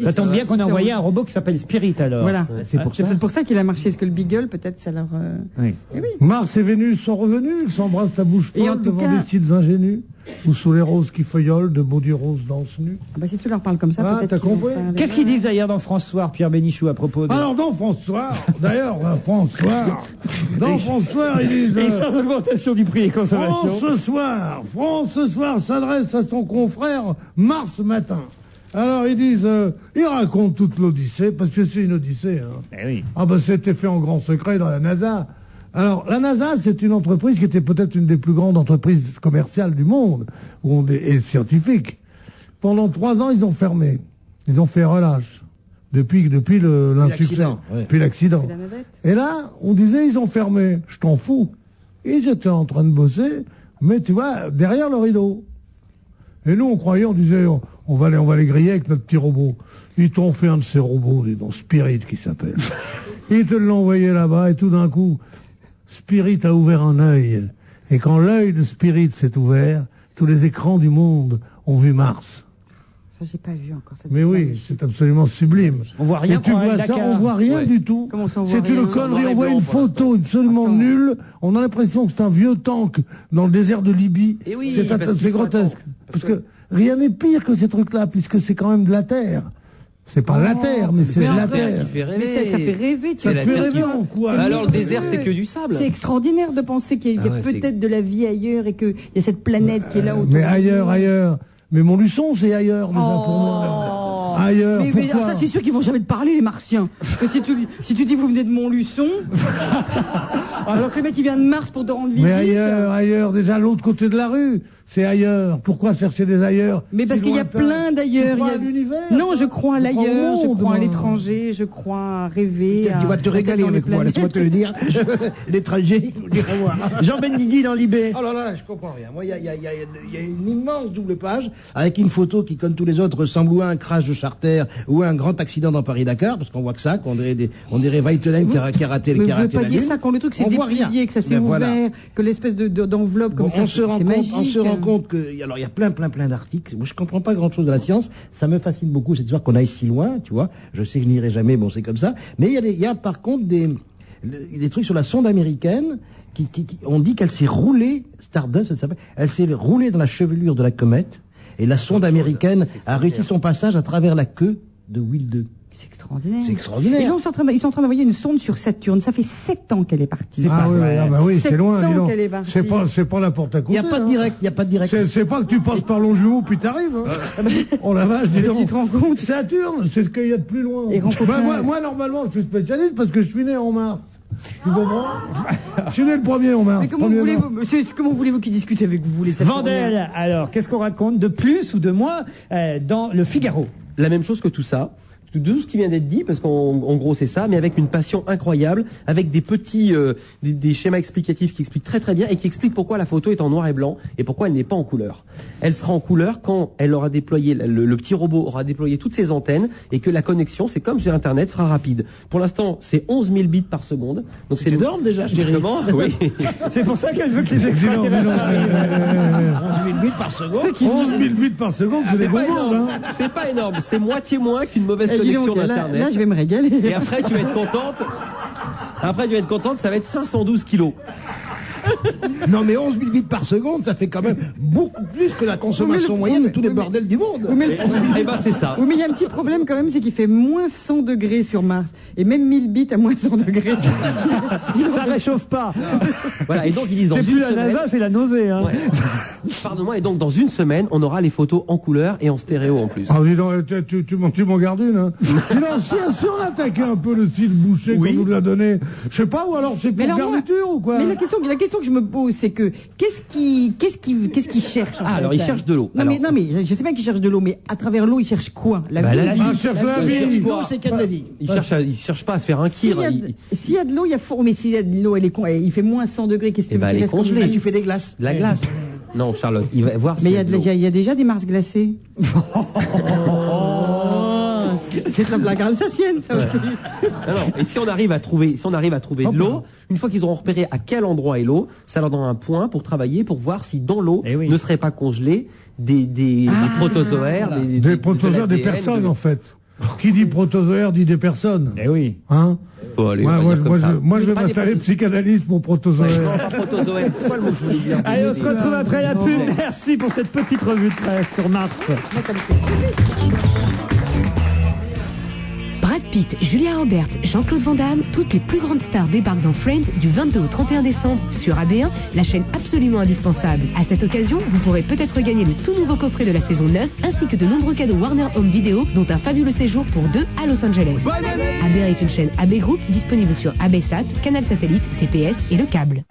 Ça tombe bien qu'on a envoyé un robot qui s'appelle Spirit alors. Voilà. C'est pour ça. peut-être pour ça qu'il a marché. Est-ce que le Beagle, peut-être, ça leur. Oui. Eh oui. Mars et Vénus sont revenus, ils s'embrassent la bouche Et en folle tout devant cas- des petites ingénues, ou sous les roses qui feuillolent, de beaux dieux roses dansent nus. Ah bah, si tu leur parles comme ça, Ah, peut-être. t'as qu'ils vont compris parler. Qu'est-ce qu'ils disent d'ailleurs dans François, Pierre Bénichou, à propos de... Alors dans François, d'ailleurs, François, ils disent... Et sans augmentation du prix des consommations. France ce soir s'adresse à son confrère Mars Matin. Alors ils disent, ils racontent toute l'Odyssée, parce que c'est une Odyssée. Hein. Eh oui. Ah ben c'était fait en grand secret dans la NASA. Alors la NASA, c'est une entreprise qui était peut-être une des plus grandes entreprises commerciales du monde, et scientifiques. Pendant 3 ans, ils ont fermé. Ils ont fait relâche. Depuis l'insuccès. Depuis l'accident. Et là, on disait, ils ont fermé. Je t'en fous. Ils étaient en train de bosser, mais tu vois, derrière le rideau. Et nous, on croyait, on disait, on va les griller avec notre petit robot. Ils t'ont fait un de ces robots, dis donc, Spirit qui s'appelle. Ils te l'ont envoyé là-bas, et tout d'un coup, Spirit a ouvert un œil. Et quand l'œil de Spirit s'est ouvert, tous les écrans du monde ont vu Mars. Ça, j'ai pas vu encore. Mais oui, c'est absolument sublime. On voit rien. Et tu vois ça, on voit rien du tout. Comment ça, on voit C'est rien une connerie. On voit une photo absolument nulle. On a l'impression que c'est un vieux tank dans le désert de Libye. Et oui, c'est grotesque. Parce que rien n'est pire que ces trucs-là, puisque c'est quand même de la terre. C'est pas la terre, mais c'est de la terre. Qui fait rêver. Mais ça fait rêver. Ça te fait rêver en quoi? Alors le désert, c'est que du sable. C'est extraordinaire de penser qu'il y a peut-être de la vie ailleurs et qu'il y a cette planète qui est là autour. Mais ailleurs. Mais Montluçon, c'est ailleurs déjà pour moi. Ailleurs. Mais Pourquoi ça, c'est sûr qu'ils vont jamais te parler, les Martiens. Parce que si tu dis vous venez de Montluçon, alors que le mec il vient de Mars pour te rendre visite. Mais ailleurs, déjà l'autre côté de la rue, c'est ailleurs. Pourquoi chercher des ailleurs? Mais parce qu'il y a plein d'ailleurs. Tu crois à l'univers? Non, je crois à l'ailleurs, je crois à moi. l'étranger, je crois à rêver. Tu vas te régaler avec moi, laisse-moi te le dire. L'étranger, Jean Benguigui dans l'Ibé. Oh là là, je comprends rien. Moi, il y a une immense double page avec une photo qui, comme tous les autres, ressemble ou à un crash de charter ou à un grand accident dans Paris-Dakar, parce qu'on voit que ça, qu'on dirait Weitelen qui a raté Mais la vous ne pouvez pas dire lune. ça quand le truc s'est On voit rien. déplié, que ça s'est Ben ouvert, voilà. que l'espèce d'enveloppe comme Bon, ça, on se rend c'est magique. compte que, alors il y a plein d'articles. Moi, je comprends pas grand chose de la science. Ça me fascine beaucoup cette histoire qu'on aille si loin, tu vois. Je sais que je n'irai jamais, bon, c'est comme ça. Mais il y a par contre des trucs sur la sonde américaine on dit qu'elle s'est roulée, Stardust, elle s'est roulée dans la chevelure de la comète, et la sonde américaine a réussi son passage à travers la queue de Will 2. C'est extraordinaire. C'est extraordinaire. Et là, ils sont en train d'envoyer une sonde sur Saturne. Ça fait 7 ans qu'elle est partie. Oui, c'est loin, dis donc. qu'elle est partie. C'est pas n'importe à Il côté. n'y a pas de direct, il n'y a pas de direct. C'est pas que tu passes par Longjumeau puis t'arrives. Hein. Oh la vache, dis Mais donc. tu te rends compte. Saturne, c'est ce qu'il y a de plus loin. Et Moi, normalement, je suis spécialiste parce que je suis né en mars. Tu comprends? Je suis né le 1er en mars. Mais comment voulez-vous qu'ils discutent avec vous, les Saturniens? Vandel, alors, qu'est-ce qu'on raconte de plus ou de moins dans le Figaro? La même chose que tout ça. Tout ce qui vient d'être dit, parce qu'en gros c'est ça, mais avec une passion incroyable, avec des petits des schémas explicatifs qui expliquent très très bien et qui expliquent pourquoi la photo est en noir et blanc et pourquoi elle n'est pas en couleur. Elle sera en couleur quand elle aura déployé, le petit robot aura déployé toutes ses antennes et que la connexion, c'est comme sur Internet, sera rapide. Pour l'instant, c'est 11 000 bits par seconde. Donc c'est énorme déjà, chérie. Oui. C'est pour ça qu'elle veut que les extraterrestres arrivent. 11 000 bits par seconde. 11 000 bits par seconde, c'est des gros mondes. Hein. C'est pas énorme, c'est moitié moins qu'une mauvaise Dis donc, connexion là, d'Internet. là, je vais me régaler. Et après, tu vas être contente. Après, tu vas être contente, ça va être 512 kilos. Non mais 11 000 litres par seconde, ça fait quand même beaucoup plus que la consommation moyenne de tous les bordels du monde. Eh ben c'est ça. Oui, mais il y a un petit problème quand même, c'est qu'il fait moins 100 degrés sur Mars. Et même 1000 bits à moins 100 degrés. Ça réchauffe pas. Voilà, et donc ils disent dans C'est une plus la semaine. NASA, c'est la nausée. Hein. Ouais. Pardon-moi, et donc dans une semaine, on aura les photos en couleur et en stéréo en plus. Ah, dis donc, tu m'en gardes une, hein. Dis donc, si on attaquait un peu le style Boucher qu'on nous l'a donné, je sais pas, ou alors c'est pour garniture ou quoi? Mais la question que je me pose, c'est que qu'est-ce qu'il cherche en fait, alors il là cherche de l'eau. Non mais je sais bien qu'il cherche de l'eau, mais à travers l'eau, il cherche quoi? La vie. Il cherche la vie. L'eau, c'est qu'il y a de la vie. Il cherche pas à se faire un kir. S'il y a de l'eau, il y a fort. Mais s'il y a de l'eau, il fait moins 100 degrés. Qu'est-ce que tu veux elle est congelée. Tu fais des glaces. La glace. Non, Charlotte, il va voir. Mais il y a déjà des Mars glacés. C'est la blague alsacienne, ça. Non, et si on arrive à trouver de l'eau, une fois qu'ils auront repéré à quel endroit est l'eau, ça leur donne un point pour travailler, pour voir si dans l'eau ne serait pas congelé des protozoaires, des protozoaires, des personnes en fait. Qui dit protozoaire dit des personnes. Eh oui. Hein? Bon, allez, moi je vais m'installer psychanalyste pour protozoaire. Non, pas protozoaire. C'est quoi le mot que je voulais dire? Allez, on se retrouve après la pub. Merci pour cette petite revue de presse sur Mars. Brad Pitt, Julia Roberts, Jean-Claude Van Damme, toutes les plus grandes stars débarquent dans Friends du 22 au 31 décembre sur AB1, la chaîne absolument indispensable. À cette occasion, vous pourrez peut-être gagner le tout nouveau coffret de la saison 9, ainsi que de nombreux cadeaux Warner Home Video, dont un fabuleux séjour pour 2 à Los Angeles. AB1 est une chaîne AB Group, disponible sur ABSat, Canal Satellite, TPS et le câble.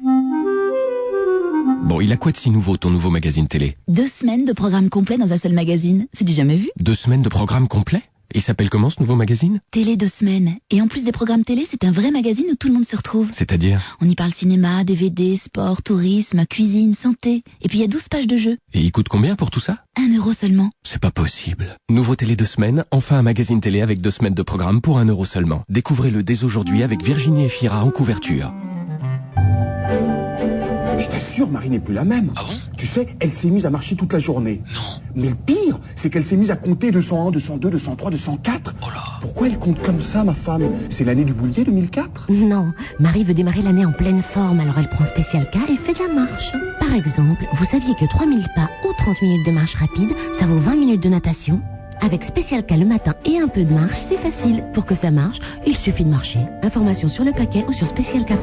Bon, il a quoi de si nouveau, ton nouveau magazine télé? 2 semaines de programme complet dans un seul magazine. C'est du jamais vu. 2 semaines de programme complet? Il s'appelle comment ce nouveau magazine? Télé 2 semaines. Et en plus des programmes télé, c'est un vrai magazine où tout le monde se retrouve. C'est-à-dire? On y parle cinéma, DVD, sport, tourisme, cuisine, santé. Et puis il y a 12 pages de jeux. Et il coûte combien pour tout ça? 1 € seulement. C'est pas possible. Nouveau télé 2 semaines, enfin un magazine télé avec 2 semaines de programme pour 1 € seulement. Découvrez-le dès aujourd'hui avec Virginie Efira en couverture. Je t'assure, Marie n'est plus la même. Ah bon? Tu sais, elle s'est mise à marcher toute la journée. Non. Mais le pire, c'est qu'elle s'est mise à compter 201, 202, 203, 204. Oh là. Pourquoi elle compte comme ça, ma femme? C'est l'année du boulier 2004? Non, Marie veut démarrer l'année en pleine forme, alors elle prend Special K et fait de la marche. Par exemple, vous saviez que 3000 pas ou 30 minutes de marche rapide, ça vaut 20 minutes de natation? Avec Special K le matin et un peu de marche, c'est facile. Pour que ça marche, il suffit de marcher. Information sur le paquet ou sur specialk.fr.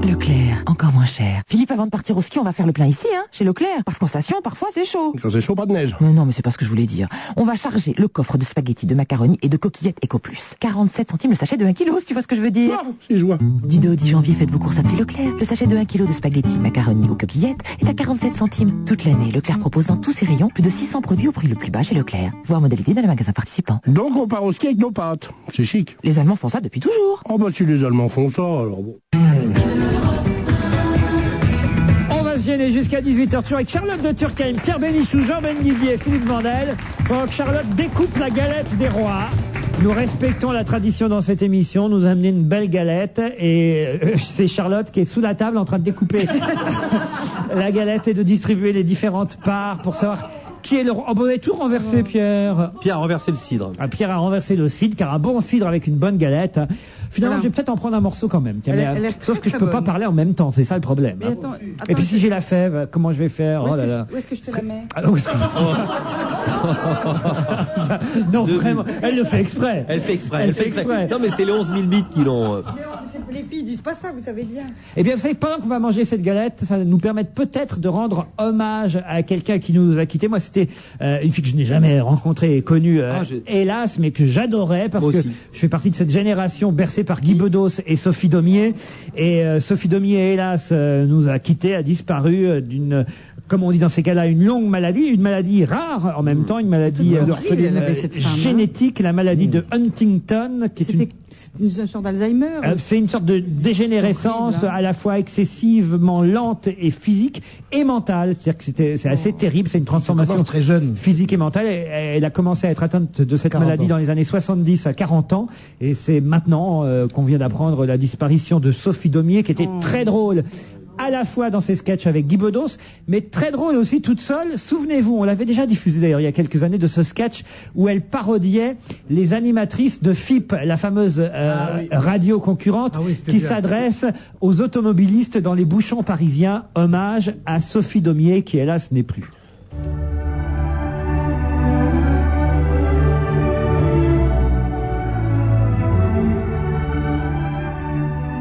Leclerc, encore moins cher. Philippe, avant de partir au ski, on va faire le plein ici, hein, chez Leclerc. Parce qu'en station, parfois, c'est chaud. Quand c'est chaud, pas de neige. Non, mais c'est pas ce que je voulais dire. On va charger le coffre de spaghettis, de macaroni et de coquillettes Eco Plus. 47 centimes le sachet de 1 kg, si tu vois ce que je veux dire. Non, si je vois. Du 2 au 10 janvier, faites vos courses à prix Leclerc. Le sachet de 1 kg de spaghettis, macaroni ou coquillettes est à 47 centimes. Toute l'année, Leclerc propose dans tous ses rayons plus de 600 produits au prix le plus bas chez Leclerc. Voir modalité dans les magasins participants. Donc on part au ski avec nos pâtes. C'est chic. Les Allemands font ça depuis toujours. Oh bah si les Allemands font ça, alors bon. On va se gêner jusqu'à 18h toujours avec Charlotte de Turckheim, Pierre Bénichou, Jean Benguigui et Philippe Vandel. Pendant que Charlotte découpe la galette des rois. Nous respectons la tradition dans cette émission. Nous amener une belle galette et c'est Charlotte qui est sous la table en train de découper la galette et de distribuer les différentes parts pour savoir qui est le... Oh, vous avez tout renversé, Pierre. Pierre a renversé le cidre. Ah, Pierre a renversé le cidre, car un bon cidre avec une bonne galette. Finalement, je vais peut-être en prendre un morceau quand même. Tiens, sauf que je peux pas parler en même temps, c'est ça le problème. Mais attends, et puis si j'ai la fève, comment je vais faire? Où est-ce que je te la mets? Non, vraiment, elle le fait exprès. Elle fait exprès. Non, mais c'est les 11 000 bits qui l'ont... Les filles disent pas ça, vous savez bien. Eh bien, vous savez, pendant qu'on va manger cette galette, ça va nous permettre peut-être de rendre hommage à quelqu'un qui nous a quittés. Moi, c'était une fille que je n'ai jamais rencontrée et connue, hélas, mais que j'adorais parce que je fais partie de cette génération bercée par Guy Bedos et Sophie Daumier. Et Sophie Daumier, hélas, nous a quittés, a disparu d'une... Comme on dit dans ces cas-là, une longue maladie, une maladie rare en même temps, une maladie génétique, la maladie de Huntington, qui est une sorte d'Alzheimer. C'est une sorte de dégénérescence à la fois excessivement lente et physique et mentale. C'est-à-dire que c'est assez terrible. C'est une transformation très jeune. Physique et mentale. Elle a commencé à être atteinte de cette maladie dans les années 70 à 40 ans. Et c'est maintenant qu'on vient d'apprendre la disparition de Sophie Daumier, qui était très drôle. à la fois dans ses sketchs avec Guy Bedos, mais très drôle aussi toute seule. Souvenez-vous, on l'avait déjà diffusé d'ailleurs il y a quelques années de ce sketch où elle parodiait les animatrices de FIP, la fameuse radio concurrente qui s'adresse aux automobilistes dans les bouchons parisiens. Hommage à Sophie Daumier qui hélas n'est plus.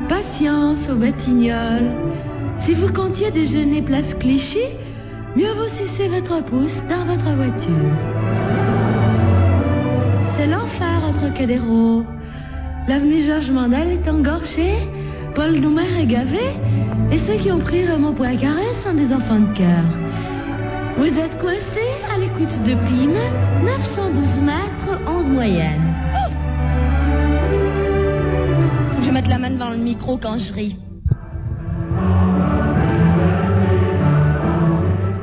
Patience au Batignolles. Si vous comptiez déjeuner place Clichy, mieux vaut sucer votre pouce dans votre voiture. C'est l'enfer au Trocadéro. L'avenue Georges Mandel est engorgée, Paul Doumer est gavé, et ceux qui ont pris Raymond Poincaré sont des enfants de cœur. Vous êtes coincés à l'écoute de Pim, 912 mètres, onde moyenne. Je vais mettre la main devant le micro quand je ris.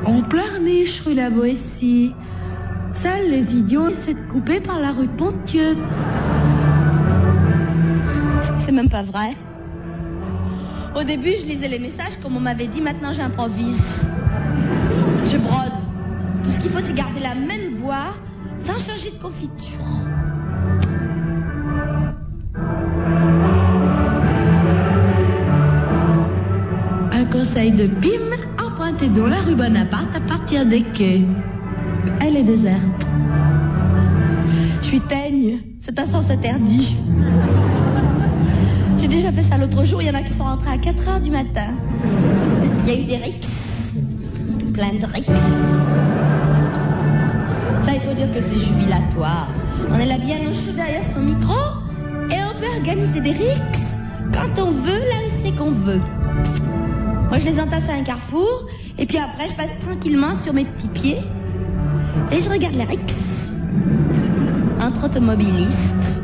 On pleurniche rue la Boétie. Seuls les idiots essaient de couper par la rue de Pontieux. C'est même pas vrai. Au début, je lisais les messages comme on m'avait dit, maintenant j'improvise. Je brode. Tout ce qu'il faut, c'est garder la même voix sans changer de confiture. Un conseil de Pim, empruntez donc la rue Bonaparte à partir des quais. Elle est déserte. Je suis teigne, c'est un sens interdit. J'ai déjà fait ça l'autre jour, il y en a qui sont rentrés à 4h du matin. Il y a eu des rixes, plein de rixes. Ça, il faut dire que c'est jubilatoire. On est là bien au chaud derrière son micro et on peut organiser des rixes quand on veut, là où c'est qu'on veut. Moi, je les entasse à un carrefour et puis après, je passe tranquillement sur mes petits pieds et je regarde les rixes. Entre automobilistes.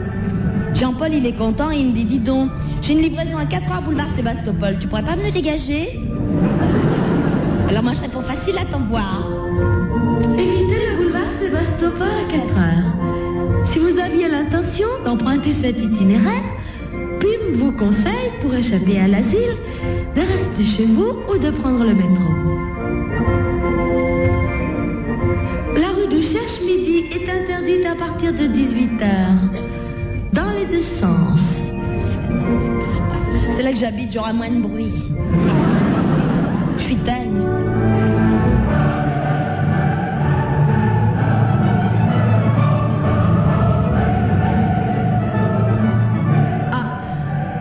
Jean-Paul, il est content et il me dit, dis donc, j'ai une livraison à 4h boulevard Sébastopol, tu pourrais pas me le dégager? Alors moi, je réponds facile à t'en voir. Évitez le boulevard Sébastopol à 4h. Si vous aviez l'intention d'emprunter cet itinéraire, Pim vous conseille, pour échapper à l'asile, de rester chez vous ou de prendre le métro. La rue du Cherche-Midi est interdite à partir de 18h. Dans les deux sens. C'est là que j'habite, j'aurai moins de bruit. Je suis teigne.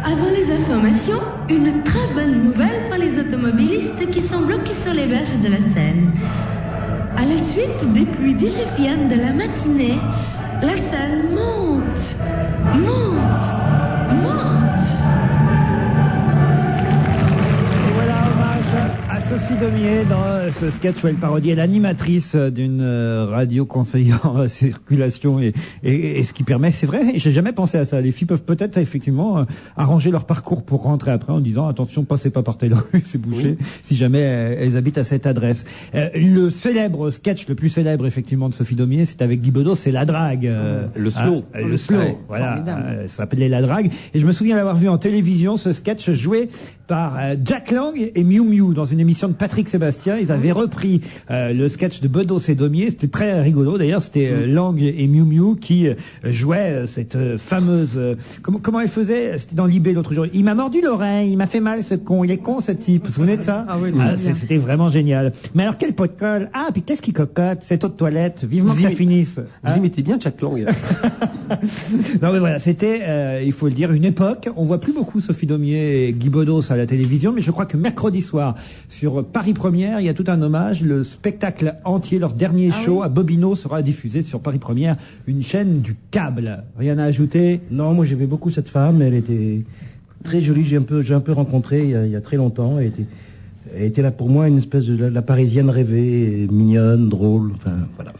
Avant les informations, une très bonne nouvelle pour les automobilistes qui sont bloqués sur les berges de la Seine. À la suite des pluies diluviennes de la matinée, la Seine monte. Et voilà, hommage à Sophie Daumier dans ce sketch où elle parodiait l'animatrice d'une radio conseillant la circulation et ce qui permet, c'est vrai, j'ai jamais pensé à ça. Les filles peuvent peut-être effectivement arranger leur parcours pour rentrer après en disant attention, passez pas par telle rue, c'est bouché, si jamais elles habitent à cette adresse. Le célèbre sketch, le plus célèbre effectivement de Sophie Daumier, c'est avec Guy Bedos, c'est La Drague. Le slow. Le slow, voilà. Ça s'appelait La Drague. Et je me souviens l'avoir vu en télévision, ce sketch joué par Jack Lang et Miu Miu dans une émission de Patrick Sébastien. Ils avaient repris le sketch de Bedos et Daumier. C'était très rigolo. D'ailleurs, c'était Lang et Miu Miu qui jouaient cette fameuse... comment elle faisait? C'était dans Libé l'autre jour. Il m'a mordu l'oreille, il m'a fait mal ce con. Il est con ce type. Vous vous souvenez de ça? C'était vraiment génial. Mais alors quel pot de colle? Ah, puis qu'est-ce qui cocotte? Cette eau de toilette. Vivement que ça finisse. Vous imitez bien Jack Lang. Non mais voilà, c'était, il faut le dire, une époque. On voit plus beaucoup Sophie Daumier et Guy Bedos à la télévision, mais je crois que mercredi soir, sur Paris Première, il y a tout un hommage. Le spectacle entier, leur dernier show à Bobino sera diffusé sur Paris Première, une chaîne du câble. Rien à ajouter? Non, moi j'aimais beaucoup cette femme. Elle était très jolie. J'ai un peu rencontré il y a très longtemps. Elle était là pour moi une espèce de la Parisienne rêvée, mignonne, drôle. Enfin voilà.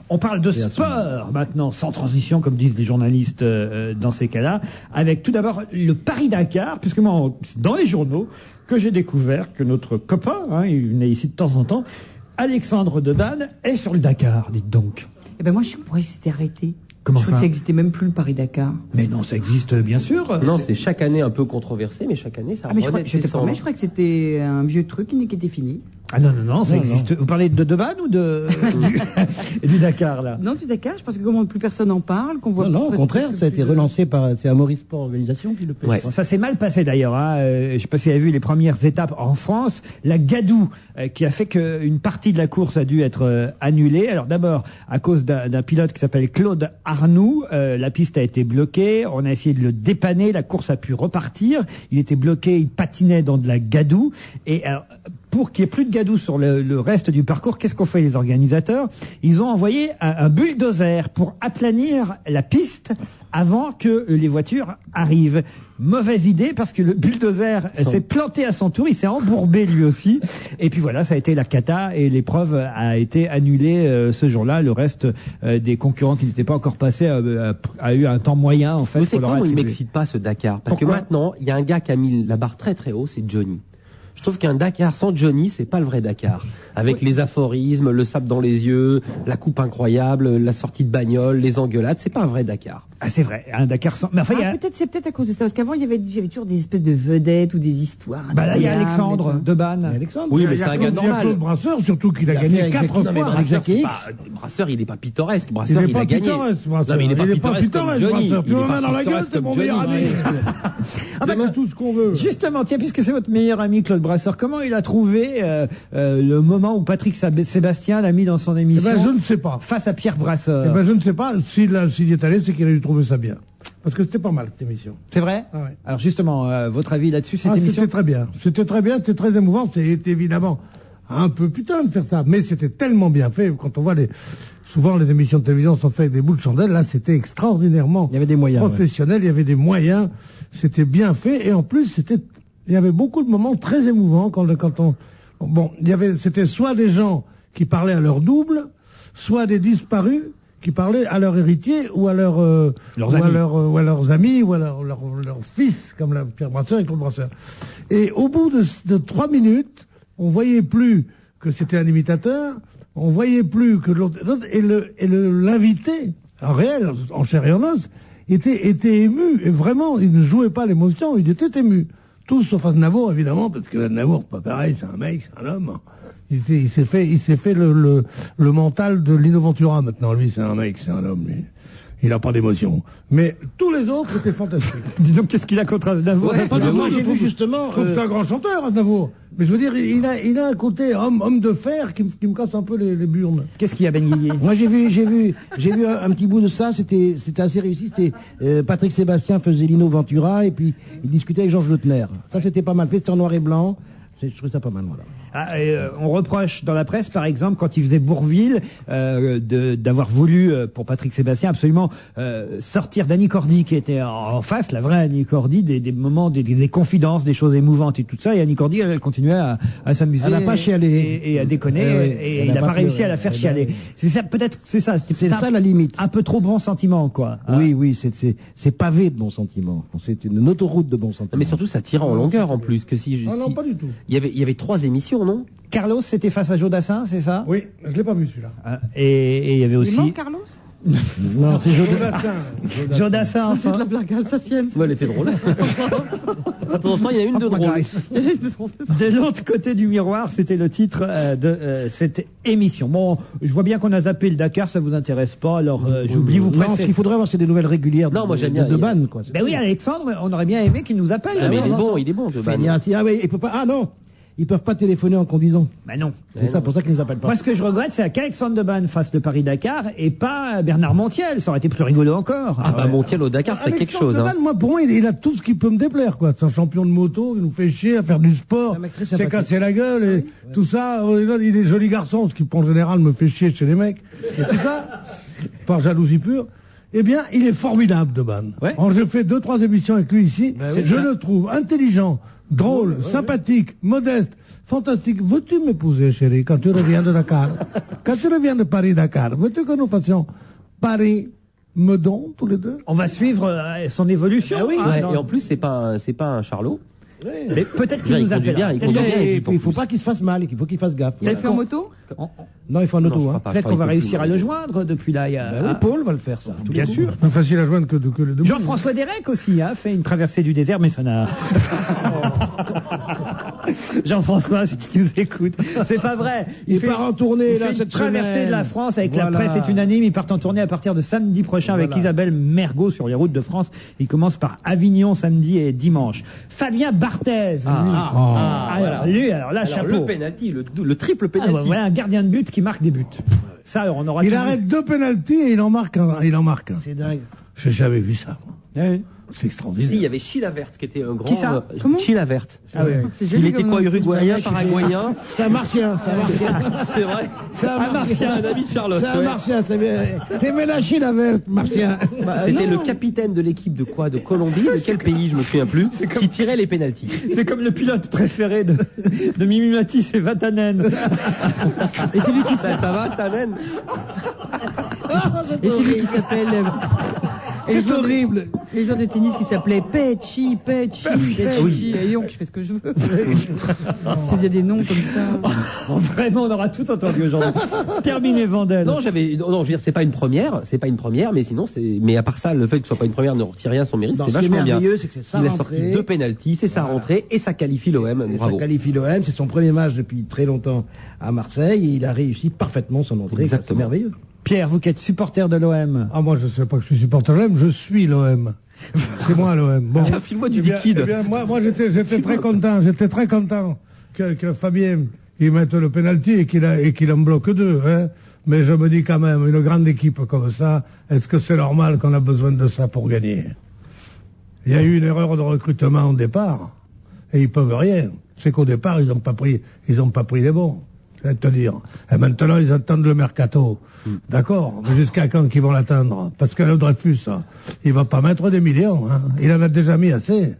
On parle de sport maintenant, sans transition, comme disent les journalistes dans ces cas-là, avec tout d'abord le Paris-Dakar, puisque moi, c'est dans les journaux que j'ai découvert que notre copain, il venait ici de temps en temps, Alexandre Dedanne, est sur le Dakar, dites donc. Eh ben moi, je croyais que c'était arrêté. Comment Je crois ça que ça n'existait même plus le Paris-Dakar. Mais non, ça existe bien sûr. Non, c'est chaque année un peu controversé, mais chaque année ça Ah, mais je renaît crois, de ses cendres. je crois que c'était un vieux truc qui était fini. Ah non, ça existe. Vous parlez de Deban ou du Dakar, là? Non, du Dakar, je pense que comme plus personne n'en parle, qu'on voit. Non, au contraire, ça a été relancé par, c'est Amaury Sport Organisation qui le fait. Ouais. Ça s'est mal passé d'ailleurs. Je ne sais pas si vous avez vu les premières étapes en France. La gadoue qui a fait qu'une partie de la course a dû être annulée. Alors d'abord, à cause d'un pilote qui s'appelle Claude Arnoux, la piste a été bloquée. On a essayé de le dépanner. La course a pu repartir. Il était bloqué, il patinait dans de la gadoue. Et alors, pour qu'il n'y ait plus de gadoue sur le reste du parcours, qu'est-ce qu'ont fait les organisateurs? Ils ont envoyé un bulldozer pour aplanir la piste avant que les voitures arrivent. Mauvaise idée parce que le bulldozer s'est planté à son tour, il s'est embourbé lui aussi. Et puis voilà, ça a été la cata et l'épreuve a été annulée ce jour-là. Le reste des concurrents qui n'étaient pas encore passés a eu un temps moyen en fait. Vous savez quoi, il m'excite pas ce Dakar. Parce que maintenant, il y a un gars qui a mis la barre très très haut, c'est Johnny. Je trouve qu'un Dakar sans Johnny, c'est pas le vrai Dakar. Avec les aphorismes, le sable dans les yeux, la coupe incroyable, la sortie de bagnole, les engueulades, c'est pas un vrai Dakar. Ah, c'est vrai, un Dakar sans... Mais enfin, c'est peut-être à cause de ça, parce qu'avant, il y avait toujours des espèces de vedettes ou des histoires. Bah là, il y a Alexandre Deban. Oui, mais c'est un gars normal. Il y a Claude Brasseur, surtout qu'il a gagné 4 fois. Brasseur, il n'est pas pittoresque. Brasseur, il a gagné. Non, mais il n'est pas pittoresque, Brasseur. Tu me mets dans la gueule, c'est mon meilleur ami. On a tout ce qu'on veut. Justement, tiens, puisque c'est votre meilleur ami, Claude Brasseur, comment il a trouvé le moment où Patrick Sébastien l'a mis dans son émission? Eh ben, je ne sais pas. Face à Pierre Brasseur. Eh ben, je ne sais pas. S'il est allé, c'est qu'il a dû trouver ça bien. Parce que c'était pas mal, cette émission. C'est vrai? Ah ouais. Alors justement, votre avis là-dessus, cette émission? C'était très bien. C'était très bien, c'était très émouvant. C'est évidemment un peu putain de faire ça. Mais c'était tellement bien fait. Quand on voit souvent les émissions de télévision sont faites avec des bouts de chandelle. Là, c'était extraordinairement. Il y avait des moyens. Professionnel, il y avait des moyens. C'était bien fait. Et en plus, il y avait beaucoup de moments très émouvants c'était soit des gens qui parlaient à leur double, soit des disparus qui parlaient à leur héritier ou à leurs amis ou à leurs fils, comme Pierre Brasseur et Claude Brasseur. Et au bout de 3 minutes, on voyait plus que c'était un imitateur, on voyait plus que l'autre, et l'invité, en réel, en chair et en os, était ému, et vraiment, il ne jouait pas l'émotion, il était ému. Tous sauf Aznavour, évidemment, parce que Aznavour, c'est pas pareil, c'est un mec, c'est un homme. Il s'est fait le mental de Lino Ventura, maintenant. Lui, c'est un mec, c'est un homme, lui. Il n'a pas d'émotion. Mais tous les autres étaient fantastiques. Dis donc, qu'est-ce qu'il a contre Aznavour? Moi, j'ai vu justement... C'est un grand chanteur, Aznavour. Mais je veux dire, il a un côté homme de fer qui me casse un peu les burnes. Qu'est-ce qu'il y a, Ben Guigui? Moi, j'ai vu un petit bout de ça. C'était assez réussi. C'était Patrick Sébastien faisait Lino Ventura et puis il discutait avec Georges Lautner. Ça, c'était pas mal fait. C'était en noir et blanc. Je trouvais ça pas mal, voilà. On reproche dans la presse, par exemple, quand il faisait Bourvil, d'avoir voulu, pour Patrick Sébastien, absolument sortir d'Annie Cordy, qui était en face, la vraie Annie Cordy, des moments, des confidences, des choses émouvantes et tout ça. Et Annie Cordy, elle continuait à s'amuser. Elle n'a pas chialé. Et à déconner. Et il n'a pas réussi à la faire chialer. C'est ça, peut-être, c'est ça. C'est ça la limite. Un peu trop bon sentiment, quoi. Oui, c'est pavé de bons sentiments. C'est une autoroute de bons sentiments. Mais surtout, ça tire en longueur, en plus. Non, pas du tout. Il y avait 3 émissions, non? Carlos, c'était face à Jodassin, c'est ça? Oui, je l'ai pas vu celui-là. Et il y avait aussi... Il manque Carlos? Non, c'est Jodassin. Jodassin, c'est de la blague alsacienne. Ouais, elle était drôle. De temps en temps, il y a une de drôle. De l'autre côté du miroir, c'était le titre de cette émission. Bon, je vois bien qu'on a zappé le Dakar, ça vous intéresse pas, alors j'oublie, vous préférez... Non, ce qu'il faudrait avoir, c'est des nouvelles régulières de Deban, quoi. Ben oui, Alexandre, on aurait bien aimé qu'il nous appelle. Mais il est bon, Deban. Ah oui, il peut pas... Ah non, ils peuvent pas téléphoner en conduisant. Ben non. C'est ça, pour ça qu'ils nous appellent pas. Moi, ce que je regrette, c'est qu'Alexandre Deban fasse le Paris-Dakar et pas Bernard Montiel. Ça aurait été plus rigolo encore. Montiel au Dakar, c'est quelque chose. Deban, moi, pour moi, il a tout ce qui peut me déplaire, quoi. C'est un champion de moto, il nous fait chier à faire du sport, s'est cassé la gueule et tout ça. Il est joli garçon, ce qui, en général, me fait chier chez les mecs. Et tout ça, par jalousie pure. Eh bien, il est formidable, Deban. Ouais. J'ai fait 2-3 émissions avec lui ici. Je le trouve intelligent, drôle, sympathique, modeste, fantastique. Veux-tu m'épouser, chérie, quand tu reviens de Dakar? Quand tu reviens de Paris-Dakar, veux-tu que nous fassions Paris-Meudon, tous les deux? On va suivre son évolution. Et en plus, c'est pas un charlot. Mais peut-être qu'il nous appellera. Il faut pas qu'il se fasse mal, il faut qu'il fasse gaffe. Il a fait en moto? Non, il faut en auto. Hein. Peut-être qu'on va réussir à le joindre depuis là. Oui, Paul va le faire, ça. Bien sûr. Plus facile à joindre que le double. Jean-François Derek aussi a fait une traversée du désert, mais ça n'a... Jean-François, si tu nous écoutes, c'est pas vrai. Il part en tournée, là, fait une cette traversée semaine. de la France avec la presse est unanime. Ils partent en tournée à partir de samedi prochain avec Isabelle Mergo sur les routes de France. Il commence par Avignon samedi et dimanche. Fabien Barthez, lui, alors là, chapeau. Le penalty, le triple penalty. Voilà un gardien de but qui marque des buts. Ça, on aura. Il arrête 2 pénaltys et il en marque un. C'est dingue. J'ai jamais vu ça. Oui. C'est extraordinaire. Si, il y avait Chilavert qui était un grand. Qui ça Chilavert. Ah oui. Il était quoi, uruguayen, paraguayen? C'est un martien, C'est vrai. C'est un martien. un ami de Charlotte. C'est un martien, c'est bien. T'aimais la Chine avec martien. C'était le capitaine de l'équipe de quoi? De Colombie? De quel pays? Je me souviens plus. Qui tirait les pénaltys. C'est comme le pilote préféré de Mimi Mati, c'est Vatanen. Et celui qui Ça va, Tanen? Et celui qui s'appelle... C'est horrible. Les joueurs de tennis qui s'appelaient Pecci. Oui. Et donc, je fais ce que je veux. Il y a des noms comme ça. Vraiment, on aura tout entendu aujourd'hui. Terminé, Vandel. Non, je veux dire, c'est pas une première, mais sinon, mais à part ça, le fait que ce soit pas une première ne retire rien à son mérite, Non, c'était ce qui est vachement bien. merveilleux, c'est que c'est sa Il a rentrée. sorti 2 pénaltys, c'est sa rentrée, et ça qualifie l'OM, bravo. Ça qualifie l'OM, c'est son premier match depuis très longtemps à Marseille, et il a réussi parfaitement son entrée. Exactement. C'est merveilleux. Pierre, vous qui êtes supporter de l'OM. Ah, moi, je sais pas que je suis supporter de l'OM, je suis l'OM. C'est moi l'OM. Bon. Tiens, file-moi du Eh bien, liquide. eh bien, moi j'étais très content que Fabien il mette le penalty et qu'il en bloque 2. Hein. Mais je me dis quand même, une grande équipe comme ça, est-ce que c'est normal qu'on a besoin de ça pour gagner? Il y a eu une erreur de recrutement au départ et ils peuvent rien. C'est qu'au départ ils ont pas pris les bons. Je vais te dire. Et maintenant ils attendent le mercato. D'accord, mais jusqu'à quand qu'ils vont l'attendre? Parce que le Dreyfus, il va pas mettre des millions, hein. Il en a déjà mis assez.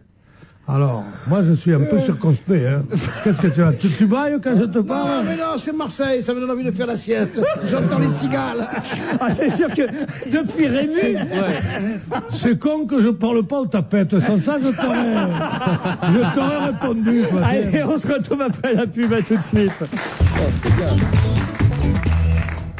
Alors, moi je suis un peu circonspect, hein. Qu'est-ce que tu as? Tu bailles quand je te parle? Non, mais non, c'est Marseille, ça me donne envie de faire la sieste. J'entends les cigales. Ah, c'est sûr que depuis Rému... C'est con que je parle pas aux tapettes. Sans ça, je t'aurais répondu. Quoi. Allez, on se retrouve après la pub, à tout de suite.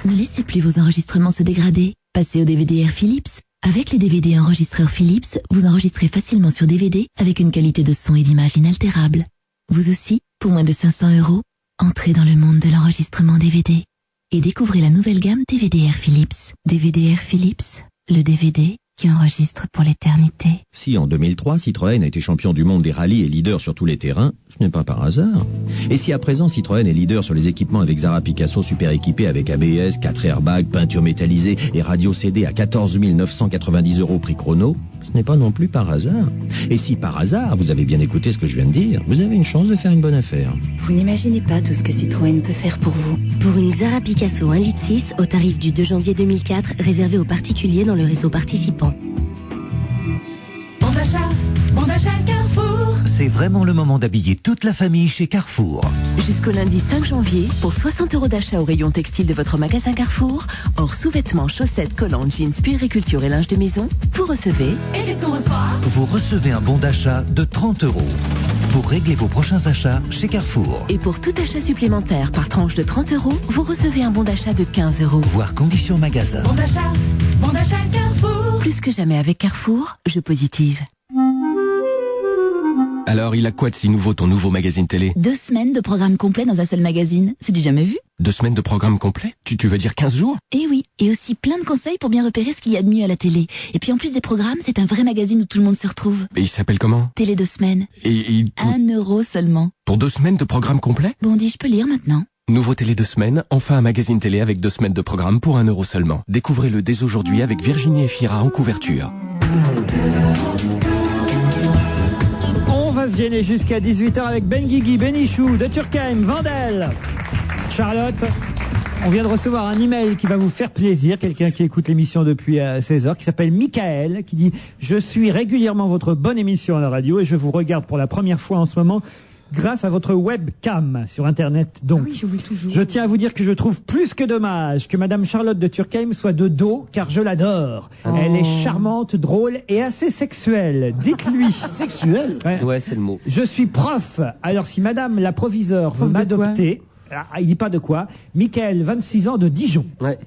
Ne laissez plus vos enregistrements se dégrader. Passez au DVD Air Philips. Avec les DVD enregistreurs Philips, vous enregistrez facilement sur DVD avec une qualité de son et d'image inaltérable. Vous aussi, pour moins de 500 €, entrez dans le monde de l'enregistrement DVD et découvrez la nouvelle gamme DVD Air Philips. DVD Air Philips, le DVD qui enregistre pour l'éternité. Si en 2003, Citroën a été champion du monde des rallyes et leader sur tous les terrains, ce n'est pas par hasard. Et si à présent Citroën est leader sur les équipements avec Zara Picasso super équipés avec ABS, 4 airbags, peinture métallisée et radio CD à 14 990 € prix chrono, ce n'est pas non plus par hasard. Et si par hasard, vous avez bien écouté ce que je viens de dire, vous avez une chance de faire une bonne affaire. Vous n'imaginez pas tout ce que Citroën peut faire pour vous. Pour une Zara Picasso 1,6 litre au tarif du 2 janvier 2004, réservé aux particuliers dans le réseau participant. Bon d'achat Carrefour. C'est vraiment le moment d'habiller toute la famille chez Carrefour. Jusqu'au lundi 5 janvier, pour 60 € d'achat au rayon textile de votre magasin Carrefour, hors sous-vêtements, chaussettes, collants, jeans, puériculture et linge de maison, vous recevez... Et qu'est-ce qu'on reçoit? Vous recevez un bon d'achat de 30 € pour régler vos prochains achats chez Carrefour. Et pour tout achat supplémentaire par tranche de 30 €, vous recevez un bon d'achat de 15 €. Voir conditions magasin. Bon d'achat Carrefour. Plus que jamais avec Carrefour, je positive. Alors, il a quoi de si nouveau ton nouveau magazine télé? 2 semaines de programme complet dans un seul magazine. C'est du jamais vu. 2 semaines de programme complet? Tu veux dire 15 jours? Et oui, et aussi plein de conseils pour bien repérer ce qu'il y a de mieux à la télé. Et puis en plus des programmes, c'est un vrai magazine où tout le monde se retrouve. Et il s'appelle comment? Télé 2 semaines. Et 1 € seulement. pour 2 semaines de programme complet? Bon, je peux lire maintenant. Nouveau télé 2 semaines, enfin un magazine télé avec 2 semaines de programme pour 1 € seulement. Découvrez-le dès aujourd'hui avec Virginie Efira en couverture. On va se gêner jusqu'à 18h avec Ben Guigui, Benichou, de Turckheim, Vandel, Charlotte. On vient de recevoir un email qui va vous faire plaisir, quelqu'un qui écoute l'émission depuis 16h, qui s'appelle Michael, qui dit « Je suis régulièrement votre bonne émission à la radio et je vous regarde pour la première fois en ce moment grâce à votre webcam sur Internet. Donc, Oui, j'oublie toujours. je tiens à vous dire que je trouve plus que dommage que Madame Charlotte de Turckheim soit de dos, car je l'adore. Elle est charmante, drôle et assez sexuelle. Dites-lui. Sexuelle? Ouais, c'est le mot. Je suis prof. Alors si Madame la proviseure veut Prof de quoi? m'adopter, il dit pas de quoi. Michael, 26 ans, de Dijon. Ouais.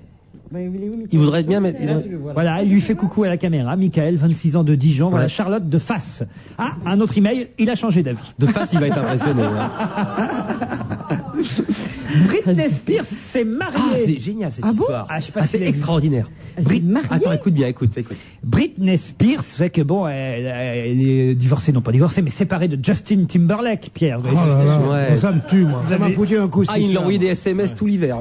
Il voudrait bien mettre... Voilà, il lui fait coucou à la caméra. Michael, 26 ans, de Dijon. Voilà, Charlotte de Fass. Ah, un autre email, il a changé d'avis. De Fass, il va être impressionné. Britney Spears s'est mariée. Ah, c'est génial cette histoire. Ah, je sais pas si c'est extraordinaire. Attends, écoute bien, écoute. Britney Spears, vous savez que bon, elle est divorcée, non pas divorcée, mais séparée de Justin Timberlake, Pierre. Oh là là, ça me tue, moi. Ça m'a foutu un coup. Il l'a envoyé des SMS tout l'hiver.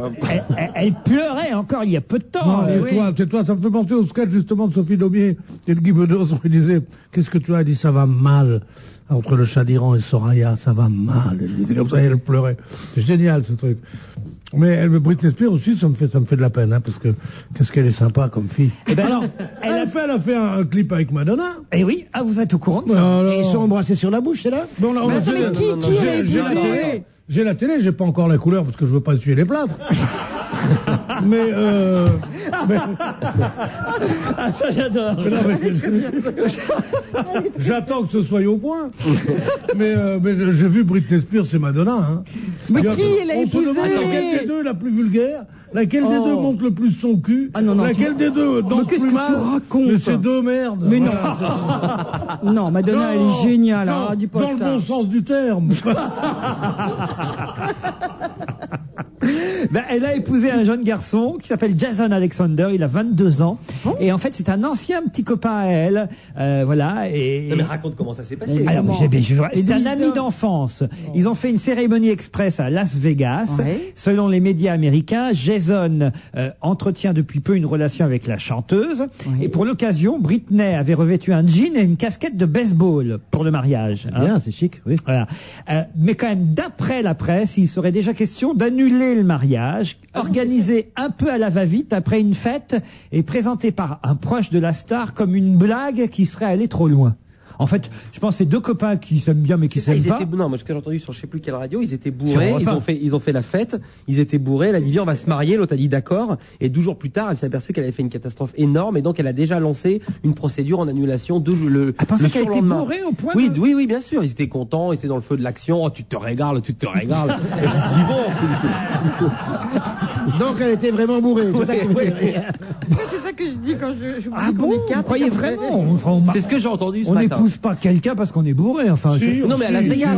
Elle pleurait encore il y a peu de temps. Non, tais-toi, ça me fait penser au sketch justement de Sophie Daumier et de Guy Bedos, où il disait, qu'est-ce que tu as? Elle dit, ça va mal. Entre le chat d'Iran et Soraya, ça va mal. Elle disait comme ça et elle pleurait. C'est génial, ce truc. Mais Britney Spears aussi, ça me fait de la peine, hein, parce que qu'est-ce qu'elle est sympa comme fille. Et ben alors, elle a fait un clip avec Madonna. Eh oui, vous êtes au courant de ça. Et ils sont embrassés sur la bouche, c'est là? Bon, là, j'ai la télé, j'ai pas encore la couleur parce que je veux pas essuyer les plâtres. mais ah, ça j'adore. J'attends que ce soit au point. mais j'ai vu Britney Spears et Madonna. Hein. Mais qui elle a épousé? On se demande laquelle des deux est la plus vulgaire, laquelle des deux montre le plus son cul, laquelle des deux danse plus mal. Mais c'est deux merdes. Mais non. Non, Madonna, elle est géniale. Non, dis pas dans ça. le bon sens du terme. Ben, elle a épousé un jeune garçon qui s'appelle Jason Alexander, il a 22 ans. Et en fait, c'est un ancien petit copain à elle. Voilà. Non, mais raconte comment ça s'est passé. Alors, c'est un ami d'enfance. Ils ont fait une cérémonie express à Las Vegas. Ouais. Selon les médias américains, Jason entretient depuis peu une relation avec la chanteuse. Ouais. Et pour l'occasion, Britney avait revêtu un jean et une casquette de baseball pour le mariage. Bien, c'est chic, oui. Voilà. Mais quand même, d'après la presse, il serait déjà question d'annuler le mariage, organisé un peu à la va-vite après une fête et présenté par un proche de la star comme une blague qui serait allée trop loin. En fait, je pense que c'est deux copains qui s'aiment bien mais qui s'aiment pas. Non, moi ce que j'ai entendu sur je sais plus quelle radio, ils étaient bourrés, ils ont fait la fête, ils étaient bourrés, elle a dit viens on va se marier, l'autre a dit d'accord, et 12 jours plus tard, elle s'est aperçue qu'elle avait fait une catastrophe énorme et donc elle a déjà lancé une procédure en annulation le qu'elle était bourrée au point Oui, bien sûr, ils étaient contents, ils étaient dans le feu de l'action, oh, tu te régales. Et je dis bon. Donc elle était vraiment bourrée, c'est ça que vous voulez dire. C'est ça que je dis quand je vous Ah bon, vous croyez vraiment? C'est ce que j'ai entendu ce matin. matin. On n'épouse pas quelqu'un parce qu'on est bourré, enfin. Non mais à Las Vegas.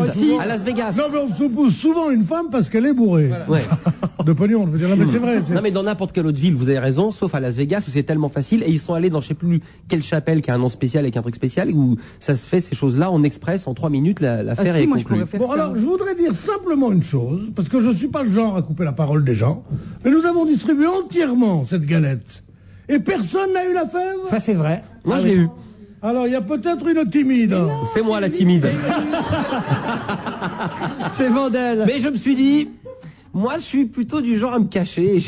À Las Vegas. Non mais on s'oppose souvent une femme parce qu'elle est bourrée. Voilà. Ouais. De pognon, je veux dire. Non mais c'est vrai. Non mais dans n'importe quelle autre ville, vous avez raison, sauf à Las Vegas où c'est tellement facile et ils sont allés dans je sais plus quelle chapelle qui a un nom spécial avec un truc spécial où ça se fait ces choses-là en express en 3 minutes l'affaire est conclue. Bon alors je voudrais dire simplement une chose parce que je suis pas le genre à couper la parole des gens, mais nous avons distribué entièrement cette galette et personne n'a eu la fève. Ça c'est vrai. Moi je l'ai eu. Alors, il y a peut-être une timide. C'est moi la timide. C'est Vandel. Mais je me suis dit, moi, je suis plutôt du genre à me cacher.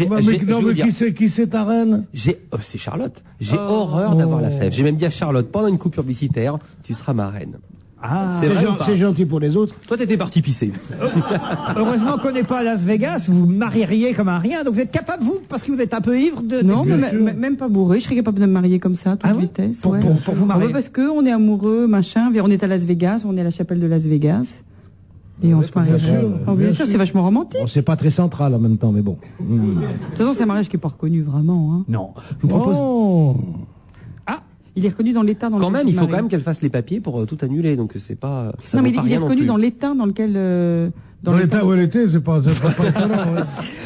Qui c'est ta reine? C'est Charlotte. J'ai horreur d'avoir la fève. J'ai même dit à Charlotte, pendant une coupe publicitaire, tu seras ma reine. Ah, c'est gentil pour les autres. Toi, t'étais parti pisser. Heureusement qu'on n'est pas à Las Vegas, vous vous marieriez comme un rien, donc vous êtes capable, vous, parce que vous êtes un peu ivre de... Non, même pas bourré, je serais capable de me marier comme ça, à toute vitesse. Pour vous marier. Parce qu'on est amoureux, machin, on est à Las Vegas, on est à la chapelle de Las Vegas. Et on se marie. Bien sûr, c'est vachement romantique. Bon, c'est pas très central en même temps, mais bon. De toute façon, c'est un mariage qui est pas reconnu vraiment. Hein. Non. Je vous propose... Il est reconnu dans l'état dans lequel. Quand même, il faut quand même qu'elle fasse les papiers pour tout annuler, donc c'est pas. Non, mais il est reconnu dans l'état dans lequel. Dans l'état où elle était, c'est pas étonnant.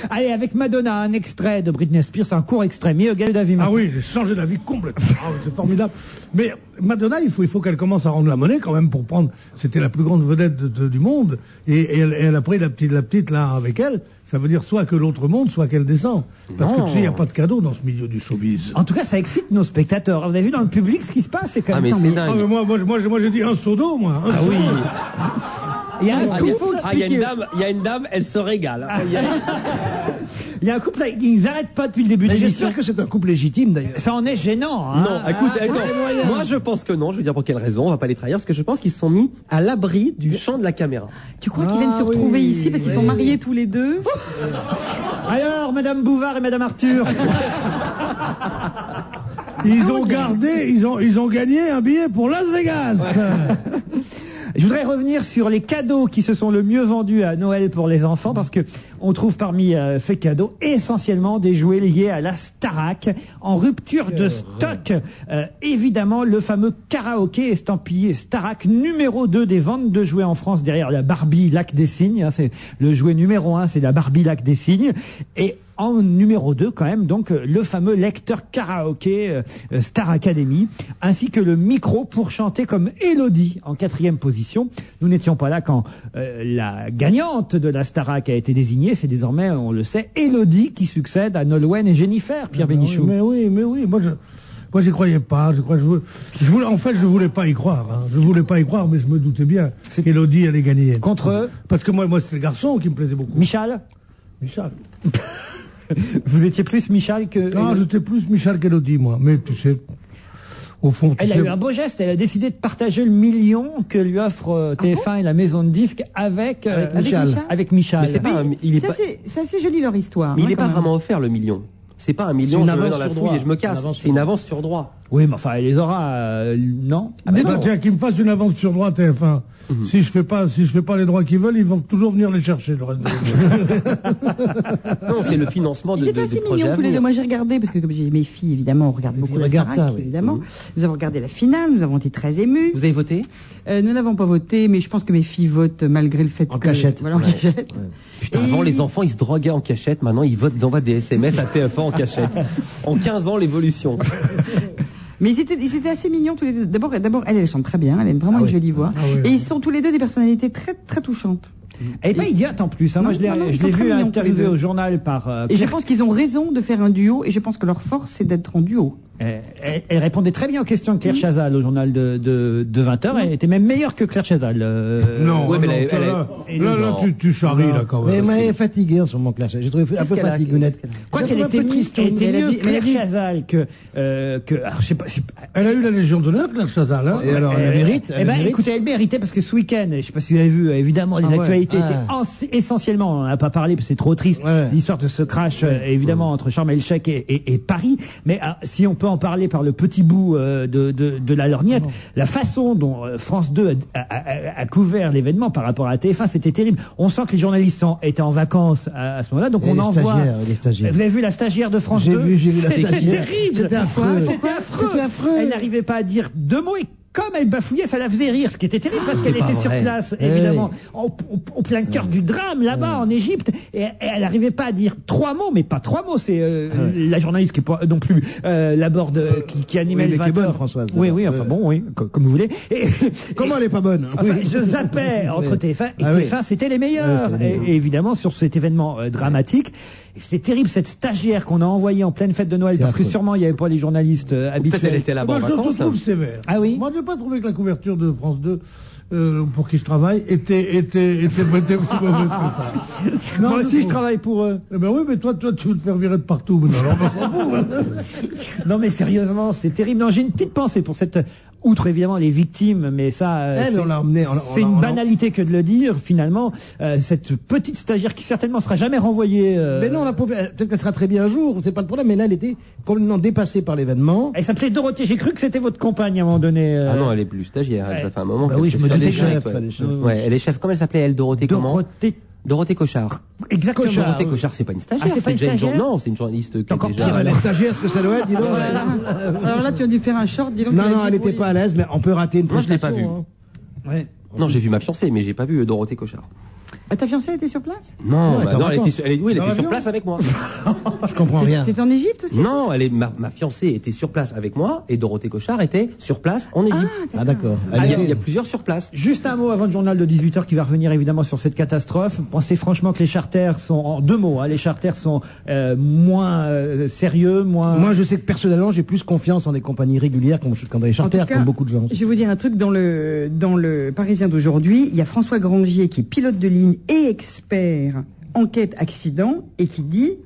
Allez, avec Madonna, un extrait de Britney Spears, un court extrait. Mieux gagné d'avis. Ah oui, j'ai changé d'avis complètement. C'est formidable. Mais Madonna, il faut qu'elle commence à rendre la monnaie quand même pour prendre. C'était la plus grande vedette du monde, et elle a pris la petite là avec elle. Ça veut dire soit que l'autre monte, soit qu'elle descend. Parce que tu sais, il n'y a pas de cadeau dans ce milieu du showbiz. En tout cas, ça excite nos spectateurs. Vous avez vu dans le public ce qui se passe, c'est quand même. Mais dingue. Moi, j'ai dit un seau d'eau, moi. Oui. Il y a un couple, il y a une dame, elle se régale. Il y a un couple, ils n'arrêtent pas depuis le début de l'émission. J'espère que c'est un couple légitime d'ailleurs. Ça en est gênant. Hein. Non, écoute, moi je pense que non, je vais dire pour quelle raison, on va pas les trahir, parce que je pense qu'ils se sont mis à l'abri du champ de la caméra. Tu crois qu'ils viennent se retrouver ici parce qu'ils sont mariés tous les deux? Alors, Madame Bouvard et Madame Arthur. Ils ont gagné un billet pour Las Vegas. Je voudrais revenir sur les cadeaux qui se sont le mieux vendus à Noël pour les enfants, parce que on trouve parmi ces cadeaux essentiellement des jouets liés à la Starac, en rupture de stock. Évidemment, le fameux karaoké estampillé Starac, numéro 2 des ventes de jouets en France, derrière la Barbie Lac des Cygnes. Hein, c'est le jouet numéro 1, c'est la Barbie Lac des Cygnes. Et en numéro 2, quand même, donc, le fameux lecteur karaoké Star Academy, ainsi que le micro pour chanter comme Élodie en 4e position. Nous n'étions pas là quand la gagnante de la Starac a été désignée. C'est désormais, on le sait, Élodie qui succède à Nolwenn et Jennifer, Pierre Bénichou. Mais oui. Moi, j'y croyais pas. Je voulais pas y croire. Hein. Je voulais pas y croire, mais je me doutais bien qu'Élodie allait gagner. Contre eux? Parce que moi, c'était le garçon qui me plaisait beaucoup. Michal. Vous étiez plus Michal que... Non, j'étais plus Michal qu'Élodie, moi. Mais tu sais, au fond... Elle a eu un beau geste, elle a décidé de partager le million que lui offre TF1 et la maison de disques avec Michal. Mais c'est pas c'est assez joli leur histoire. Mais il n'est pas vraiment offert le million. C'est pas un million, je me mets dans la fouille et je me casse. C'est une avance sur droit. Oui, mais enfin, elle les aura, non? Tiens, qu'ils me fassent une avance sur droit TF1. Si je fais pas les droits qu'ils veulent, ils vont toujours venir les chercher. Non, c'est le financement de projets. C'était assez mignon tous les deux. Moi, j'ai regardé, parce que comme j'ai mes filles, évidemment, on regarde beaucoup la Starac, évidemment. Nous avons regardé la finale, nous avons été très émus. Vous avez voté? Nous n'avons pas voté, mais je pense que mes filles votent malgré le fait en cachette. Voilà, en cachette. Putain, avant les enfants, ils se droguaient en cachette. Maintenant, ils envoient des SMS à TF1 en cachette. En 15 ans, l'évolution. Mais ils étaient assez mignons tous les deux. D'abord, elle chante très bien, elle a vraiment une jolie voix. Et ils sont tous les deux des personnalités très, très touchantes. Elle n'est pas idiote en plus. Hein. Moi, je l'ai vu interviewée au journal par... et je pense qu'ils ont raison de faire un duo, et je pense que leur force, c'est d'être en duo. Elle répondait très bien aux questions de Claire Chazal au journal de 20h. Elle était même meilleure que Claire Chazal. Non, ouais, mais là, tu charries, là, quand même. Mais elle est fatiguée en ce moment, Claire Chazal. J'ai trouvé un peu fatiguonnette. Quoi qu'elle était mieux Claire Chazal que alors, je sais pas. Elle a eu la Légion d'honneur, Claire Chazal, hein. Et alors, elle mérite. Écoutez, elle méritait parce que ce week-end, je sais pas si vous avez vu, évidemment, les actualités étaient essentiellement, on n'a pas parlé parce que c'est trop triste, l'histoire de ce crash, évidemment, entre Sharm el-Sheikh et Paris. Mais si on peut en parler par le petit bout de la lorgnette, la façon dont France 2 a couvert l'événement par rapport à TF1, c'était terrible. On sent que les journalistes étaient en vacances à ce moment-là, donc on envoie... Les stagiaires. Vous avez vu la stagiaire de France 2? J'ai vu la stagiaire. C'était terrible. C'était affreux. Elle n'arrivait pas à dire deux mots et comme elle bafouillait, ça la faisait rire, ce qui était terrible parce qu'elle était sur place, évidemment, au plein cœur du drame, là-bas, en Égypte, et elle n'arrivait pas à dire 3 mots, mais pas 3 mots, c'est la journaliste qui est pas non plus Laborde qui animait le 20h. Françoise. Oui, enfin bon, oui, comme vous voulez. Comment elle est pas bonne? Enfin, je zappais entre TF1 et TF1, c'était les meilleurs. Et évidemment, sur cet événement dramatique, c'est terrible cette stagiaire qu'on a envoyée en pleine fête de Noël parce que sûrement il n'y avait pas les journalistes habituels. Peut-être elle était là-bas en vacances. Je trouve sévère. Ah oui. Moi, j'ai pas trouvé que la couverture de France 2 pour qui je travaille était mauvais traitant. Moi aussi, je travaille pour eux. Eh ben oui, mais toi, tu veux te faire virer de partout. Non, mais sérieusement, c'est terrible. Non, j'ai une petite pensée pour cette... Outre évidemment les victimes, mais ça, c'est une banalité que de le dire. Finalement, cette petite stagiaire qui certainement sera jamais renvoyée. Mais non, peut-être qu'elle sera très bien un jour. C'est pas le problème. Mais là, elle était complètement dépassée par l'événement. Elle s'appelait Dorothée. J'ai cru que c'était votre compagne à un moment donné. Ah non, elle est plus stagiaire. Ça fait un moment. Oui, je me doutais. Elle est chef. Comment elle s'appelait, elle, Dorothée? Comment? Dorothée Cochard. Exactement. Dorothée Cochard, c'est pas une stagiaire. C'est pas une stagiaire. Non, c'est une journaliste qui est déjà... La stagiaire, ce que ça doit être, dis donc. Alors là, tu as dû faire un short, dis donc. Non, elle n'était pas à l'aise, mais on peut rater une prestation. Moi, je l'ai pas vu. Non, j'ai vu ma fiancée, mais j'ai pas vu Dorothée Cochard. Ta fiancée était sur place? Non, elle était sur place avec moi. Je comprends rien. T'étais en Égypte aussi? Non, ma fiancée était sur place avec moi et Dorothée Cochard était sur place en Égypte. Ah, d'accord. Il y a plusieurs sur place. Juste un mot avant le journal de 18h qui va revenir évidemment sur cette catastrophe. Vous pensez franchement que les charters sont, en 2 mots, les charters sont moins sérieux, moins... Moi, je sais que personnellement, j'ai plus confiance en des compagnies régulières qu'en dans les charters, comme beaucoup de gens. Je vais vous dire un truc, dans le Parisien d'aujourd'hui, il y a François Grangier qui est pilote de ligne et expert enquête accident et qui dit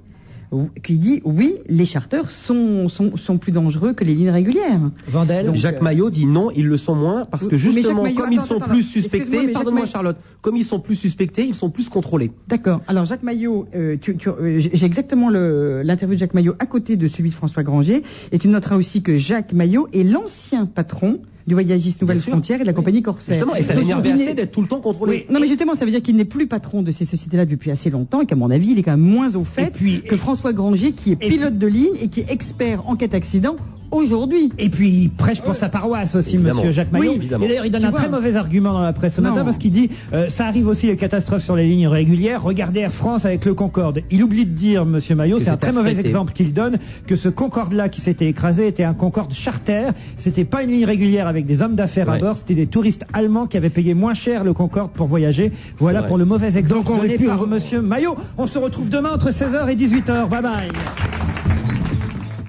oui, les charters sont plus dangereux que les lignes régulières. Vandel. Donc, Jacques Maillot dit non, ils le sont moins parce que justement, comme ils sont plus suspectés, pardonne-moi Charlotte, comme ils sont plus suspectés, ils sont plus contrôlés. D'accord. Alors Jacques Maillot, j'ai exactement l'interview de Jacques Maillot à côté de celui de François Granger, et tu noteras aussi que Jacques Maillot est l'ancien patron du Voyagiste Nouvelles Frontières et de la compagnie Corsair. Justement, et ça Donc, l'énervait il assez n'est- d'être tout le temps contrôlé. Non, mais justement, ça veut dire qu'il n'est plus patron de ces sociétés-là depuis assez longtemps et qu'à mon avis, il est quand même moins au fait que François Granger, qui est pilote de ligne et qui est expert en cas d'accident aujourd'hui. Et puis il prêche pour sa paroisse aussi, Évidemment. monsieur Jacques Maillot. Oui, évidemment. Et d'ailleurs, il donne Tu un vois. très mauvais argument dans la presse ce matin Non. parce qu'il dit ça arrive aussi les catastrophes sur les lignes régulières. Regardez Air France avec le Concorde. Il oublie de dire, monsieur Maillot, Que c'est un c'est très mauvais affrété. exemple qu'il donne, que ce Concorde-là qui s'était écrasé était un Concorde charter. C'était pas une ligne régulière avec des hommes d'affaires à Ouais. bord. C'était des touristes allemands qui avaient payé moins cher le Concorde pour voyager. Voilà vrai. pour le mauvais exemple Donc on donné aurait pu par en- monsieur Maillot. On se retrouve demain entre 16h et 18h. Bye bye.